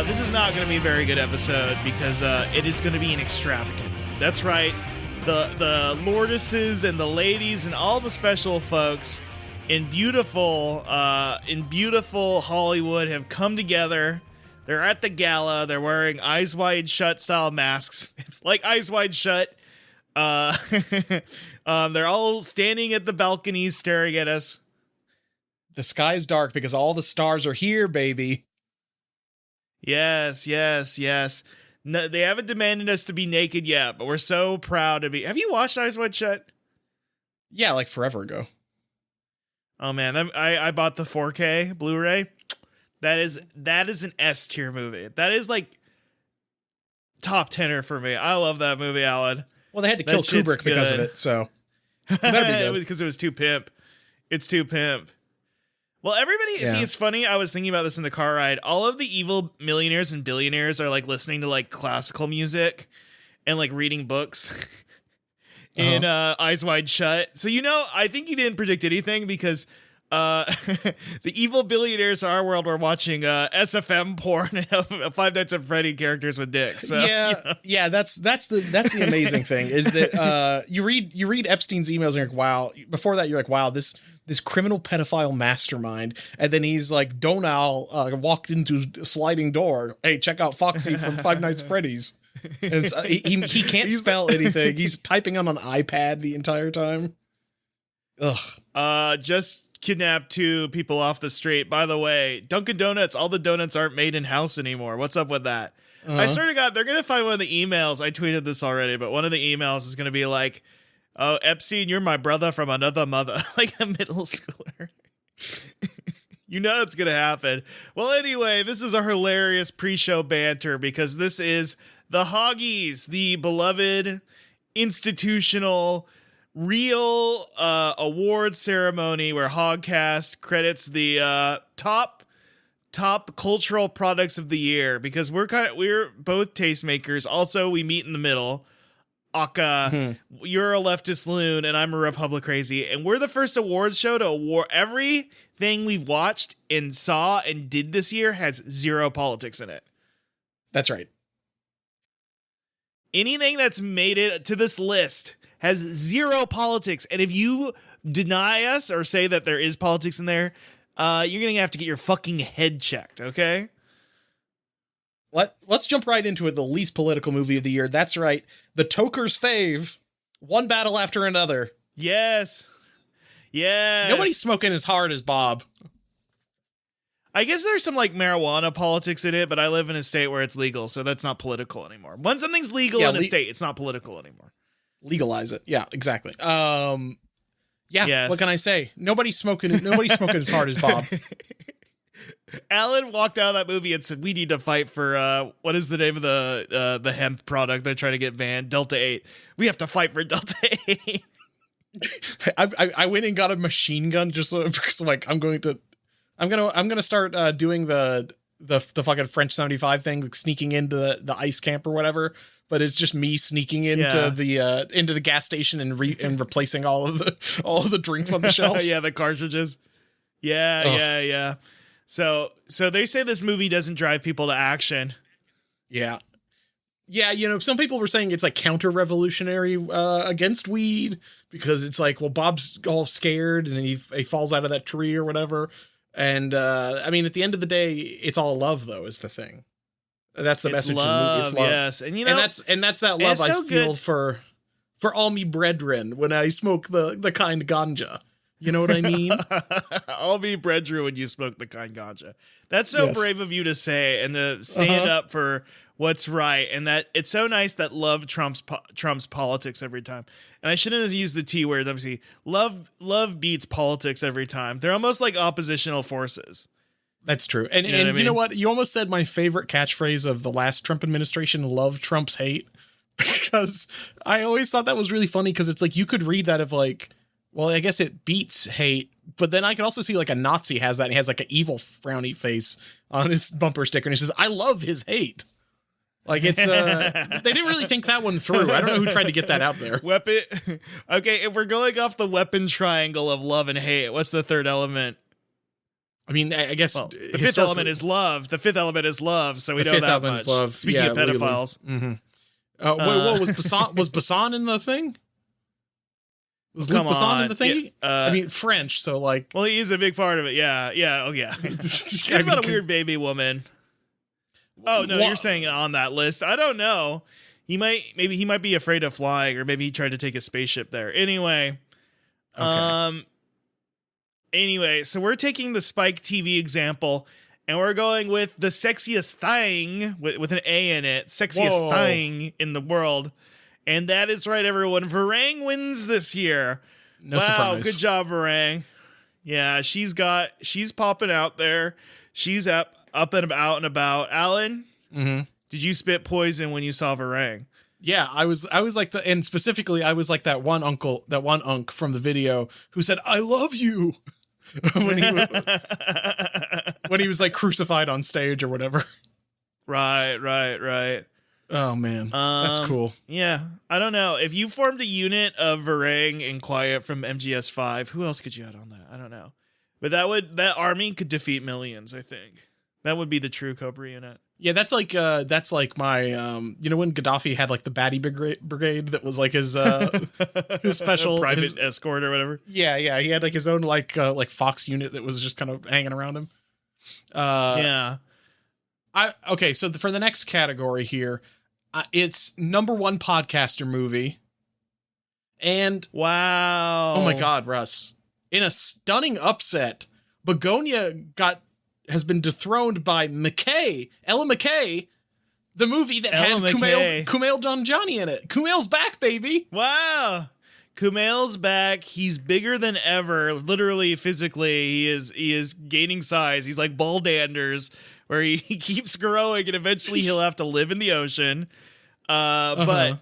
this is not going to be a very good episode because it is going to be an extravagant. That's right. The lordesses and the ladies and all the special folks in beautiful Hollywood have come together. They're at the gala. They're wearing Eyes Wide Shut style masks. It's like Eyes Wide Shut. They're all standing at the balconies staring at us. The sky's dark because all the stars are here, baby. Yes. No, they haven't demanded us to be naked yet, but we're so proud to be. Have you watched Eyes Wide Shut? Yeah, like forever ago. Oh man, I bought the 4K Blu-ray. That is an S tier movie. That is like top 10er for me. I love that movie, Alan. Well, they had to kill Kubrick because of it, so it better be good. It was because it was too pimp. It's too pimp. Well, everybody, see, it's funny. I was thinking about this in the car ride. All of the evil millionaires and billionaires are like listening to like classical music and like reading books in Eyes Wide Shut. So, I think you didn't predict anything because the evil billionaires in our world were watching SFM porn of Five Nights at Freddy characters with dicks. So, yeah. That's the amazing thing is that you read Epstein's emails and you're like, wow. Before that, you're like, wow, this criminal pedophile mastermind, and then he's like, Donal walked into a sliding door. Hey, check out Foxy from Five Nights at Freddy's. And he can't spell anything. He's typing on an iPad the entire time. Ugh. Just kidnapped 2 people off the street. By the way, Dunkin' Donuts, all the donuts aren't made in house anymore. What's up with that? I swear to God, they're gonna find one of the emails. I tweeted this already, but one of the emails is gonna be like, oh, Epstein, you're my brother from another mother. Like a middle schooler. It's going to happen. Well, anyway, this is a hilarious pre-show banter because this is the Hoggies, the beloved institutional real award ceremony where Hogcast credits the top cultural products of the year because we're both tastemakers. Also, we meet in the middle. Aka, you're a leftist loon and I'm a Republic crazy, and we're the first awards show to award everything we've watched and saw and did this year has 0 politics in it. That's right. Anything that's made it to this list has 0 politics, and if you deny us or say that there is politics in there, you're gonna have to get your fucking head checked, okay? Let's jump right into it. The least political movie of the year. That's right. The Toker's Fave. One battle after another. Yes. Nobody's smoking as hard as Bob. I guess there's some like marijuana politics in it, but I live in a state where it's legal, so that's not political anymore. When something's legal in a state, it's not political anymore. Legalize it. Yeah, exactly. Yes. What can I say? Nobody's smoking as hard as Bob. Alan walked out of that movie and said, we need to fight for, what is the name of the hemp product they're trying to get banned? Delta 8. We have to fight for Delta 8. I went and got a machine gun just so, because like, I'm going to start doing the fucking French 75 thing, like sneaking into the ice camp or whatever. But it's just me sneaking into the gas station and replacing all of the drinks on the shelf. Yeah, the cartridges. Yeah. So they say this movie doesn't drive people to action. Yeah. Some people were saying it's like counter-revolutionary against weed because it's like, well, Bob's all scared and he falls out of that tree or whatever. And I mean, at the end of the day, it's all love, though, is the thing. That's the message. Love, it's love. Yes, and that's that love I feel for all me brethren when I smoke the kind ganja. You know what I mean? I'll be brethren when you smoke the kind ganja. That's so brave of you to say and to stand up for what's right. And that it's so nice that love trumps politics every time. And I shouldn't have used the T word. Let me see. Love beats politics every time. They're almost like oppositional forces. That's true. And you know what? You almost said my favorite catchphrase of the last Trump administration, love trumps hate. Because I always thought that was really funny because it's like you could read that of like, well, I guess it beats hate. But then I can also see like a Nazi has that. And he has like an evil frowny face on his bumper sticker. And he says, I love his hate. Like it's, they didn't really think that one through. I don't know who tried to get that out there. Weapon. Okay. If we're going off the weapon triangle of love and hate, what's the third element? I mean, I guess the fifth element is love. The fifth element is love, so we know that much. Love. Speaking of pedophiles. Mm-hmm. What was Bassan? Was Bassan in the thing? Was Luc Besson in the thing? Yeah, I mean, French, so like... Well, he's a big part of it, yeah. Oh, yeah. He's about a weird baby woman. Oh, no, you're saying on that list. I don't know. Maybe he might be afraid of flying, or maybe he tried to take a spaceship there. Anyway. Okay. Anyway, so we're taking the Spike TV example, and we're going with the sexiest thing, with an A in it, sexiest thing in the world. And that is right, everyone. Varang wins this year. No surprise. Good job, Varang. Yeah, she's popping out there. She's up and about. Alan, did you spit poison when you saw Varang? Yeah, I was like and specifically I was like that one unk from the video who said, "I love you," when he was like crucified on stage or whatever. Right. Oh man, that's cool. Yeah, I don't know. If you formed a unit of Varang and Quiet from MGS5, who else could you add on that? I don't know. But that army could defeat millions, I think. That would be the true Cobra unit. Yeah, that's like my you know when Gaddafi had like the Baddie Brigade that was like his special private escort or whatever. Yeah, he had like his own like Fox unit that was just kind of hanging around him. Okay, so for the next category here, it's #1 podcaster movie. And wow. Oh my God, Russ. In a stunning upset, Begonia has been dethroned by Ella McKay, the movie that had Kumail Nanjiani in it. Kumail's back, baby. Wow. Kumail's back. He's bigger than ever, literally, physically. He is gaining size. He's like Baldanders, where he keeps growing and eventually he'll have to live in the ocean. But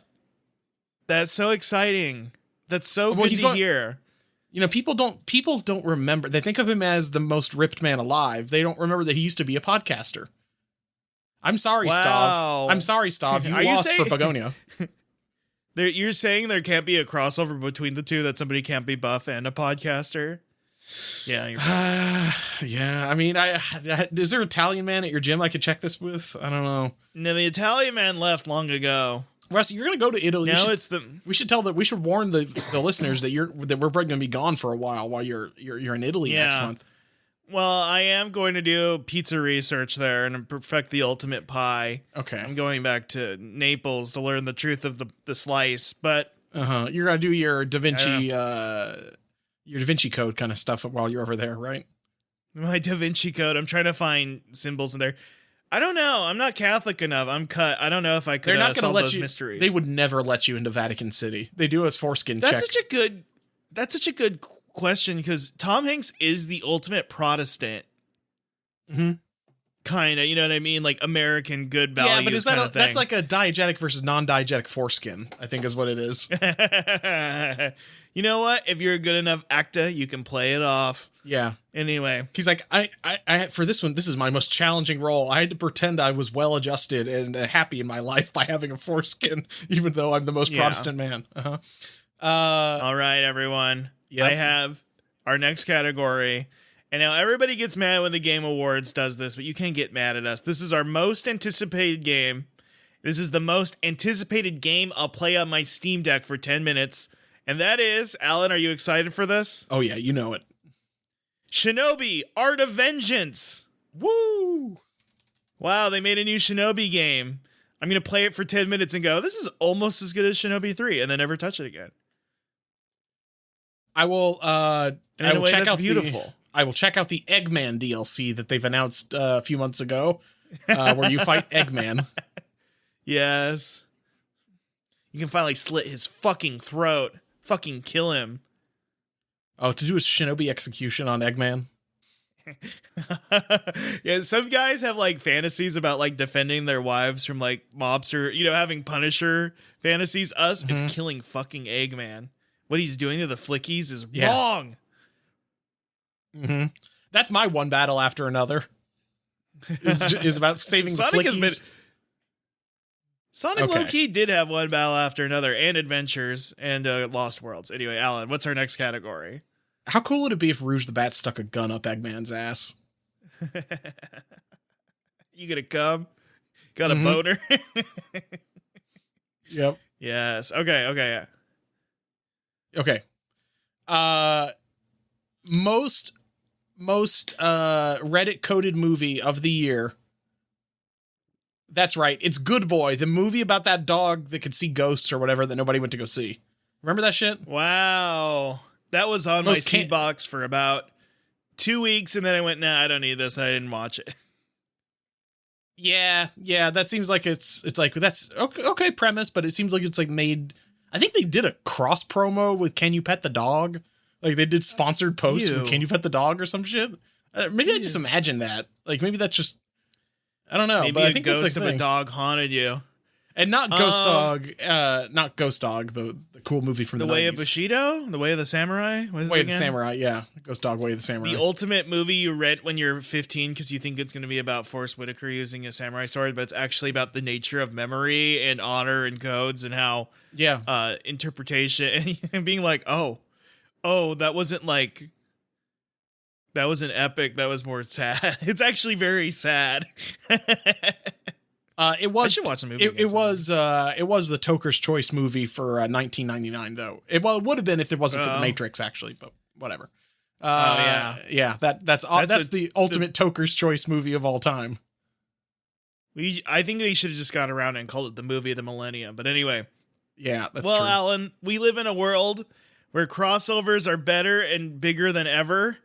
that's so exciting. That's so good to hear. You know, people don't remember. They think of him as the most ripped man alive. They don't remember that he used to be a podcaster. I'm sorry, Stav. I'm sorry, Stav. You lost for Begonia. You're saying there can't be a crossover between the two, that somebody can't be buff and a podcaster? Yeah. Yeah. I mean, is there an Italian man at your gym I could check this with? I don't know. No, the Italian man left long ago. Russ, you're going to go to Italy. No, we should warn the listeners that we're probably going to be gone for a while you're in Italy next month. Well, I am going to do pizza research there and perfect the ultimate pie. Okay. I'm going back to Naples to learn the truth of the slice, but you're going to do your Da Vinci Code kind of stuff while you're over there, right? My Da Vinci Code. I'm trying to find symbols in there. I don't know. I'm not Catholic enough. I'm cut. I don't know if I could They're not solve let those you, mysteries. They would never let you into Vatican City. They do a foreskin check. That's such a good question, because Tom Hanks is the ultimate Protestant. Kind of, you know what I mean? Like American good values. Yeah, but that's like a diegetic versus non-diegetic foreskin, I think is what it is. You know what? If you're a good enough actor, you can play it off. Yeah. Anyway. He's like, I for this one, this is my most challenging role. I had to pretend I was well adjusted and happy in my life by having a foreskin, even though I'm the most Protestant man. All right, everyone. Yep. I have our next category. And now everybody gets mad when the Game Awards does this, but you can't get mad at us. This is our most anticipated game. This is the most anticipated game I'll play on my Steam Deck for 10 minutes. And that is, Alan, are you excited for this? Oh, yeah, you know it. Shinobi, Art of Vengeance. Woo! Wow, they made a new Shinobi game. I'm going to play it for 10 minutes and go, this is almost as good as Shinobi 3, and then never touch it again. I will check out beautiful. I will check out the Eggman DLC that they've announced a few months ago, where you fight Eggman. Yes. You can finally slit his fucking throat. Fucking kill him. Oh, to do a Shinobi execution on Eggman? Yeah, some guys have like fantasies about like defending their wives from like mobster, having Punisher fantasies. It's killing fucking Eggman. What he's doing to the flickies is wrong. That's my one battle after another. Is about saving the flickies. Sonic low-key did have one battle after another, and Adventures, and Lost Worlds. Anyway, Alan, what's our next category? How cool would it be if Rouge the Bat stuck a gun up Eggman's ass? You gonna come? Got a boner? Yep. Yes. Okay. Okay. Most Reddit coded movie of the year. That's right. It's Good Boy, the movie about that dog that could see ghosts or whatever that nobody went to go see. Remember that shit? Wow. That was on my seed box for about 2 weeks, and then I went, nah, I don't need this, and I didn't watch it. Yeah, that seems like it's like that's okay premise, but it seems like it's like made. I think they did a cross promo with Can You Pet the Dog? Like they did sponsored posts with Can You Pet the Dog or some shit. Maybe I just imagine that. Like maybe that's just I don't know. Maybe but I think ghost that's like of a dog haunted you. And not Ghost Dog, not Ghost Dog, the cool movie from the Way 90s. of Bushido? The Way of the Samurai? Way of the Samurai, yeah. Ghost Dog, Way of the Samurai. The ultimate movie you rent when you're 15 because you think it's going to be about Forrest Whitaker using a samurai sword, but it's actually about the nature of memory and honor and codes and how interpretation and being like, oh, that wasn't like... That wasn't epic. That was more sad. It's actually very sad. It was. I should watch the movie. It was the Toker's Choice movie for 1999, though. It would have been if it wasn't for the Matrix, actually. But whatever. That's the ultimate Toker's Choice movie of all time. I think they should have just got around and called it the movie of the millennium. But anyway. Yeah, that's true. Well, Alan, we live in a world where crossovers are better and bigger than ever.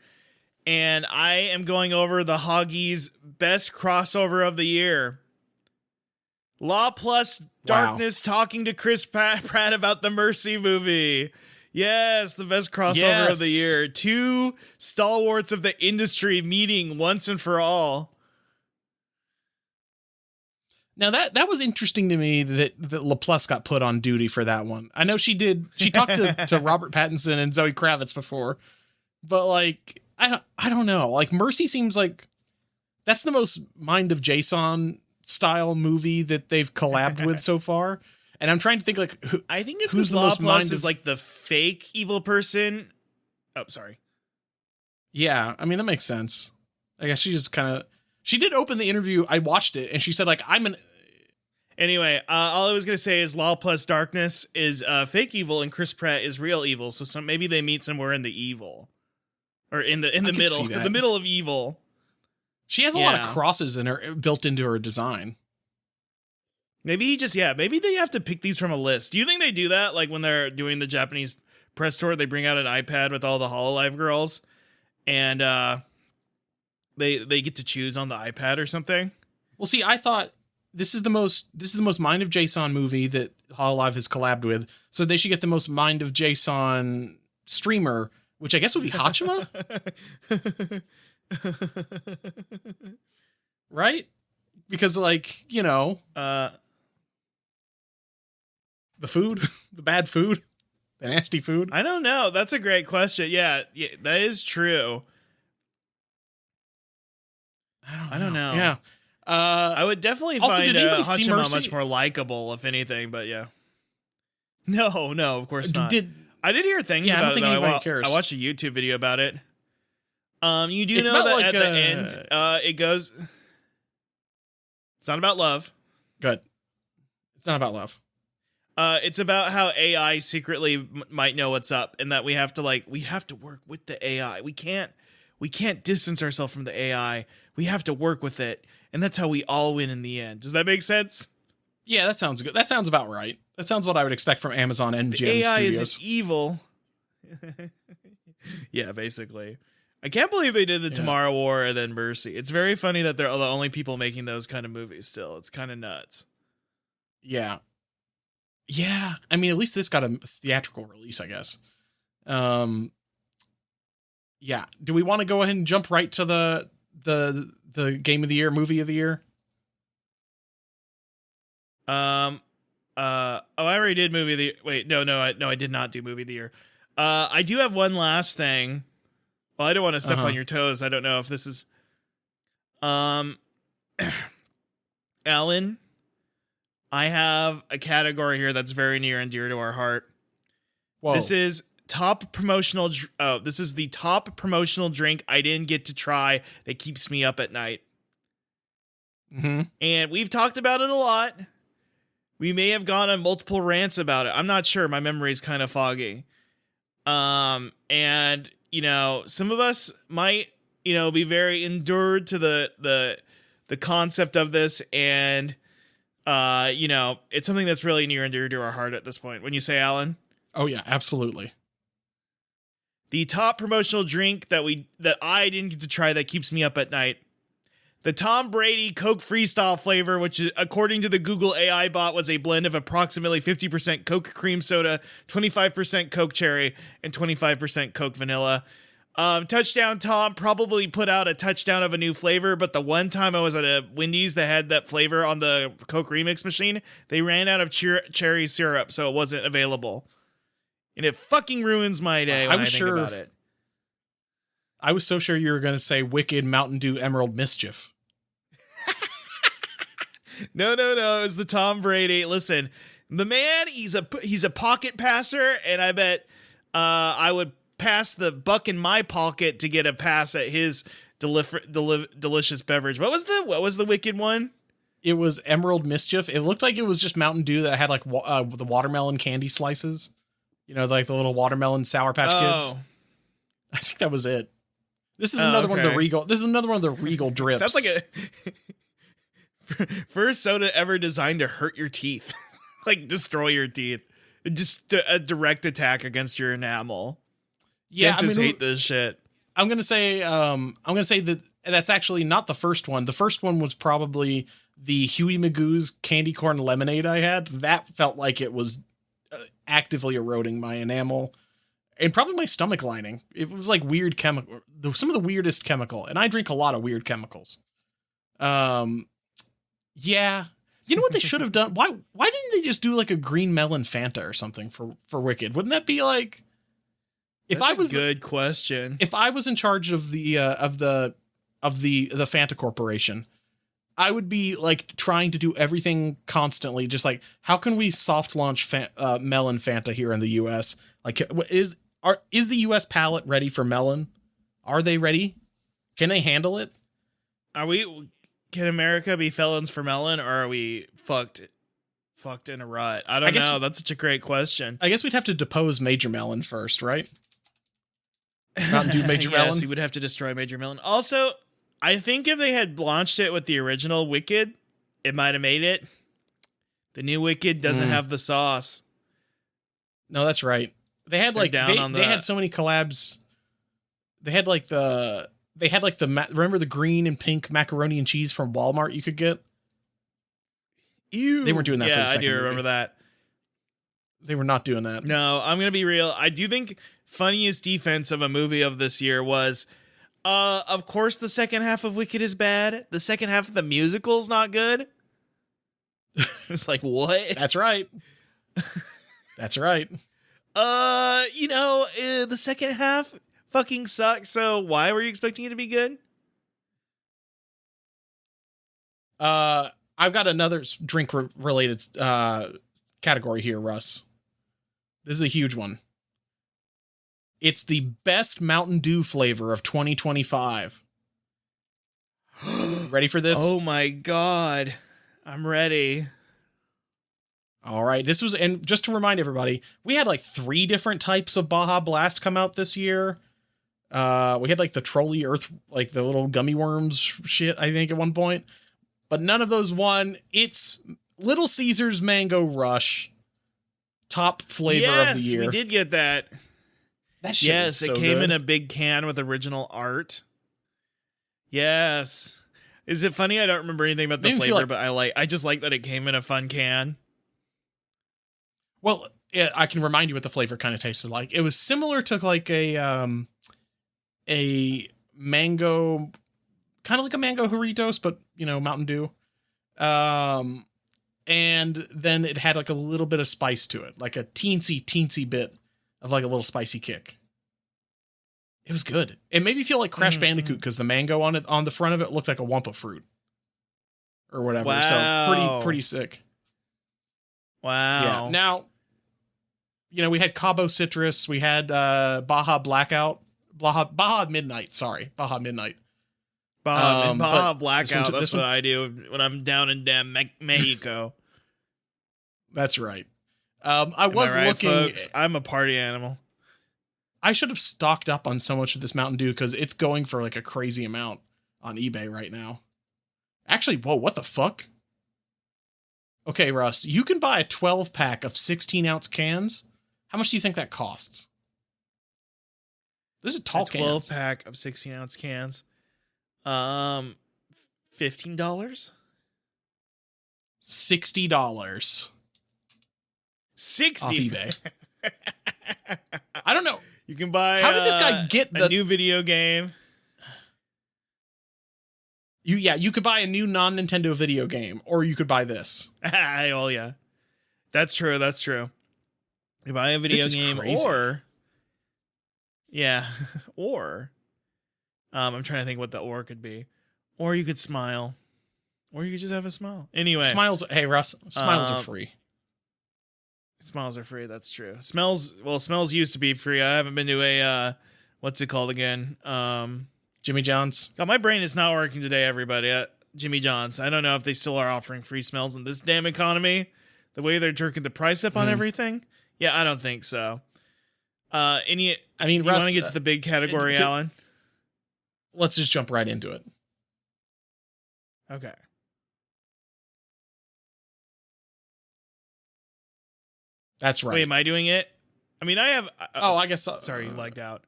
And I am going over the Hoggies' best crossover of the year. Law plus Darkness talking to Chris Pratt about the Mercy movie. Yes, the best crossover of the year. 2 stalwarts of the industry meeting once and for all. Now that was interesting to me that LaPlus got put on duty for that one. I know she did. She talked to Robert Pattinson and Zoe Kravitz before, but like I don't know. Like Mercy seems like that's the most Mind of Jason style movie that they've collabed with so far. And I'm trying to think like who, I think it's because LaPlus is like the fake evil person. Oh, sorry. Yeah, I mean that makes sense. I guess she did open the interview. I watched it and she said like Anyway, all I was gonna say is Law plus Darkness is fake evil and Chris Pratt is real evil. So maybe they meet somewhere in the evil. Or in the middle of evil. She has a lot of crosses in her built into her design. Maybe maybe they have to pick these from a list. Do you think they do that? Like when they're doing the Japanese press tour, they bring out an iPad with all the Hololive girls, and they get to choose on the iPad or something. Well, see, I thought this is the most Mind of Jason movie that Hololive has collabed with, so they should get the most Mind of Jason streamer, which I guess would be Hachima. Right? Because like, the food, the bad food, the nasty food. I don't know. That's a great question. Yeah, that is true. I don't know. Yeah. I would definitely find Hachima much more likable, if anything, but yeah. No, of course not. I did hear things about it, though. I watched a YouTube video about it. You do know that at the end, it goes... It's not about love. Good. It's not about love. It's about how AI secretly might know what's up, and that we have to work with the AI. We can't distance ourselves from the AI. We have to work with it, and that's how we all win in the end. Does that make sense? Yeah, that sounds good. That sounds about right. That sounds what I would expect from Amazon and GM AI Studios. Is evil. Yeah, basically. I can't believe they did the Tomorrow War and then Mercy. It's very funny that they're the only people making those kind of movies still. It's kind of nuts. Yeah. Yeah. I mean, at least this got a theatrical release, I guess. Yeah. Do we want to go ahead and jump right to the game of the year, movie of the year? I already did movie of the year. Wait, no, I did not do movie of the year. I do have one last thing. Well, I don't want to step on your toes. I don't know if this is... Alan, I have a category here that's very near and dear to our heart. Whoa. This is this is the top promotional drink I didn't get to try that keeps me up at night. Mm-hmm. And we've talked about it a lot. We may have gone on multiple rants about it. I'm not sure. My memory is kind of foggy. And some of us might, be very endured to the concept of this, and it's something that's really near and dear to our heart at this point. When you say, Alan? Oh yeah, absolutely. The top promotional drink that I didn't get to try that keeps me up at night. The Tom Brady Coke Freestyle flavor, which according to the Google AI bot was a blend of approximately 50% Coke cream soda, 25% Coke cherry, and 25% Coke vanilla. Touchdown Tom probably put out a touchdown of a new flavor, but the one time I was at a Wendy's that had that flavor on the Coke remix machine, they ran out of cherry syrup, so it wasn't available. And it fucking ruins my day when I think about it. I was so sure you were going to say Wicked Mountain Dew Emerald Mischief. No. It was the Tom Brady. Listen, the man, he's a pocket passer, and I bet I would pass the buck in my pocket to get a pass at his delicious beverage. What was the Wicked one? It was Emerald Mischief. It looked like it was just Mountain Dew that had like the watermelon candy slices. Like the little watermelon Sour Patch Kids. I think that was it. This is another one of the Regal. This is another one of the Regal drips. Sounds like a first soda ever designed to hurt your teeth, like destroy your teeth. Just a direct attack against your enamel. Yeah, Dentists hate this shit. I'm gonna say that that's actually not the first one. The first one was probably the Huey Magoo's candy corn lemonade I had. That felt like it was actively eroding my enamel. And probably my stomach lining. It was like weird chemical, some of the weirdest chemical. And I drink a lot of weird chemicals. Yeah. You know what they should have done? Why didn't they just do like a green melon Fanta or something for Wicked? Wouldn't that be like, good question. If I was in charge of the Fanta Corporation, I would be like trying to do everything constantly. Just like, how can we soft launch melon Fanta here in the US? Like, is the US palate ready for melon? Are they ready? Can they handle it? Can America be felons for melon, or are we fucked in a rut? I don't know. That's such a great question. I guess we'd have to depose Major Melon first, right? Mountain Dew Major Melon? Yes, we would have to destroy Major Melon. Also, I think if they had launched it with the original Wicked, it might have made it. The new Wicked doesn't have the sauce. No, that's right. They had like they had so many collabs. They had like remember the green and pink macaroni and cheese from Walmart you could get? Ew. They weren't doing that for the second I do remember that. They were not doing that. No, I'm going to be real. I do think funniest defense of a movie of this year was, of course, the second half of Wicked is bad. The second half of the musical's not good. It's like, what? That's right. That's right. The second half fucking sucks. So why were you expecting it to be good? I've got another drink related category here, Russ. This is a huge one. It's the best Mountain Dew flavor of 2025. Ready for this? Oh my God. I'm ready. All right. This was, and just to remind everybody, we had like 3 different types of Baja Blast come out this year. We had like the trolley earth, like the little gummy worms shit, I think at one point, but none of those won. It's Little Caesars Mango Rush, top flavor of the year. Yes, we did get that. That shit was so it came good. in a big can with original art. Yes. Is it funny? I don't remember anything about the flavor, but I just like that it came in a fun can. Well, I can remind you what the flavor kind of tasted like. It was similar to like a mango, kind of like a mango Doritos, but Mountain Dew. And then it had like a little bit of spice to it, like a teensy bit of like a little spicy kick. It was good. It made me feel like Crash Bandicoot because the mango on the front of it looked like a Wumpa fruit or whatever. Wow. So pretty sick. Wow. Yeah. Now, we had Cabo Citrus, we had Baja Blackout, Baja Midnight. Sorry, Baja Midnight. Baja Blackout. That's what I do when I'm down in damn Mexico. That's right. I was looking. Folks? I'm a party animal. I should have stocked up on so much of this Mountain Dew because it's going for like a crazy amount on eBay right now. Actually, whoa, what the fuck? Okay, Russ, you can buy a 12-pack of 16-ounce cans. How much do you think that costs? This is tall cans. 12-pack of 16-ounce cans. $15? $60. 60 off eBay. I don't know. You can buy. How did this guy get a new video game? You could buy a new non-Nintendo video game, or you could buy this. Oh yeah, that's true. That's true. You buy a video game, crazy. Or I'm trying to think what the or could be, or you could smile, or you could just have a smile. Anyway, smiles. Hey Russ, smiles are free. Smiles are free. That's true. Smells used to be free. I haven't been to a what's it called again? Jimmy John's. God, my brain is not working today, everybody. Jimmy John's. I don't know if they still are offering free smells in this damn economy. The way they're jerking the price up on everything. Yeah, I don't think so. Do you Russ, want to get to the big category, Alan? Let's just jump right into it. Okay. That's right. Wait, am I doing it? I mean, I have. I guess so. Sorry, you lagged out.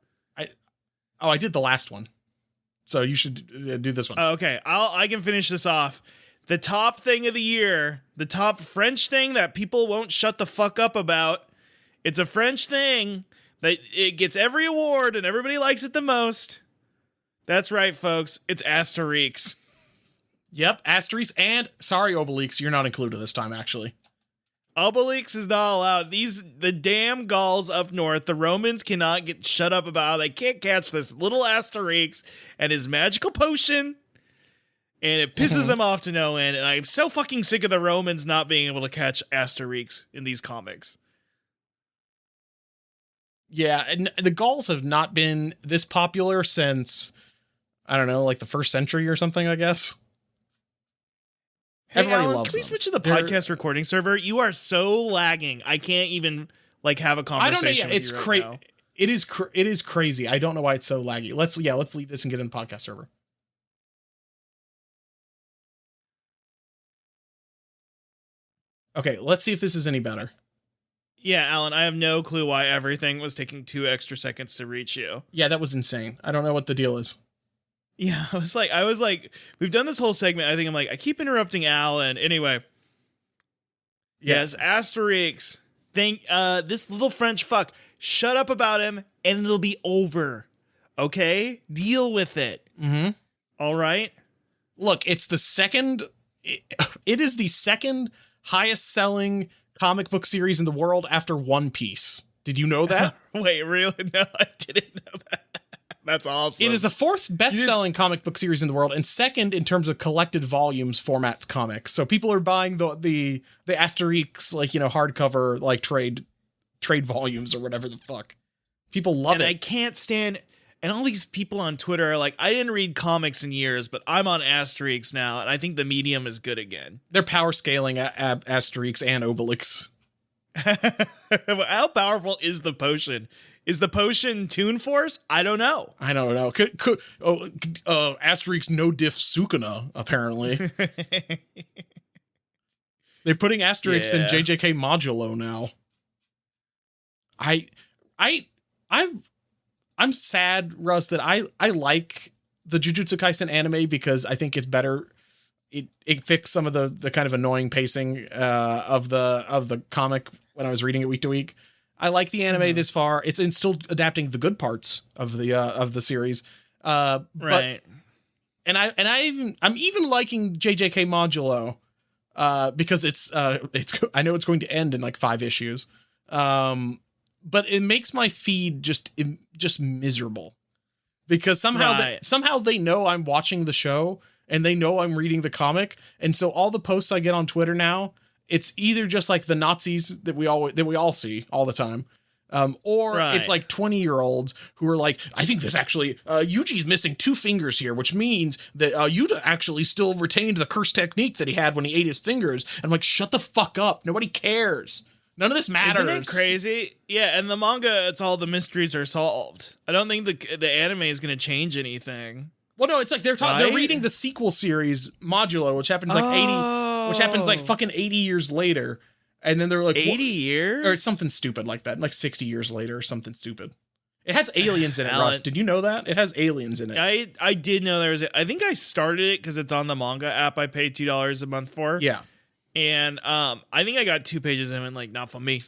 I did the last one, so you should do this one. Okay, I can finish this off. The top thing of the year, the top French thing that people won't shut the fuck up about. It's a French thing that it gets every award and everybody likes it the most. That's right, folks. It's Asterix. Yep, Asterix, and sorry, Obelix, you're not included this time, actually. Obelix is not allowed. The damn Gauls up north, the Romans cannot get shut up about. They can't catch this little Asterix and his magical potion, and it pisses them off to no end. And I'm so fucking sick of the Romans not being able to catch Asterix in these comics. Yeah, and the Gauls have not been this popular since, I don't know, like the 1st century or something, I guess. Hey, everybody Alan, loves can we them. switch to the podcast recording server? You are so lagging. I can't even have a conversation. I don't know. Yeah, it's crazy. It is crazy. I don't know why it's so laggy. Let's leave this and get in the podcast server. Okay, let's see if this is any better. Yeah, Alan, I have no clue why everything was taking 2 extra seconds to reach you. Yeah, that was insane. I don't know what the deal is. Yeah, I was like, we've done this whole segment. I keep interrupting Alan. Anyway. Yeah. Yes, Asterix. This little French fuck. Shut up about him and it'll be over. Okay? Deal with it. Mm-hmm. All right? Look, it is the second highest selling comic book series in the world after One Piece. Did you know that? Wait, really? No, I didn't know that. That's awesome. It is the 4th best-selling comic book series in the world, and 2nd in terms of collected volumes format comics. So people are buying the Asterix hardcover trade volumes or whatever the fuck. People love it. I can't stand. And all these people on Twitter are like, I didn't read comics in years, but I'm on Asterix now, and I think the medium is good again. They're power scaling Asterix and Obelix. How powerful is the potion? Is the potion Toonforce? I don't know. Asterix no diff Sukuna, apparently. They're putting Asterix in JJK Modulo now. I'm sad, Russ, that I like the Jujutsu Kaisen anime because I think it's better. It fixed some of the kind of annoying pacing of the comic when I was reading it week to week. I like the anime this far. It's still adapting the good parts of the series. Right. I'm even liking JJK Modulo because it's I know it's going to end in like 5 issues. But it makes my feed just miserable because somehow they know I'm watching the show and they know I'm reading the comic. And so all the posts I get on Twitter now it's either just like the Nazis that we all see all the time. Or it's like 20-year-olds who are like, I think this actually, Yuji's missing 2 fingers here, which means that Yuta actually still retained the curse technique that he had when he ate his fingers. And I'm like, shut the fuck up. Nobody cares. None of this matters. Isn't it crazy? Yeah, and the manga, it's all the mysteries are solved. I don't think the anime is going to change anything. Well, no, it's like they're reading the sequel series Modulo, which happens like fucking 80 years later. And then they're like 80 years? Or something stupid like that, like 60 years later or something stupid. It has aliens in it, Russ. Did you know that? It has aliens in it. I did know there was I think I started it because it's on the manga app I paid $2 a month for. Yeah. And I think I got 2 pages in and like, not for me.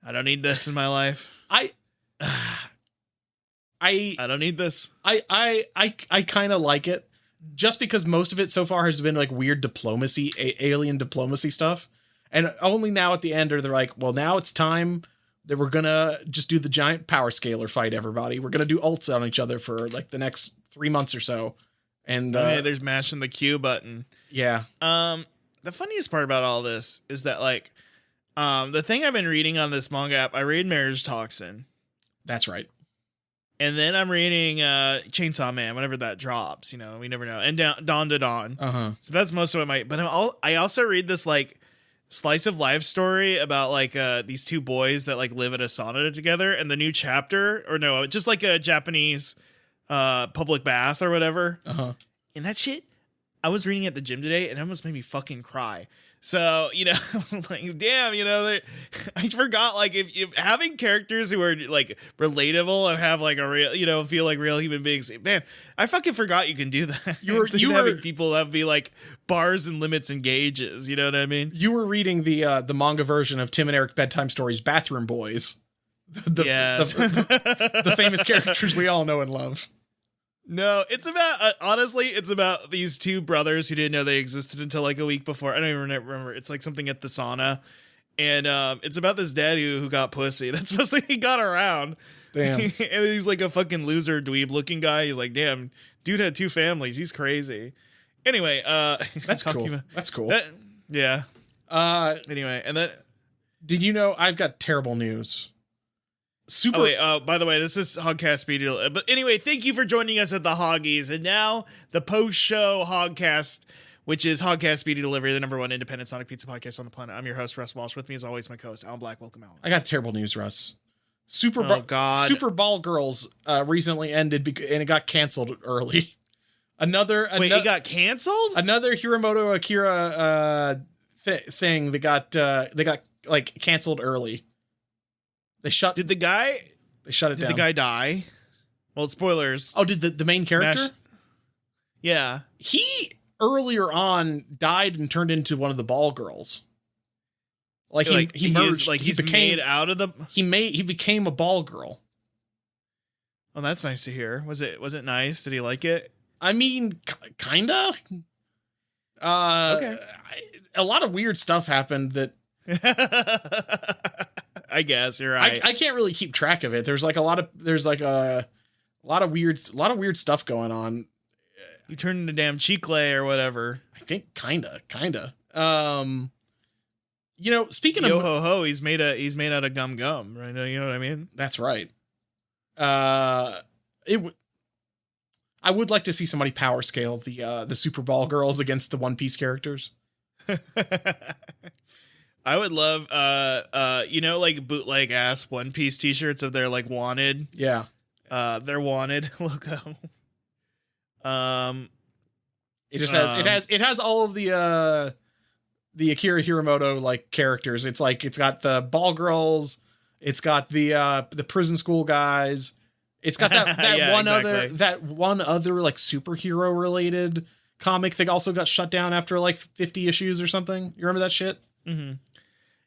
I don't need this in my life. I don't need this. I kind of like it just because most of it so far has been like weird diplomacy, alien diplomacy stuff. And only now at the end are they like, well, now it's time that we're going to just do the giant power scaler fight, everybody. We're going to do ults on each other for like the next 3 months or so. And there's mashing the Q button. Yeah. The funniest part about all this is that like the thing I've been reading on this manga app, I read Marriage Toxin. That's right. And then I'm reading Chainsaw Man whenever that drops, we never know. And Dawn to Dawn. Uh-huh. So that's most of it might, but I also read this like slice of life story about like these 2 boys that like live at a sauna together, and the new chapter, or no, just like a Japanese public bath or whatever. Uh-huh. And that shit, I was reading at the gym today and it almost made me fucking cry. So, like, damn, I forgot, like, if having characters who are, like, relatable and have, like, a real, feel like real human beings, man, I fucking forgot you can do that. You were having people that be, like, bars and limits and gauges, you know what I mean? You were reading the manga version of Tim and Eric Bedtime Stories, Bathroom Boys. The famous characters we all know and love. No, it's about, honestly, it's about these 2 brothers who didn't know they existed until like a week before. I don't even remember. It's like something at the sauna. And it's about this dad who got pussy. That's mostly he got around. Damn. And he's like a fucking loser dweeb looking guy. He's like, damn, dude had 2 families. He's crazy. Anyway, that's cool. That's cool. Yeah. Anyway, and then did you know I've got terrible news? By the way, this is Hogcast Speedy. But anyway, thank you for joining us at the Hoggies. And now the post-show Hogcast, which is Hogcast Speedy Delivery, the #1 independent Sonic Pizza podcast on the planet. I'm your host, Russ Walsh. With me, as always, my co-host, Alan Black. Welcome, Alan. I got terrible news, Russ. Super Ball Girls recently ended and it got canceled early. It got canceled? Another Hiromoto Akira thing that got like canceled early. They shut it down. Did the guy die? Well, spoilers. Oh, did the main character? Yeah. He earlier on died and turned into one of the ball girls. Like he merged. He became a ball girl. Oh, that's nice to hear. Was it nice? Did he like it? I mean, kinda. Okay. A lot of weird stuff happened that. I guess you're right. I can't really keep track of it. There's a lot of weird stuff going on. You turned into damn Chicle or whatever. I think kinda. Speaking Yo of ho ho, he's made out of gum, right? You know what I mean? That's right. I would like to see somebody power scale the Super Ball Girls against the One Piece characters. I would love, like bootleg ass One Piece t-shirts of their like wanted. Yeah. Their wanted logo. It has all of the Akira Hiromoto like characters. It's got the ball girls. It's got the prison school guys. It's got that one other like superhero related comic that also got shut down after like 50 issues or something. You remember that shit? Mm-hmm.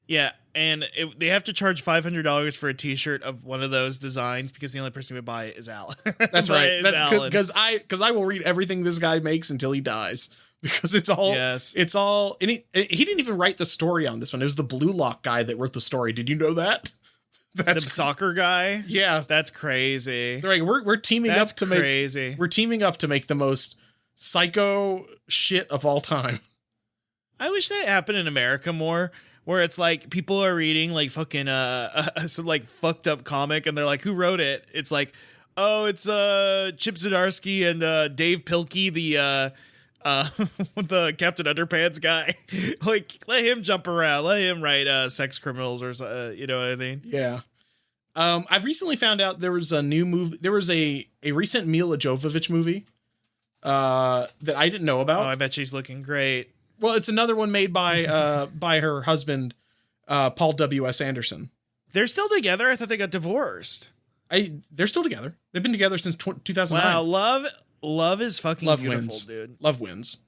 Yeah, and they have to charge $500 for a T-shirt of one of those designs because the only person who would buy it is Alan. That's right. Because I will read everything this guy makes until he dies because it's all. And he didn't even write the story on this one. It was the Blue Lock guy that wrote the story. Did you know that? That's the soccer guy. Yeah, that's crazy. Right, we're teaming that's up to crazy. We're teaming up to make the most psycho shit of all time. I wish that happened in America more, where it's like people are reading like fucking some like fucked up comic and they're like, who wrote it? It's like, oh, it's Chip Zdarsky and Dave Pilkey, the the Captain Underpants guy. Like, let him jump around, let him write sex criminals or you know what I mean? Yeah. I've recently found out there was a new movie. There was a recent Mila Jovovich movie that I didn't know about. Oh, I bet she's looking great. Well, it's another one made by by her husband, Paul W.S. Anderson. They're still together? I thought they got divorced. They're still together. They've been together since 2009. Wow, love is fucking beautiful, wins. Dude. Love wins.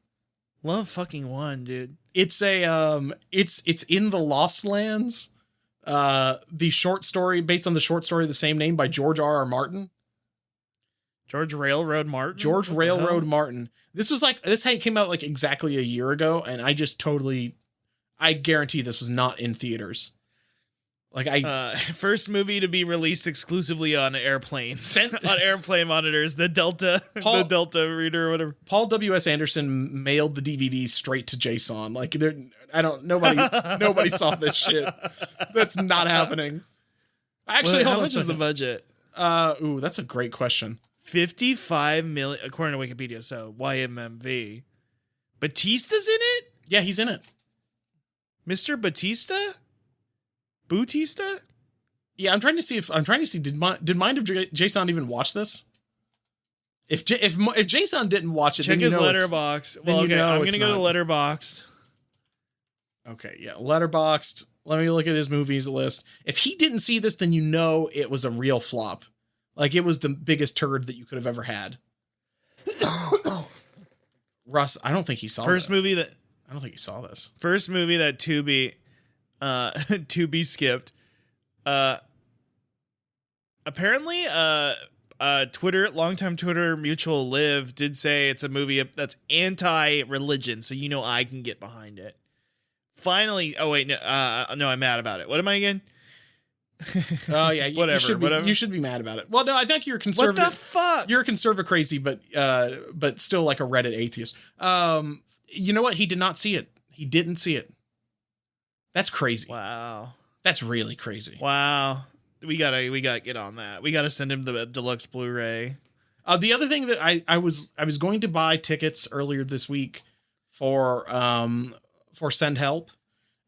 Love fucking won, dude. It's a it's in the Lost Lands. The short story based on the short story of the same name by George R.R. Martin. George Railroad Martin. George Railroad Martin. This came out like exactly a year ago, and I guarantee this was not in theaters. Like first movie to be released exclusively on airplanes, on airplane monitors, the Delta reader or whatever. Paul W.S. Anderson mailed the DVD straight to JSON. Like nobody saw this shit. That's not happening. Actually, how much is the budget? That's a great question. 55 million, according to Wikipedia. So YMMV. Batista's in it? Yeah, he's in it. Mr. Batista? Boutista? Yeah, I'm trying to see. Did Mind of Jason even watch this? If Jason didn't watch it, check then his Letterboxd. Well, okay, I'm gonna go to Letterboxd. Okay, yeah, Letterboxd. Let me look at his movies list. If he didn't see this, then you know it was a real flop. Like it was the biggest turd that you could have ever had. Russ, I don't think he saw I don't think he saw this. First movie that Tubi skipped. Apparently, longtime Twitter mutual Liv did say it's a movie that's anti-religion, so you know I can get behind it. Finally, oh wait, no, I'm mad about it. What am I again? Oh yeah, whatever. You should be mad about it. Well, no, I think you're conservative. What the fuck? You're a conservative crazy, but still like a Reddit atheist. You know what? He did not see it. He didn't see it. That's crazy. Wow. That's really crazy. Wow. We gotta get on that. We gotta send him the deluxe Blu-ray. The other thing that I was going to buy tickets earlier this week for Send Help,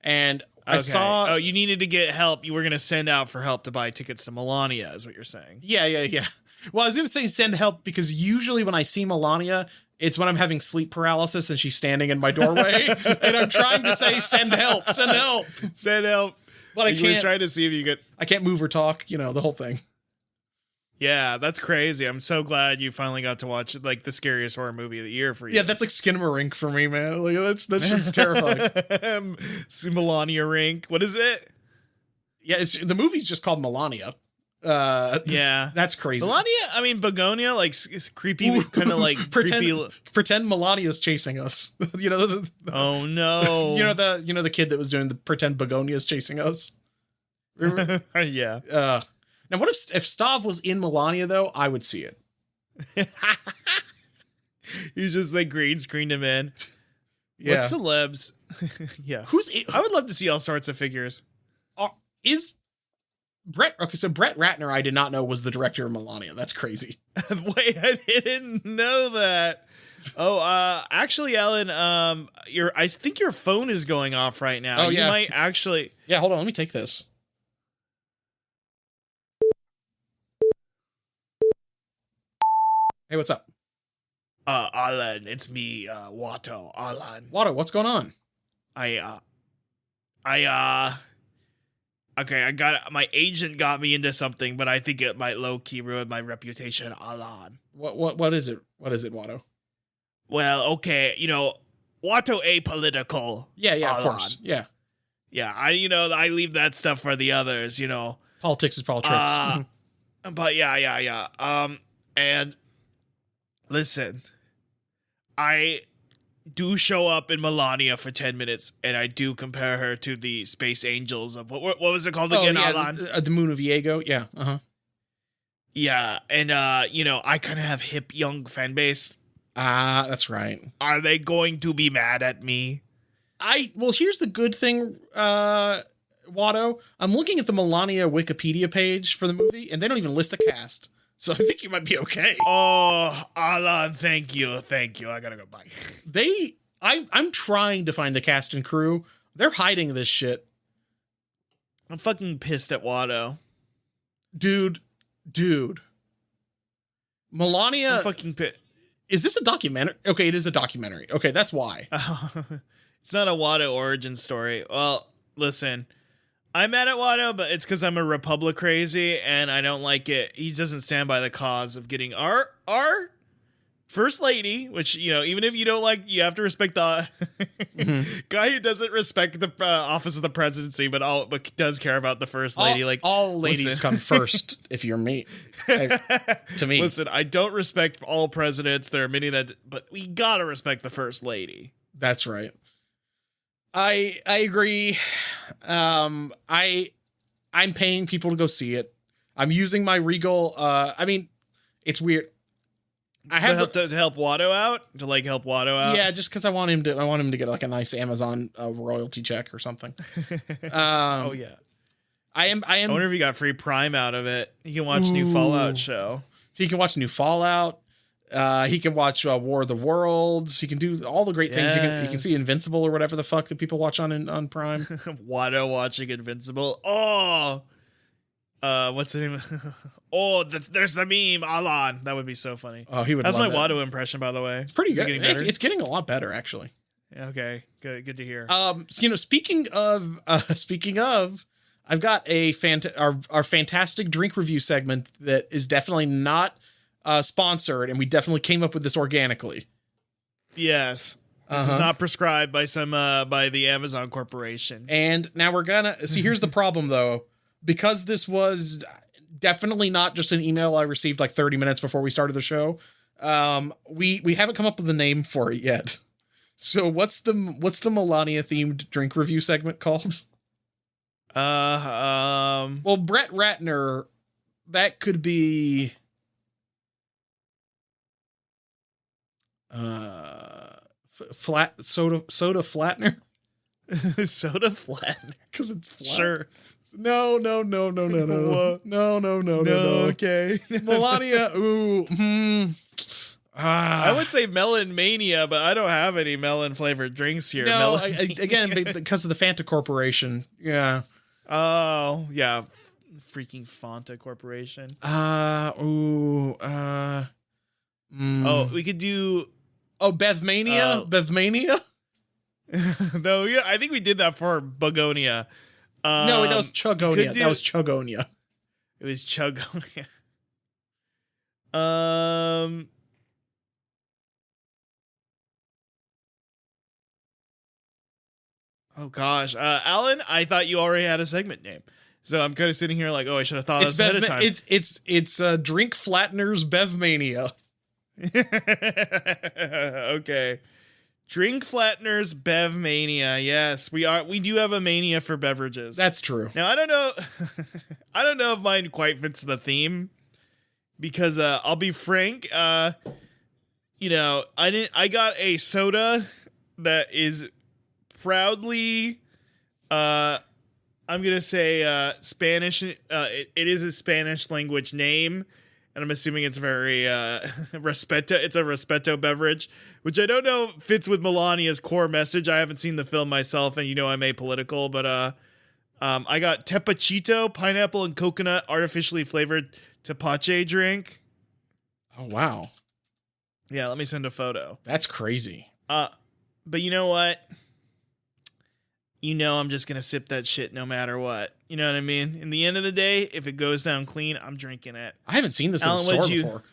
and I saw. Oh, you needed to get help. You were gonna send out for help to buy tickets to Melania, is what you're saying. Yeah. Well, I was gonna say Send Help because usually when I see Melania, it's when I'm having sleep paralysis and she's standing in my doorway, and I'm trying to say send help. Send help. But I can't. Trying to see if you could. I can't move or talk. The whole thing. Yeah, that's crazy. I'm so glad you finally got to watch like the scariest horror movie of the year for you. Yeah, that's like Skinamarink for me, man. Like that shit's terrifying. Melania Rink. What is it? Yeah, the movie's just called Melania. Yeah, that's crazy. Melania, I mean Begonia, like creepy, kind of like pretend Melania's chasing us. Oh no. the kid that was doing the pretend Begonia's chasing us. Yeah. Now what if Stav was in Melania though? I would see it. He's just like green screened him in. Yeah. What celebs? Yeah. I would love to see all sorts of figures. Is Brett Ratner, I did not know was the director of Melania. That's crazy. Wait, I didn't know that. Oh, actually, Alan, I think your phone is going off right now. Oh, yeah. You might actually. Yeah, hold on. Let me take this. Hey, what's up? Alan, it's me, Watto. Alan. Watto, what's going on? Okay, my agent got me into something, but I think it might low-key ruin my reputation, Alan. What is it? What is it, Watto? Well, okay, Watto apolitical. Yeah, Alan. Of course. Yeah. Yeah, I leave that stuff for the others, Politics is politics. But yeah. And listen, I do show up in Melania for 10 minutes, and I do compare her to the space angels of what was it called again, Alan? The moon of Iago. Yeah. Yeah, and I kind of have hip young fan base. That's right. Are they going to be mad at me? here's the good thing, Watto. I'm looking at the Melania Wikipedia page for the movie, and they don't even list the cast. So I think you might be okay. Oh, Alan, thank you. I gotta go. Bye. I'm trying to find the cast and crew. They're hiding this shit. I'm fucking pissed at Watto. Dude. Melania. I'm fucking pissed. Is this a documentary? Okay, it is a documentary. Okay, that's why. It's not a Watto origin story. Well, listen, I'm mad at Watto, but it's because I'm a Republic crazy and I don't like it. He doesn't stand by the cause of getting our First Lady, which, you know, even if you don't like, you have to respect the guy who doesn't respect the office of the presidency, but does care about the First Lady. All ladies come first, if you're me. To me. Listen, I don't respect all presidents. There are many but we gotta respect the First Lady. That's right. I agree. I'm paying people to go see it. I'm using my Regal. It's weird. I have to help Watto out. Yeah, just because I want him to get like a nice Amazon royalty check or something. Oh yeah. I wonder if he got free Prime out of it. He can watch new Fallout show. He can watch new Fallout. He can watch War of the Worlds. He can do all the great things. Yes. You can see Invincible or whatever the fuck that people watch on Prime. Watto watching Invincible. Oh, what's the name? There's the meme, Alan. That would be so funny. Oh, he would. That's love my that. Watto impression, by the way. It's pretty good. It's getting a lot better, actually. Okay, good to hear. Speaking of, I've got our fantastic drink review segment that is definitely not sponsored, and we definitely came up with this organically. Yes. This is not prescribed by by the Amazon Corporation. And now we're gonna see. Here's the problem, though, because this was definitely not just an email I received like 30 minutes before we started the show. We haven't come up with a name for it yet. So what's the Melania themed drink review segment called? Well, Brett Ratner, that could be flat soda Flatner. Soda Flatner, because it's flat. Sure. No. Okay. Melania. Ooh. I would say Melon Mania, but I don't have any melon flavored drinks here. No, again, because of the Fanta Corporation. Yeah. Oh, yeah. Freaking Fanta Corporation. Oh, we could do. Oh, Bevmania? Bevmania? No, yeah, I think we did that for Bugonia. No, that was Chugonia. That was Chugonia. It was Chugonia. Oh gosh, Alan, I thought you already had a segment name, so I'm kind of sitting here like, oh, I should have thought of this ahead of time. It's Drink Flatner's Bevmania. Okay, Drink Flatner's Bevmania. Yes, we do have a mania for beverages. That's true. Now I don't know if mine quite fits the theme, because I'll be frank, I got a soda that is proudly I'm gonna say Spanish. It is a Spanish language name, and I'm assuming it's very respeto. It's a respeto beverage, which I don't know fits with Melania's core message. I haven't seen the film myself, and I'm apolitical, but I got Tepachito, pineapple and coconut artificially flavored tepache drink. Oh wow. Yeah, let me send a photo. That's crazy. But you know what? I'm just going to sip that shit no matter what. You know what I mean? In the end of the day, if it goes down clean, I'm drinking it. I haven't seen this in the store before.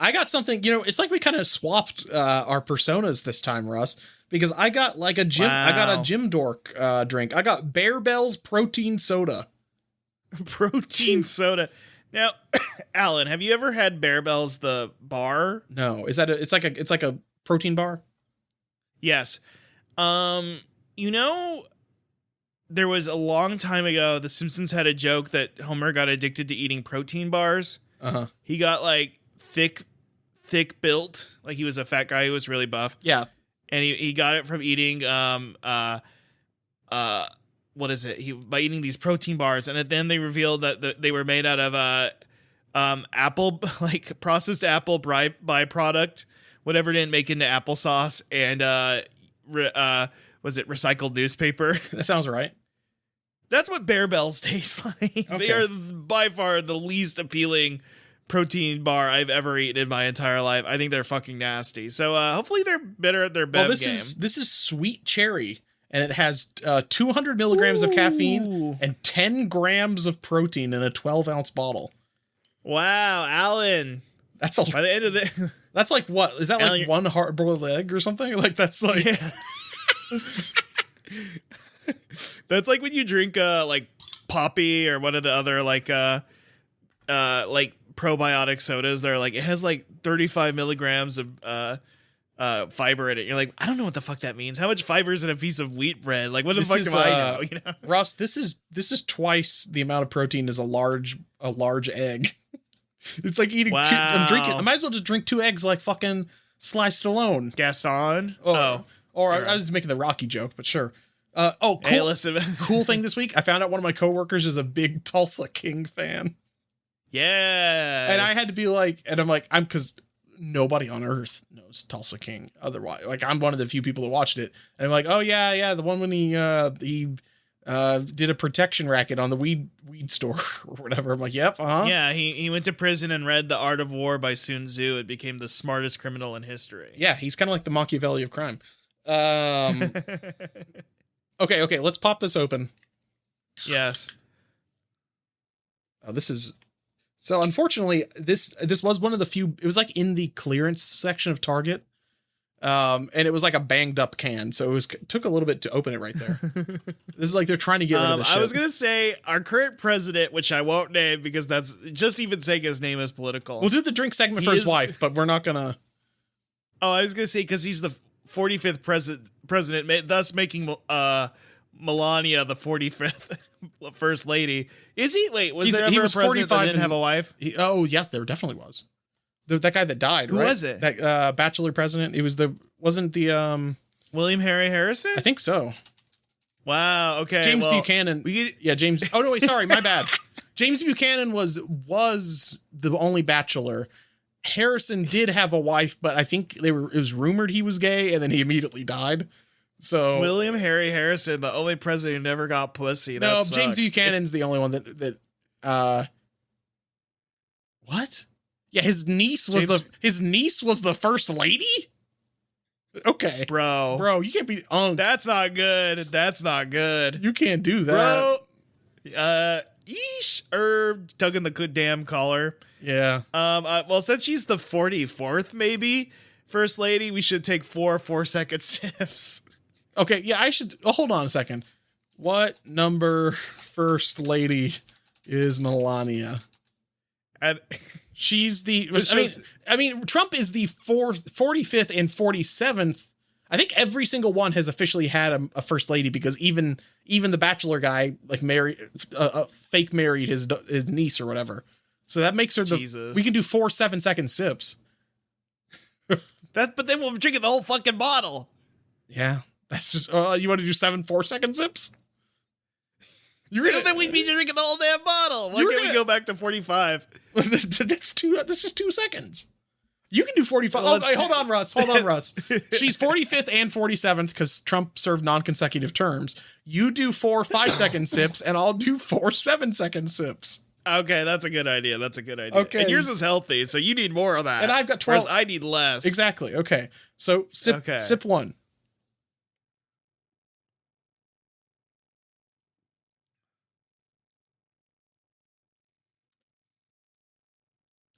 I got something, it's like we kind of swapped our personas this time, Russ, because I got like a gym, I got a gym dork drink. I got Bear Bell's protein soda. Protein soda. Now, Alan, have you ever had Bear Bell's the bar? No. Is that it's like a protein bar? Yes. There was a long time ago, The Simpsons had a joke that Homer got addicted to eating protein bars. Uh-huh. He got like thick built, like he was a fat guy who was really buff. Yeah. and he got it from eating what is it? By eating these protein bars, and then they revealed that they were made out of apple, like processed apple byproduct, whatever didn't make into applesauce, and was it recycled newspaper? That sounds right. That's what Bear Bells taste like. Okay. They are by far the least appealing protein bar I've ever eaten in my entire life. I think they're fucking nasty. So hopefully they're better at their Bev game. This is sweet cherry, and it has 200 milligrams of caffeine and 10 grams of protein in a 12-ounce bottle. Wow, Alan. That's by the end of the. That's like what? Is that Alan, like one hard-boiled egg or something? Like that's like. Yeah. That's like when you drink like Poppy or one of the other like probiotic sodas. They're like it has like 35 milligrams of fiber in it. You're like, I don't know what the fuck that means. How much fiber is in a piece of wheat bread? Like what the fuck do I know? You know? Russ, this is twice the amount of protein as a large egg. It's like eating two. I'm drinking. I might as well just drink 2 eggs like fucking sliced alone. Gaston. Or I was making the Rocky joke, but sure. Cool. Hey, listen. Cool thing this week. I found out one of my coworkers is a big Tulsa King fan. Yeah. And I had to be like, because nobody on earth knows Tulsa King otherwise. Like I'm one of the few people that watched it. And I'm like, oh yeah, the one when he did a protection racket on the weed store or whatever. I'm like, yep, Yeah, he went to prison and read The Art of War by Sun Tzu and became the smartest criminal in history. Yeah, he's kind of like the Machiavelli of crime. Okay, let's pop this open. Yes. This is so unfortunately this was one of the few. It was like in the clearance section of Target, and it was like a banged up can, so took a little bit to open it right there. This is like they're trying to get rid of the shit. I was gonna say our current president, which I won't name because that's just even saying his name is political. We'll do the drink segment for his wife, but we're not gonna. Oh, I was gonna say because he's the 45th president, thus making Melania the 45th first lady. Is he? Wait, was there ever a president that didn't have a wife? Yeah, there definitely was. That guy that died, Who right? Who was it? That bachelor president. It was wasn't the William Harry Harrison? I think so. Wow. Okay. James Buchanan. James. Oh no, wait. Sorry, my bad. James Buchanan was the only bachelor. Harrison did have a wife, but I think it was rumored he was gay, and then he immediately died. So William Harry Harrison, the only president who never got pussy. That no, sucks. James Buchanan's the only one that what? Yeah, his niece was the first lady. Okay, bro, you can't be unk. That's not good. That's not good. You can't do that, bro. Yeesh, tugging the good damn collar. Yeah. Well, since she's the 44th, maybe first lady, we should take 4-second sips. Okay. Yeah, I should. Oh, hold on a second. What number first lady is Melania? And she's the. I mean, Trump is the 45th and 47th. I think every single one has officially had a first lady because even the bachelor guy like fake married his niece or whatever. So that makes her we can do 4 7-second sips. But then we'll drink the whole fucking bottle. Yeah, that's just. You want to do 7 4-second sips? Then we'd be drinking the whole damn bottle. Why can't we go back to 45? That's just 2 seconds. You can do 45. Well, hold on, Russ. She's 45th and 47th because Trump served non-consecutive terms. You do 4 5-second sips, and I'll do 4 7-second sips. Okay, that's a good idea. Okay. And yours is healthy, so you need more of that. And I've got 12. I need less. Exactly. Okay. So sip 1.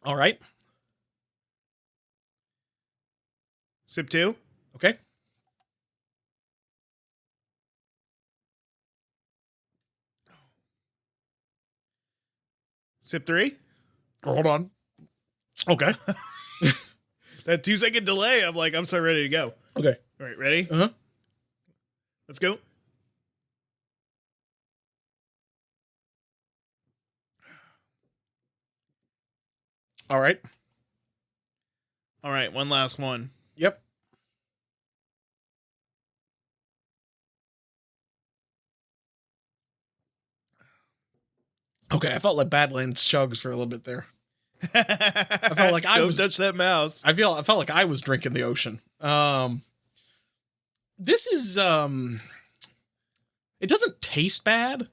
All right. Sip 2. Okay. Sip 3. Hold on. Okay. That 2-second delay, I'm so ready to go. Okay. All right, ready? Uh-huh. Let's go. All right. All right, one last one. Yep. Okay, I felt like Badlands Chugs for a little bit there. I felt like Don't touch that mouse. I felt like I was drinking the ocean. This is it doesn't taste bad.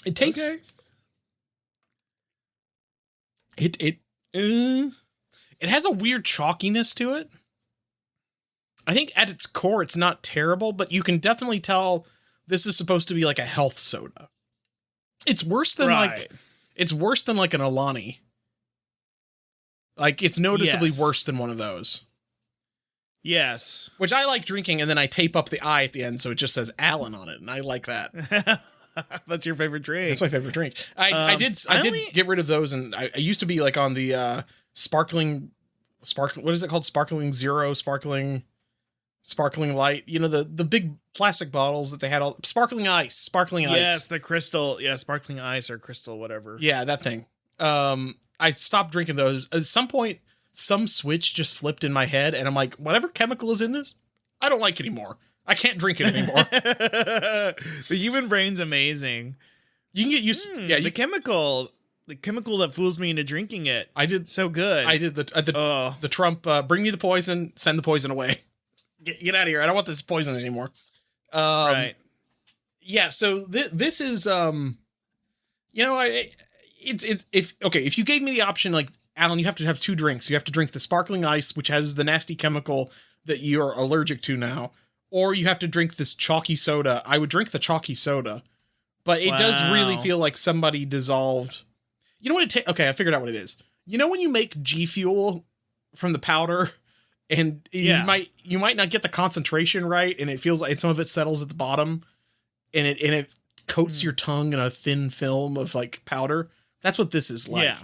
It tastes Okay. It has a weird chalkiness to it. I think at its core, it's not terrible, but you can definitely tell this is supposed to be like a health soda. It's worse than it's worse than like an Alani. Like it's noticeably worse than one of those. Yes. Which I like drinking, and then I tape up the I at the end so it just says Allen on it, and I like that. That's your favorite drink. That's my favorite drink. I did get rid of those, and I used to be like on the sparkling what is it called? Sparkling Zero, sparkling light. You know, the big plastic bottles that they had all sparkling ice. Yes, the crystal, sparkling ice or crystal, whatever. Yeah, that thing. I stopped drinking those. At some point, some switch just flipped in my head, and I'm like, whatever chemical is in this, I don't like anymore. I can't drink it anymore. The human brain's amazing. You can get used. The chemical that fools me into drinking it. I did so good. I did the Trump bring me the poison, send the poison away. Get out of here. I don't want this poison anymore. Right. Yeah. So this is if you gave me the option, like, Alan, you have to have two drinks. You have to drink the sparkling ice, which has the nasty chemical that you're allergic to now, or you have to drink this chalky soda. I would drink the chalky soda, but it does really feel like somebody dissolved. You know what okay, I figured out what it is. You know when you make G Fuel from the powder, and you might not get the concentration right, and it feels like some of it settles at the bottom, and it coats your tongue in a thin film of like powder. That's what this is like. Yeah.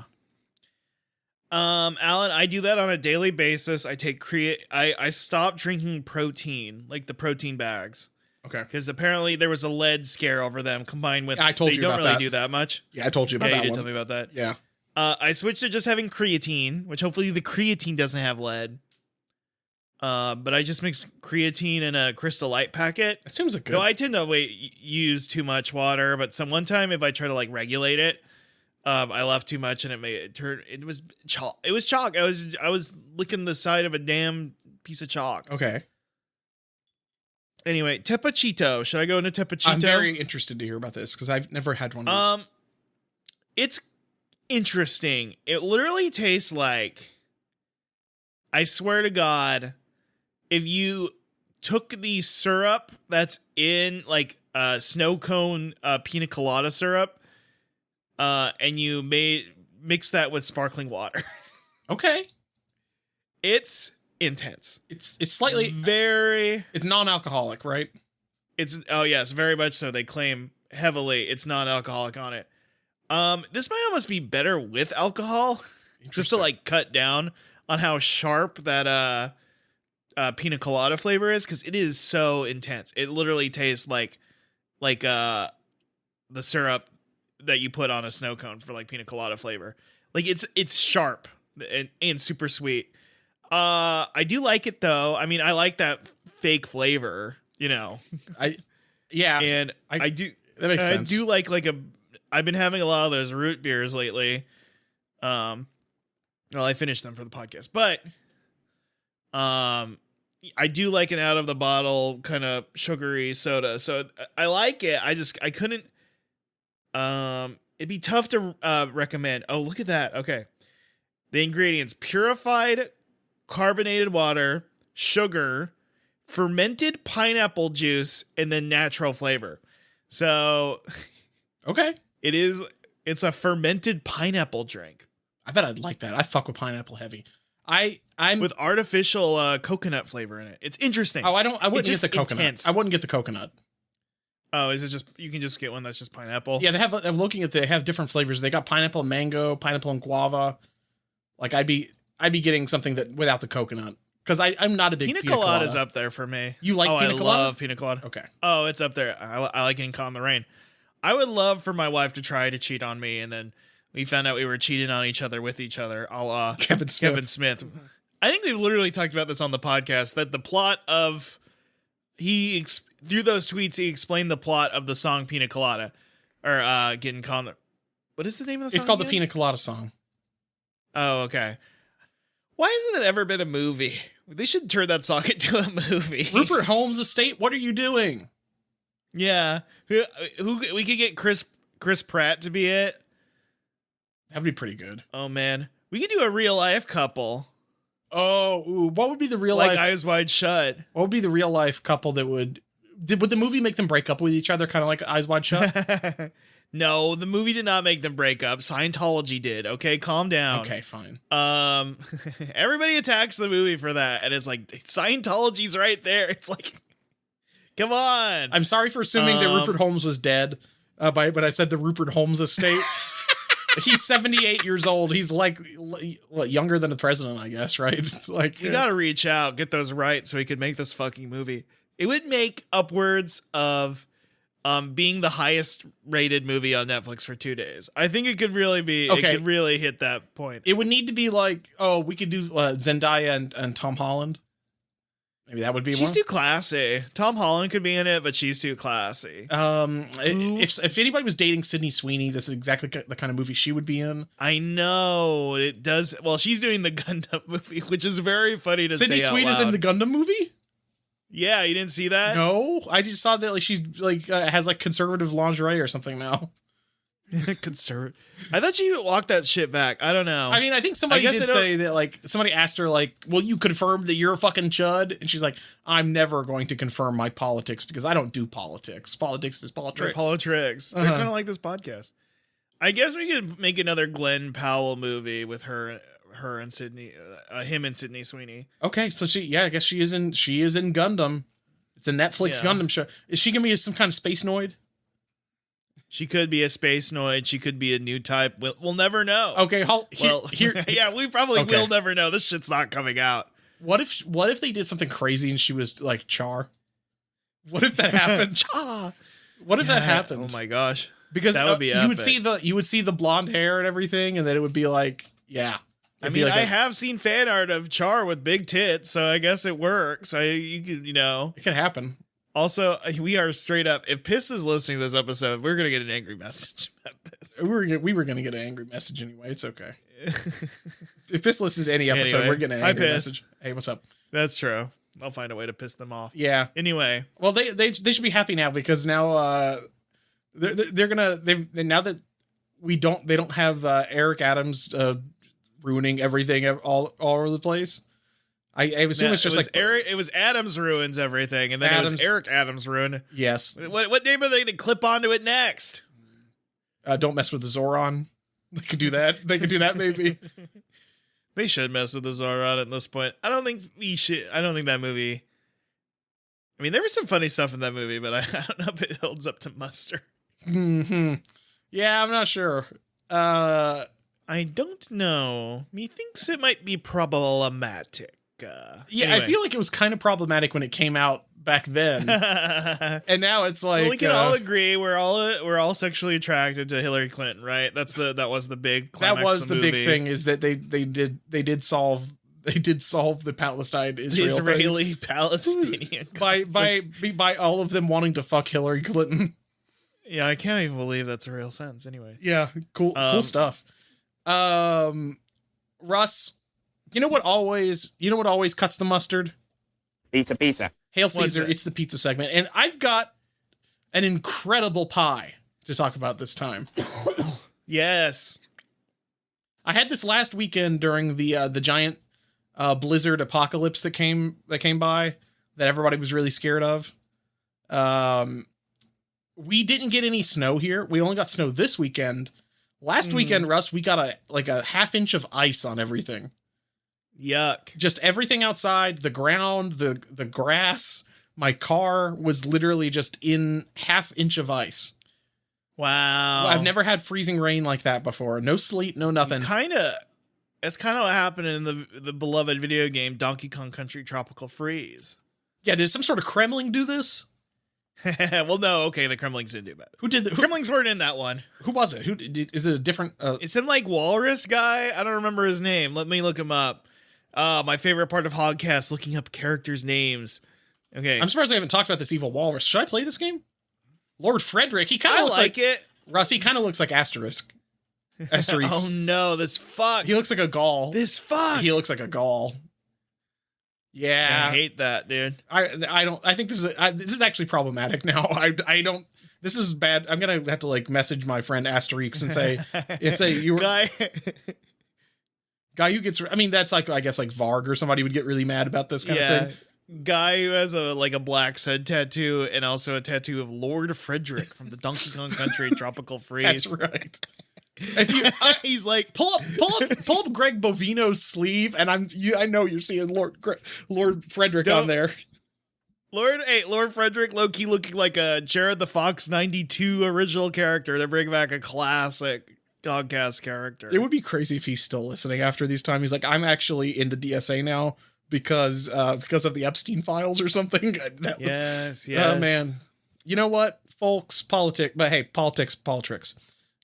Alan, I do that on a daily basis. I take I stopped drinking protein, like the protein bags. Okay. Because apparently there was a lead scare over them combined with I told you they don't about really that. do that much. Yeah, I told you about that. You did one. tell me about that. Yeah. I switched to just having creatine, which hopefully the creatine doesn't have lead. But I just mix creatine in a Crystal Light packet. It seems like good. No, I tend to use too much water, but one time if I try to like regulate it, I left too much and it was chalk. It was chalk. I was licking the side of a damn piece of chalk. Okay. Anyway, Tepachito. Should I go into Tepachito? I'm very interested to hear about this because I've never had one of these. It's interesting. It literally tastes like, I swear to God, if you took the syrup that's in like snow cone pina colada syrup, and you mix that with sparkling water. Okay. It's intense. It's slightly it's non-alcoholic, right? Yes, very much so. They claim heavily it's non-alcoholic on it. This might almost be better with alcohol, just to like cut down on how sharp that pina colada flavor is, because it is so intense. It literally tastes like the syrup that you put on a snow cone for like pina colada flavor. Like it's sharp and super sweet. I do like it though. I mean, I like that fake flavor, you know. I do. That makes sense. I do like I've been having a lot of those root beers lately. Well, I finished them for the podcast, but I do like an out of the bottle kind of sugary soda. So I like it. I couldn't. It'd be tough to recommend. Oh, look at that. Okay. The ingredients: purified carbonated water, sugar, fermented pineapple juice, and then natural flavor. So okay. It's a fermented pineapple drink. I bet I'd like that. I fuck with pineapple heavy. I'm with artificial coconut flavor in it. It's interesting. Oh, I wouldn't get the coconut. Intense. I wouldn't get the coconut. Oh, is it just you can just get one that's just pineapple? Yeah, I'm looking at they have different flavors. They got pineapple and mango, pineapple and guava. Like I'd be getting something that without the coconut, because I'm not a big pina colada's up there for me. You like pina colada? I love pina colada. Okay. Oh, it's up there. I like getting caught in the rain. I would love for my wife to try to cheat on me, and then we found out we were cheating on each other with each other, a la Kevin Smith. I think they've literally talked about this on the podcast, that the plot of through those tweets, he explained the plot of the song Pina Colada, or getting caught. What is the name of the song? It's called again? the Pina Colada song. Oh, okay. Why hasn't it ever been a movie? They should turn that song into a movie. Rupert Holmes' estate. What are you doing? Yeah. Who we could get Chris Pratt to be it. That'd be pretty good. Oh man, we could do a real life couple. Oh, ooh, what would be the real like life? Eyes Wide Shut. What would be the real life couple that would the movie make them break up with each other, kind of like Eyes Wide Shut? No, the movie did not make them break up. Scientology did. Okay, calm down. Okay, fine. Everybody attacks the movie for that, and it's like Scientology's right there. It's like, come on. I'm sorry for assuming that Rupert Holmes was dead, but I said the Rupert Holmes estate. He's 78 years old. He's like what, younger than the president, I guess, right? It's like we gotta reach out, get those rights, so we could make this fucking movie. It would make upwards of being the highest rated movie on Netflix for 2 days. I think it could really be. Okay. It could really hit that point. It would need to be like, we could do Zendaya and Tom Holland. Maybe that would be. She's too classy. Tom Holland could be in it, but she's too classy. If anybody was dating Sydney Sweeney, this is exactly the kind of movie she would be in. I know it does. Well, she's doing the Gundam movie, which is very funny to Sydney say. Sweeney is in the Gundam movie. Yeah, you didn't see that? No, I just saw that she's has conservative lingerie or something now. Conservative. I thought she walked that shit back. I don't know. I mean, I think somebody did say that somebody asked her will you confirm that you're a fucking chud? And she's like, I'm never going to confirm my politics because I don't do politics. Politics is politics. Politics. They're kind of like this podcast. I guess we could make another Glenn Powell movie with her and Sydney, him and Sydney Sweeney. Okay, so I guess she is in Gundam. It's a Netflix Gundam show. Is she gonna be some kind of Spacenoid? She could be a Spacenoid. She could be a new type. We'll never know. Okay, yeah, we probably will never know. This shit's not coming out. What if they did something crazy and she was like Char? What if that happened? Char. What if that happened? Oh my gosh. Because that would be epic. you would see the blonde hair and everything, and then it would be like, yeah. I mean, I have seen fan art of Char with big tits, so I guess it works. It could happen. Also, we are straight up. If Piss is listening to this episode, we're gonna get an angry message about this. We were gonna get an angry message anyway. It's okay. If Piss listens to any episode, anyway, we're getting an angry message. Hey, what's up? That's true. I'll find a way to piss them off. Yeah. Anyway, well, they should be happy now because now they're gonna now that they don't have Eric Adams ruining everything all over the place. I assume it's just Eric. It was Adams ruins everything, and then it was Eric Adams ruin. Yes. What name are they going to clip onto it next? Don't mess with the Zohran. They could do that. They could do that maybe. They should mess with the Zohran at this point. I don't think we should. I don't think that movie. I mean, there was some funny stuff in that movie, but I don't know if it holds up to muster. Hmm. Yeah, I'm not sure. I don't know. Methinks it might be problematic. Anyway. I feel like it was kind of problematic when it came out back then, and now it's like we can all agree we're all sexually attracted to Hillary Clinton, right? That was the big climax. That was the big thing is that they did solve the Israeli Palestinian by all of them wanting to fuck Hillary Clinton. Yeah, I can't even believe that's a real sentence. Anyway, yeah, cool stuff. Russ, you know what always cuts the mustard? Pizza. Hail Caesar, it's the pizza segment. And I've got an incredible pie to talk about this time. Yes. I had this last weekend during the giant blizzard apocalypse that came by that everybody was really scared of. We didn't get any snow here. We only got snow this weekend. Last weekend, Russ, we got a half inch of ice on everything. Yuck. Just everything outside, the ground, the grass. My car was literally just in half inch of ice. Wow. I've never had freezing rain like that before. No sleet, no nothing. It's kind of what happened in the beloved video game Donkey Kong Country Tropical Freeze. Yeah, did some sort of Kremling do this? Well, no. Okay, the Kremlings didn't do that. Who did the Kremlings weren't in that one? Who was it? Is it a different? It's some walrus guy. I don't remember his name. Let me look him up. My favorite part of Hogcast, looking up characters' names. Okay. I'm surprised we haven't talked about this evil walrus. Should I play this game? Lord Frederick. He kind of looks like it. Russ, he kind of looks like Asterisk. Asterix. Oh no, this fuck. He looks like a Gaul. This fuck. He looks like a Gaul. Yeah. I hate that, dude. I think this is actually problematic now. I don't. This is bad. I'm gonna have to like message my friend Asterix and say it's a guy who gets. I mean, that's like, I guess like Varg or somebody would get really mad about this kind of thing. Guy who has a black Sun tattoo and also a tattoo of Lord Frederick from the Donkey Kong Country Tropical Freeze. That's right. If you, he's like, pull up Greg Bovino's sleeve, and I know you're seeing Lord Frederick on there. Lord Frederick, low-key looking like a Jared the Fox 92 original character to bring back a classic Dogcast character. It would be crazy if he's still listening after these time. He's like, I'm actually in the DSA now because of the Epstein files or something. Yes. Oh man. You know what, folks? Politics.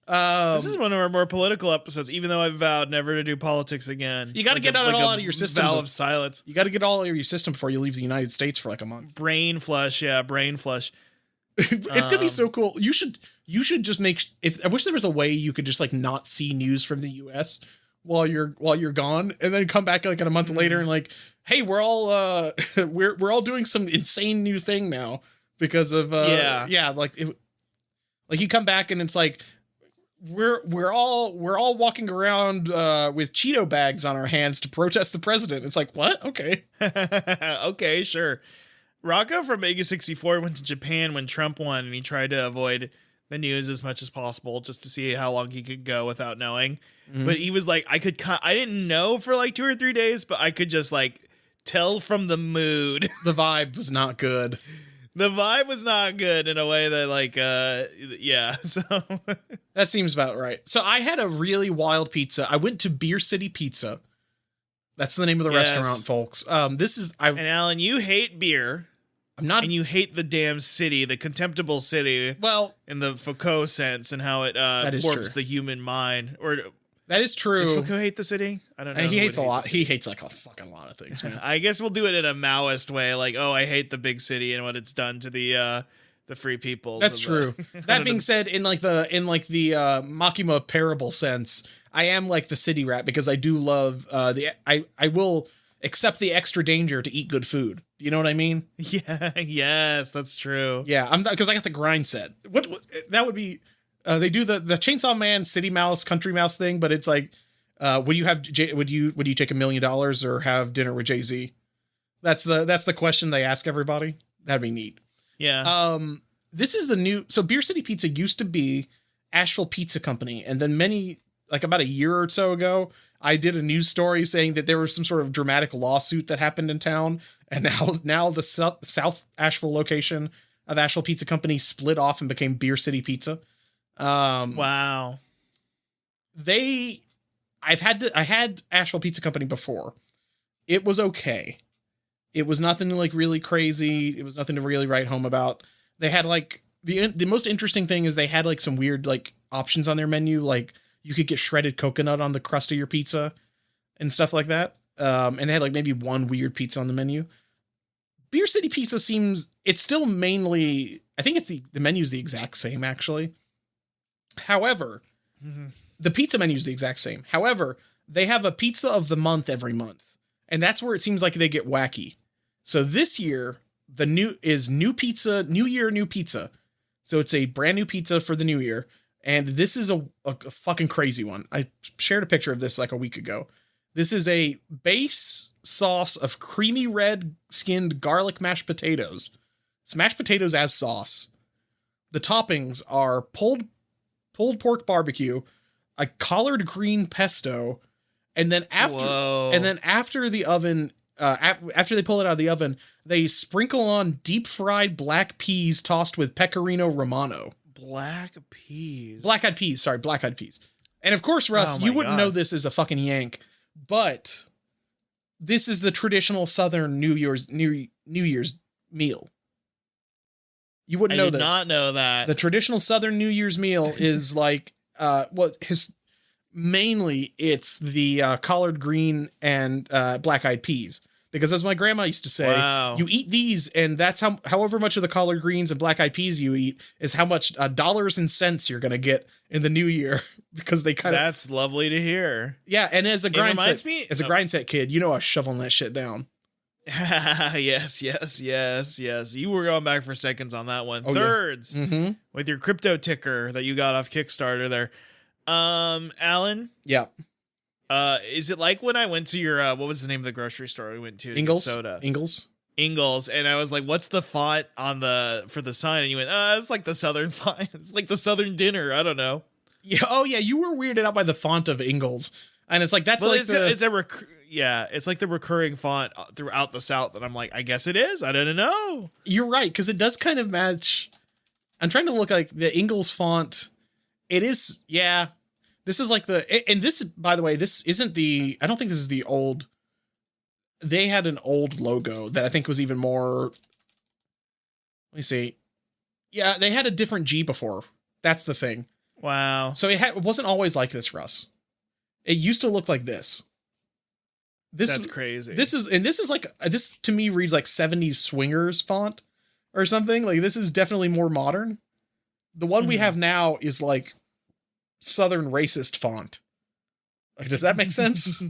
This is one of our more political episodes, even though I've vowed never to do politics again. You got to get it all out of your system. Vow of silence. You got to get all out of your system before you leave the United States for like a month. Brain flush. It's gonna be so cool. You should just I wish there was a way you could just like not see news from the US while you're gone, and then come back like in a month later and like, hey, we're all we're all doing some insane new thing now because of like you come back and it's like we're all walking around with Cheeto bags on our hands to protest the president. It's like, what? Okay. Okay, sure. Rocco from Mega 64 went to Japan when Trump won, and he tried to avoid the news as much as possible just to see how long he could go without knowing. Mm-hmm. But he was like, I didn't know for like 2 or 3 days, but I could just like tell from the mood. The vibe was not good. The vibe was not good in a way that like, so. That seems about right. So I had a really wild pizza. I went to Beer City Pizza. That's the name of the restaurant, folks. And Alan, you hate beer. I'm not, and you hate the damn city, the contemptible city. Well, in the Foucault sense, and how it warps the human mind. Or that is true. Does Foucault hate the city? I don't know. He hates a lot. He hates like a fucking lot of things, man. I guess we'll do it in a Maoist way, like, oh, I hate the big city and what it's done to the free people. That's true. That being said, in the Makima parable sense, I am like the city rat because I do love I will accept the extra danger to eat good food. You know what I mean? Yeah. Yes, that's true. Yeah, because I got the grind set. What that would be? They do the Chainsaw Man City Mouse Country Mouse thing, but it's like, would you take $1 million or have dinner with Jay-Z? That's the question they ask everybody. That'd be neat. Yeah. This is the new. So Beer City Pizza used to be Asheville Pizza Company, and then about a year or so ago, I did a news story saying that there was some sort of dramatic lawsuit that happened in town, and now the South Asheville location of Asheville Pizza Company split off and became Beer City Pizza. Wow. I had Asheville Pizza Company before. It was okay. It was nothing like really crazy. It was nothing to really write home about. They had like the most interesting thing is they had like some weird like options on their menu, like you could get shredded coconut on the crust of your pizza and stuff like that. And they had like maybe one weird pizza on the menu. Beer City Pizza it's still mainly, I think it's the menu's the exact same actually. However, the pizza menu is the exact same. However, they have a pizza of the month every month. And that's where it seems like they get wacky. So this year, the new pizza, new year, new pizza. So it's a brand new pizza for the new year. And this is a fucking crazy one. I shared a picture of this like a week ago. This is a base sauce of creamy red skinned garlic mashed potatoes. It's mashed potatoes as sauce. The toppings are pulled pork barbecue, a collard green pesto, and then after the oven, after they pull it out of the oven, they sprinkle on deep fried black peas tossed with pecorino romano. Black-eyed peas. And of course, Russ, you wouldn't know this as a fucking Yank, but this is the traditional Southern New Year's meal. You wouldn't know this. I did not know that. The traditional Southern New Year's meal is like, mainly it's the collard green and black-eyed peas. Because as my grandma used to say, you eat these, and that's however much of the collard greens and black eyed peas you eat is how much dollars and cents you're going to get in the new year. Because they kind of... That's lovely to hear. Yeah, and as a grind set kid, you know I was shoveling that shit down. yes. You were going back for seconds on that one. Thirds with your crypto ticker that you got off Kickstarter there. Alan? Yeah. Is it like when I went to your what was the name of the grocery store we went to? Ingles. Ingles, and I was like, "What's the font for the sign?" And you went, "It's like the Southern font. It's like the Southern dinner. I don't know." Yeah. Oh yeah, you were weirded out by the font of Ingles, and it's like that's it's like the recurring font throughout the South, and I'm like, I guess it is. I didn't know. You're right, because it does kind of match. I'm trying to look like the Ingles font. It is, yeah. This is like and this, by the way, this isn't I don't think this is the old. They had an old logo that I think was even more. Let me see. Yeah, they had a different G before. That's the thing. Wow. So it wasn't always like this, Russ. It used to look like this. That's crazy. This is like, this to me reads like 70s swingers font or something. Like this is definitely more modern. The one we have now is like Southern racist font. Like, does that make sense?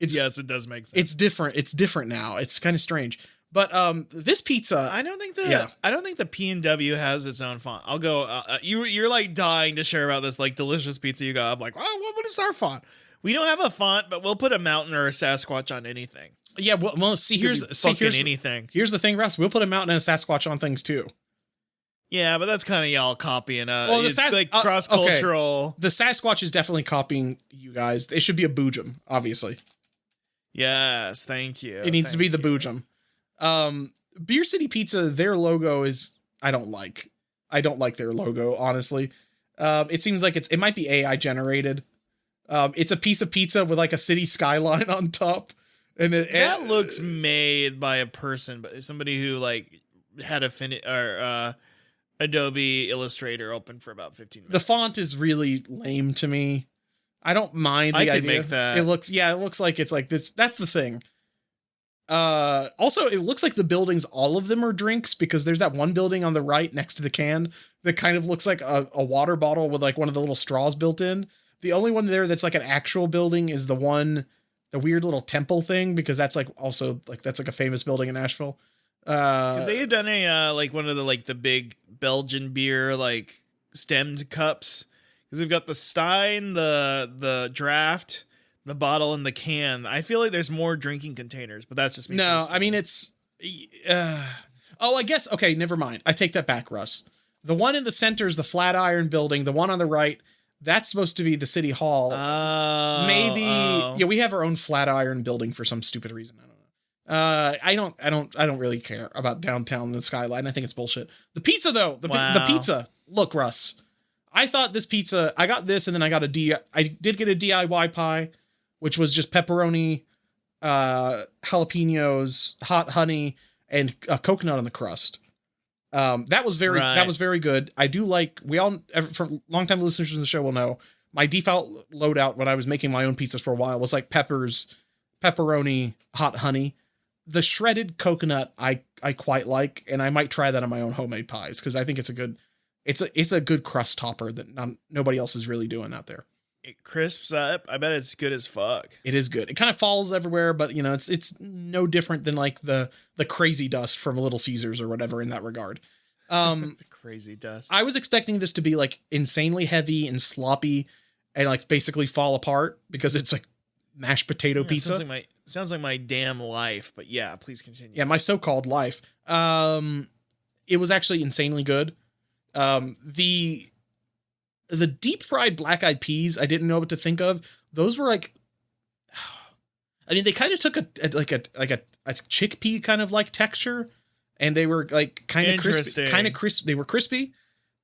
Yes, it does make sense. It's different. It's different now. It's kind of strange. But this pizza, I don't think the P&W has its own font. I'll go. You're like dying to share about this like delicious pizza you got. I'm like, oh, what is our font? We don't have a font, but we'll put a mountain or a Sasquatch on anything. Yeah, well, here's anything. Here's the thing, Russ. We'll put a mountain and a Sasquatch on things too. Yeah, but that's kind of y'all copying. It's like cross-cultural. Okay. The Sasquatch is definitely copying you guys. It should be a Boojum, obviously. Yes, thank you. It needs to be the Boojum. Beer City Pizza, their logo is I don't like their logo, honestly. It seems like it might be AI generated. It's a piece of pizza with like a city skyline on top, and that looks made by a person, but somebody who like had Adobe Illustrator open for about 15 minutes. The font is really lame to me. I don't mind the idea. I could make that. It looks like it's like this. That's the thing. Also, it looks like the buildings, all of them are drinks, because there's that one building on the right next to the can that kind of looks like a water bottle with like one of the little straws built in. The only one there that's like an actual building is the weird little temple thing, because that's like also like that's like a famous building in Nashville. Could they have done a like one of the big Belgian beer like stemmed cups? Because we've got the Stein, the draft, the bottle, and the can. I feel like there's more drinking containers, but that's just me. No, personally. I mean it's. I guess okay. Never mind. I take that back, Russ. The one in the center is the Flatiron building. The one on the right, that's supposed to be the city hall. Maybe. Yeah, we have our own Flatiron building for some stupid reason. I don't know. I don't really care about downtown and the skyline. I think it's bullshit. The pizza though, the pizza. Look, Russ. I thought this pizza, I got this, and then I did get a DIY pie, which was just pepperoni, jalapenos, hot honey, and coconut on the crust. That was very good. I do like, from longtime listeners to the show will know, my default loadout when I was making my own pizzas for a while was like peppers, pepperoni, hot honey. The shredded coconut I quite like, and I might try that on my own homemade pies, because I think it's a good crust topper that nobody else is really doing out there. It crisps up. I bet it's good as fuck. It is good. It kind of falls everywhere, but it's no different than like the crazy dust from Little Caesars or whatever in that regard. The crazy dust. I was expecting this to be like insanely heavy and sloppy and like basically fall apart, because it's like mashed potato pizza. Sounds like my damn life, but yeah, please continue. Yeah, my so-called life. It was actually insanely good. The deep fried black eyed peas, I didn't know what to think of. Those were like, I mean, they kind of took a chickpea kind of like texture, and they were like kind of crispy. They were crispy.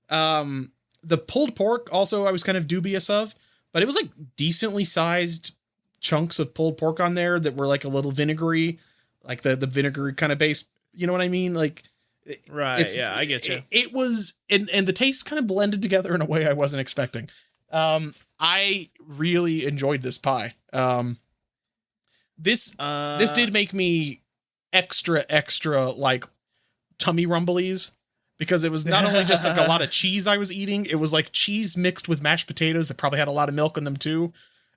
The pulled pork also I was kind of dubious of, but it was like decently sized chunks of pulled pork on there that were like a little vinegary, like the vinegar kind of base. You know what I mean? Like, right. Yeah, I get you. It was, and the taste kind of blended together in a way I wasn't expecting. I really enjoyed this pie. This did make me extra like tummy rumblies, because it was not only just like a lot of cheese I was eating, it was like cheese mixed with mashed potatoes that probably had a lot of milk in them too.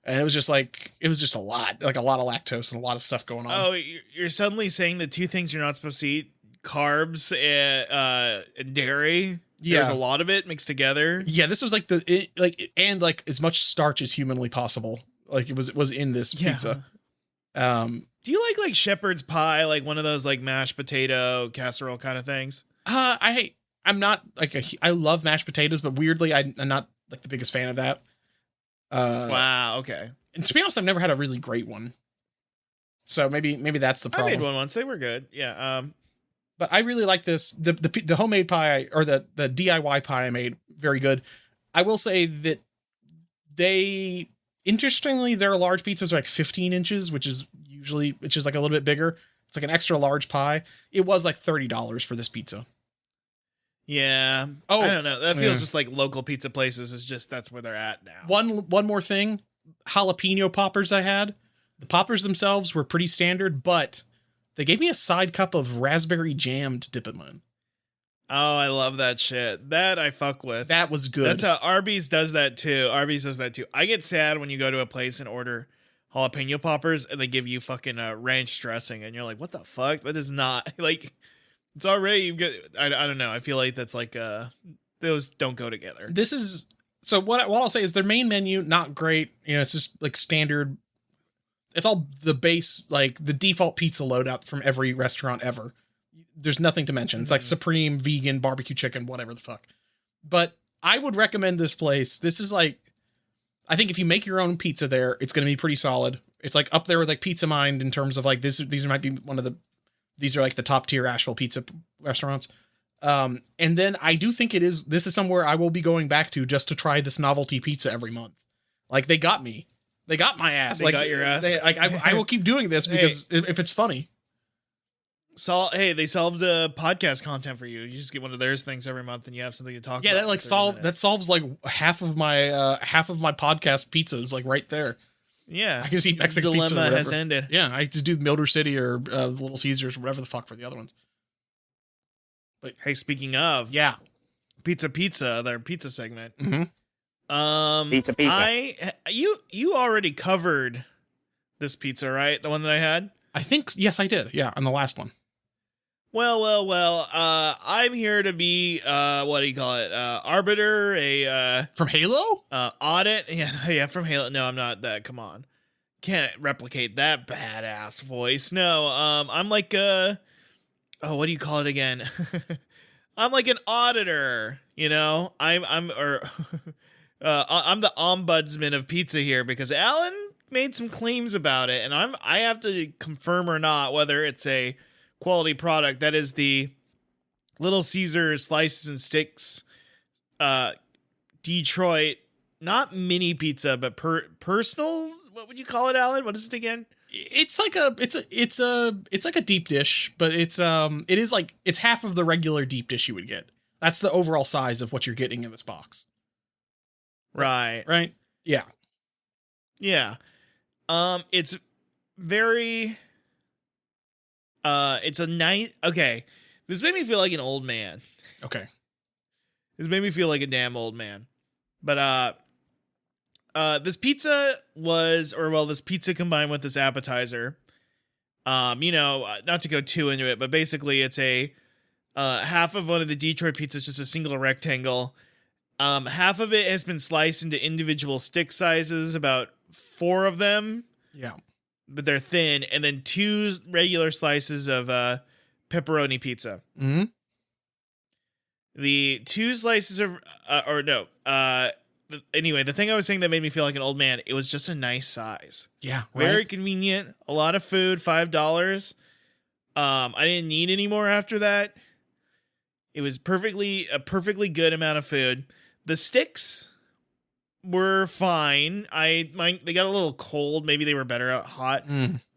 And it was just a lot, like a lot of lactose and a lot of stuff going on. Oh, you're suddenly saying the two things you're not supposed to eat, carbs and dairy. Yeah. There's a lot of it mixed together. Yeah, this was like and as much starch as humanly possible. Like it was in this pizza. Do you like shepherd's pie, like one of those like mashed potato casserole kind of things? I'm not like I love mashed potatoes, but weirdly I'm not like the biggest fan of that. Wow, okay. And to be honest, I've never had a really great one. So maybe that's the problem. I made one once. They were good. Yeah. But I really like this. The homemade pie, or the DIY pie I made, very good. I will say that interestingly, their large pizzas are like 15 inches, which is like a little bit bigger. It's like an extra large pie. It was like $30 for this pizza. Yeah. Oh, I don't know. That feels just like local pizza places is just, that's where they're at now. One more thing. Jalapeno poppers I had. The poppers themselves were pretty standard, but they gave me a side cup of raspberry jam to dip it in. Oh, I love that shit. That I fuck with. That was good. That's how Arby's does that too. I get sad when you go to a place and order jalapeno poppers and they give you fucking ranch dressing and you're like, what the fuck? That is not like, it's already, you've got, I don't know. I feel like that's like, those don't go together. This is, so what I'll say is their main menu, not great. You know, it's just like standard. It's all the base, like the default pizza loadout from every restaurant ever. There's nothing to mention. It's like supreme, vegan, barbecue chicken, whatever the fuck. But I would recommend this place. This is like, I think if you make your own pizza there, it's going to be pretty solid. It's like up there with like Pizza Mind in terms of like these might be these are like the top tier Asheville pizza restaurants. And then I do think this is somewhere I will be going back to just to try this novelty pizza every month. Like they got me. They got my ass. They got your ass. I will keep doing this because if it's funny. So, hey, they solved podcast content for you. You just get one of theirs things every month, and you have something to talk about. Yeah, that solves like half of my podcast pizzas, like right there. Yeah, I can just eat Mexican pizza. Dilemma has ended. Yeah, I just do Milder City or Little Caesars, or whatever the fuck for the other ones. But hey, speaking of, yeah, pizza, their pizza segment. Mm-hmm. Pizza. You already covered this pizza, right? The one that I had. I think yes, I did. Yeah, on the last one. Well. I'm here to be what do you call it? Arbiter, from Halo? Audit. Yeah, from Halo. No, I'm not that. Come on. Can't replicate that badass voice. No, I'm like what do you call it again? I'm like an auditor, you know? I'm the ombudsman of pizza here because Alan made some claims about it and I have to confirm or not whether it's a quality product. That is the Little Caesar slices and sticks Detroit, not mini pizza, but personal. What would you call it, Alan? What is it again? It's like a deep dish, but it's half of the regular deep dish you would get. That's the overall size of what you're getting in this box. Right. Yeah. It's very it's a nice, okay. This made me feel like an old man. Okay. This made me feel like a damn old man. But this pizza this pizza combined with this appetizer, not to go too into it, but basically it's a half of one of the Detroit pizzas, just a single rectangle. Half of it has been sliced into individual stick sizes, about 4 of them. Yeah. But they're thin, and then 2 regular slices of pepperoni pizza. Mm-hmm. The 2 slices of anyway, the thing I was saying that made me feel like an old man, it was just a nice size. Yeah. Very convenient. A lot of food, $5. I didn't need any more after that. It was a perfectly good amount of food. The sticks were fine. They got a little cold. Maybe they were better out hot.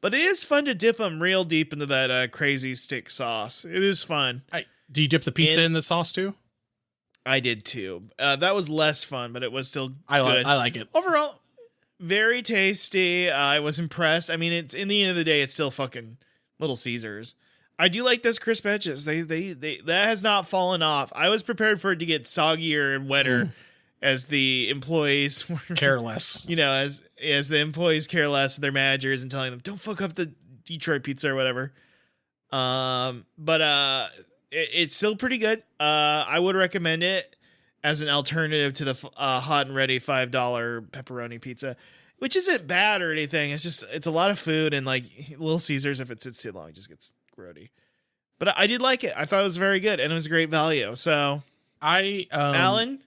But it is fun to dip them real deep into that crazy stick sauce. It is fun. Do you dip the pizza in the sauce too? I did too. That was less fun, but it was still good. I like it. Overall, Very tasty. I was impressed. I mean, it's in the end of the day, it's still fucking Little Caesars. I do like those crisp edges. They that has not fallen off. I was prepared for it to get soggier and wetter as the employees were care less. As the employees care less of their managers and telling them don't fuck up the Detroit pizza or whatever. But it's still pretty good. I would recommend it as an alternative to the hot and ready $5 pepperoni pizza, which isn't bad or anything. It's a lot of food, and like Little Caesars, if it sits too long, it just gets grody. But I did like it. I thought it was very good, and it was a great value. So Alan,